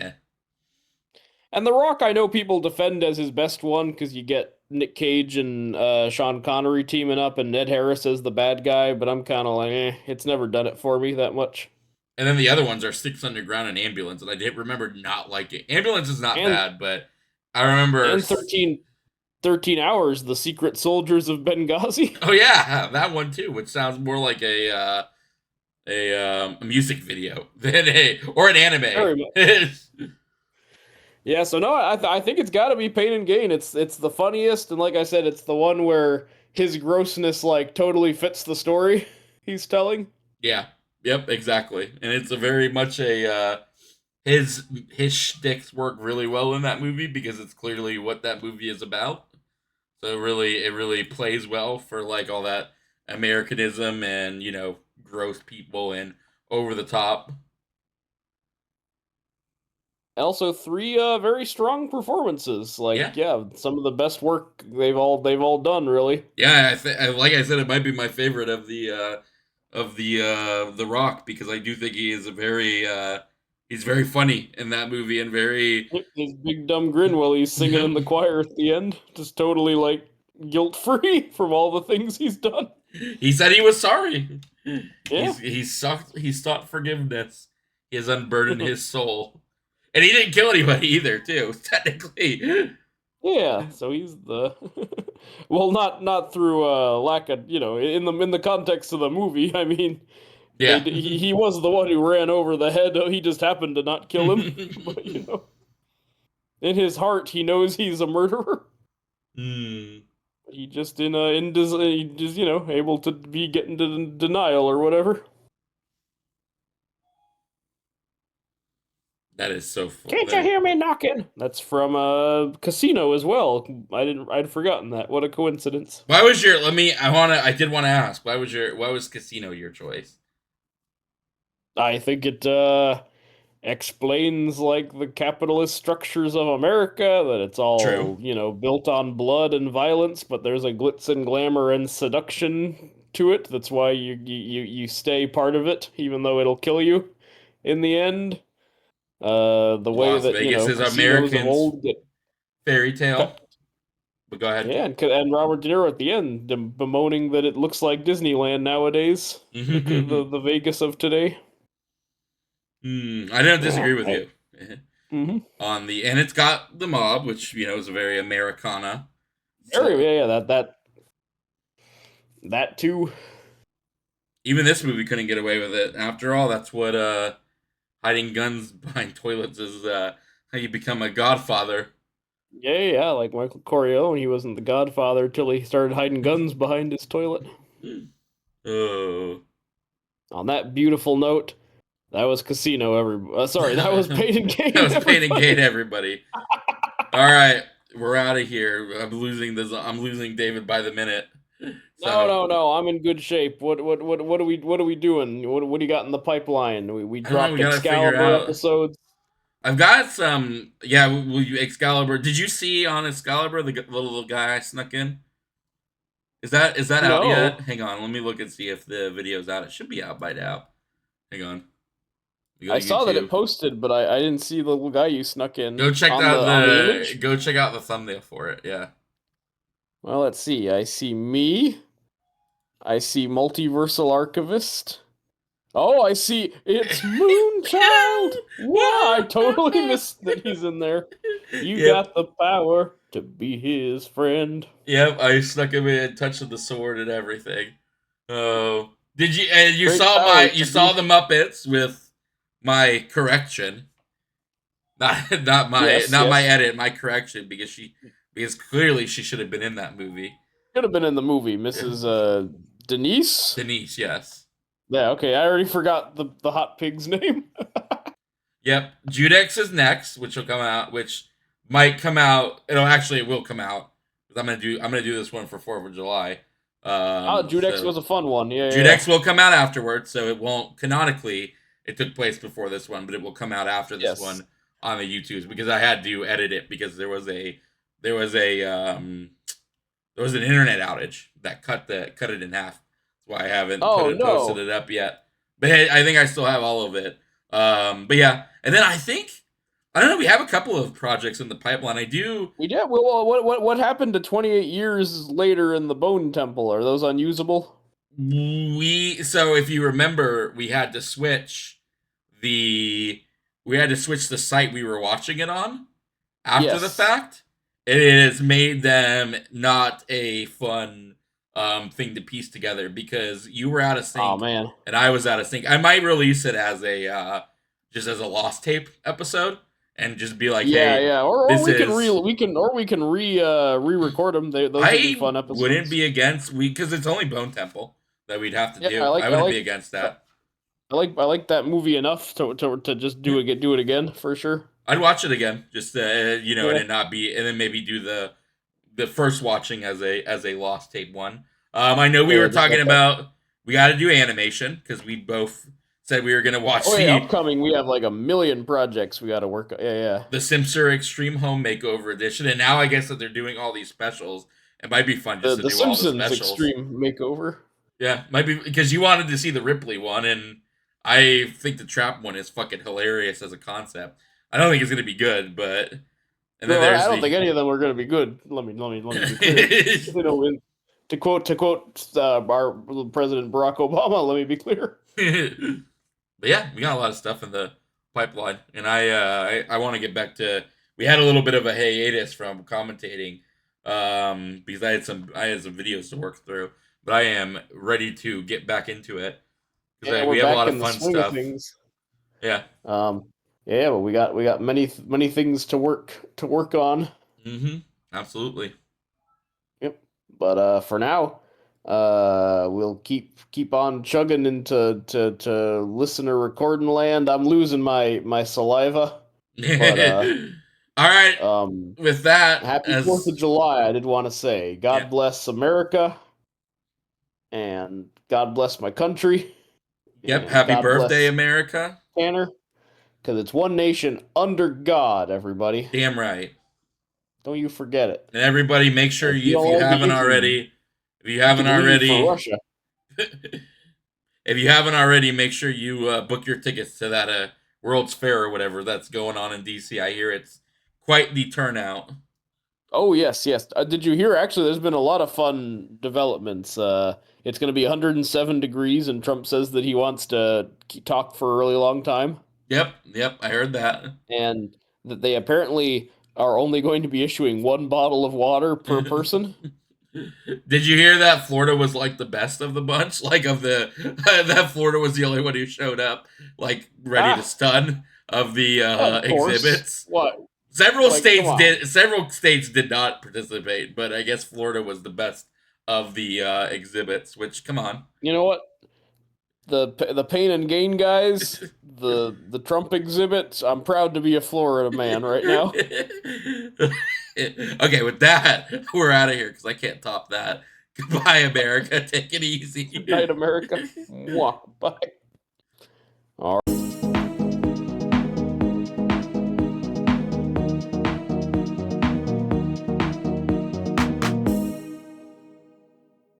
And The Rock, I know people defend as his best one because you get Nick Cage and Sean Connery teaming up and Ned Harris as the bad guy, but I'm kind of like, it's never done it for me that much. And then the other ones are Six Underground and Ambulance, and I did remember not liking Ambulance is not And bad, but I remember. and 13 Hours, The Secret Soldiers of Benghazi. Oh yeah, that one too, which sounds more like a music video than a or an Very anime. much. Yeah, so no, I think it's got to be Pain and Gain. It's the funniest, and like I said, it's the one where his grossness like totally fits the story he's telling. Yeah. Yep. Exactly. And it's a very much a his shticks work really well in that movie because it's clearly what that movie is about. So it really plays well for like all that Americanism and gross people and over the top. Also, three very strong performances. Yeah. Like, yeah, some of the best work they've all done, really. Yeah. Like I said, it might be my favorite of the Rock because I do think he is a very he's very funny in that movie and very His big dumb grin while he's singing yep. in the choir at the end, just totally like guilt free from all the things he's done. He said he was sorry. Yeah. He sought forgiveness. He has unburdened his soul. And he didn't kill anybody either, too, technically. Yeah, so he's the well, not through lack of, in the context of the movie. I mean, Yeah. he was the one who ran over the head. He just happened to not kill him, but in his heart, he knows he's a murderer. Hmm. He just he just able to be getting to denial or whatever. That is so Can't you fun. hear me knocking? That's from Casino as well. I'd forgotten that. What a coincidence. Why was your I did want to ask, why was Casino your choice? I think it explains like the capitalist structures of America, that it's True. all, built on blood and violence, but there's a glitz and glamour and seduction to it. That's why you stay part of it, even though it'll kill you in the end. The way Las that, Vegas is casinos of Americans' old get fairy tale. cut. But go ahead. Yeah, and Robert De Niro at the end bemoaning that it looks like Disneyland nowadays, the Vegas of today. I don't Yeah, disagree with you. mm-hmm. And it's got the mob, which is a very Americana. Yeah, So yeah, that too. even this movie couldn't get away with it. After all, that's what hiding guns behind toilets is. How you become a godfather. Yeah, yeah, like Michael Corleone, he wasn't the Godfather till he started hiding guns behind his toilet. Oh. On that beautiful note, that was Casino. Sorry, that was Pain and Gain. That was Pain and Gain, everybody. All right, we're out of here. I'm losing David by the minute. So, No. I'm in good shape. What are we doing? What do you got in the pipeline? We I don't know. dropped We gotta figure Excalibur out. episodes. I've got some. Yeah, Excalibur. Did you see on Excalibur the little guy I snuck in? Is that out No, yet? Hang on, let me look and see if the video's out. It should be out by now. Hang on. We go I to saw that it YouTube. posted, but I didn't see the little guy you snuck in Go check on out the the image. go check out the thumbnail for it. Yeah. Well, let's see. I see me. I see Multiversal Archivist. Oh, I see. It's Moonchild. Wow, I totally missed that he's in there. You Yep. got the power to be his friend. Yep. I snuck him in, touched the sword and everything. Oh, did you? And you Great saw power you to saw be. the Muppets with my correction, Yes, not my yes. edit, my correction because clearly she should have been in that movie. Could have been in the movie, Mrs. Denise. Denise, yes. Yeah, okay. I already forgot the hot pig's name. Yep. Judex is next, which will come out, which might come out. It will come out. I'm gonna do this one for 4th of July. Oh, Judex So was a fun one. Yeah, yeah, yeah. Judex will come out afterwards, so it won't canonically. It took place before this one, but it will come out after this Yes. one on the YouTubes because I had to edit it because there was a there was an internet outage that cut it in half. That's why I haven't Oh posted no. it up yet. But hey, I think I still have all of it. But yeah, and then I don't know. We have a couple of projects in the pipeline. I do. We did. Well, what happened to 28 years later in the Bone Temple? Are those unusable? So if you remember, the we had to switch the site we were watching it on after the Yes. fact. It has made them not a fun thing to piece together because you were out of Oh sync man. and I was out of sync. I might release it as a just as a lost tape episode and just be like, Yeah, hey, yeah. Or this we can is re-record them. Those would be I fun wouldn't episodes. be against we because it's only Bone Temple that we'd have to Yeah, do. I wouldn't be against I that. like that movie enough to just Yeah. do it again for sure. I'd watch it again, just and Yeah. it not be, and then maybe do the first watching as a lost tape one. I know we Yeah, were just talking like that. about we got to do animation because we both said we were gonna watch Oh yeah, upcoming we have like a million projects we got to work on. Yeah, yeah. the Simpster Extreme Home Makeover Edition, and now I guess that they're doing all these specials. It might be fun just to The do all the Simpsons specials. Extreme Makeover. Yeah, might be because you wanted to see the Ripley one, and I think the Trap one is fucking hilarious as a concept. I don't think it's gonna be good, but and then No, I there's don't the think any of them are going to be good. Let me be clear. To quote our President Barack Obama, let me be clear. But yeah, we got a lot of stuff in the pipeline, and I want to get back to. We had a little bit of a hiatus from commentating, because I had some videos to work through, but I am ready to get back into it Yeah, because we're we have a back lot of in the fun swing of stuff. things. Yeah. Um, yeah, but we got many things to work on. Mm-hmm. Absolutely. Yep. But for now, we'll keep on chugging into to listener recording land. I'm losing my saliva, but All right. um, With that, happy Fourth of as July. I did want to say, yeah, God bless America, and God bless my country. Yep. Happy God birthday, bless America. Tanner, because it's one nation under God, everybody. Damn right. Don't you forget it. And everybody, make sure Like, if you haven't already, you can leave for Russia. if you haven't already, make sure you book your tickets to that World's Fair or whatever that's going on in DC. I hear it's quite the turnout. Oh yes, yes. Did you hear? Actually, there's been a lot of fun developments. It's going to be 107 degrees, and Trump says that he wants to talk for a really long time, Yep, I heard that. and that they apparently are only going to be issuing one bottle of water per person. Did you hear that Florida was like the best of the bunch? Like of the that Florida was the only one who showed up, like ready to Ah, stun of the of course. exhibits. What? Several Like, states come on. did. Several states did not participate, but I guess Florida was the best of the exhibits. Which, come on. You know what? The pain and gain guys, the Trump exhibits. I'm proud to be a Florida man right now. Okay, with that, we're out of here because I can't top that. Goodbye, America. Take it easy. Good night, America. Mwah. Bye. All right.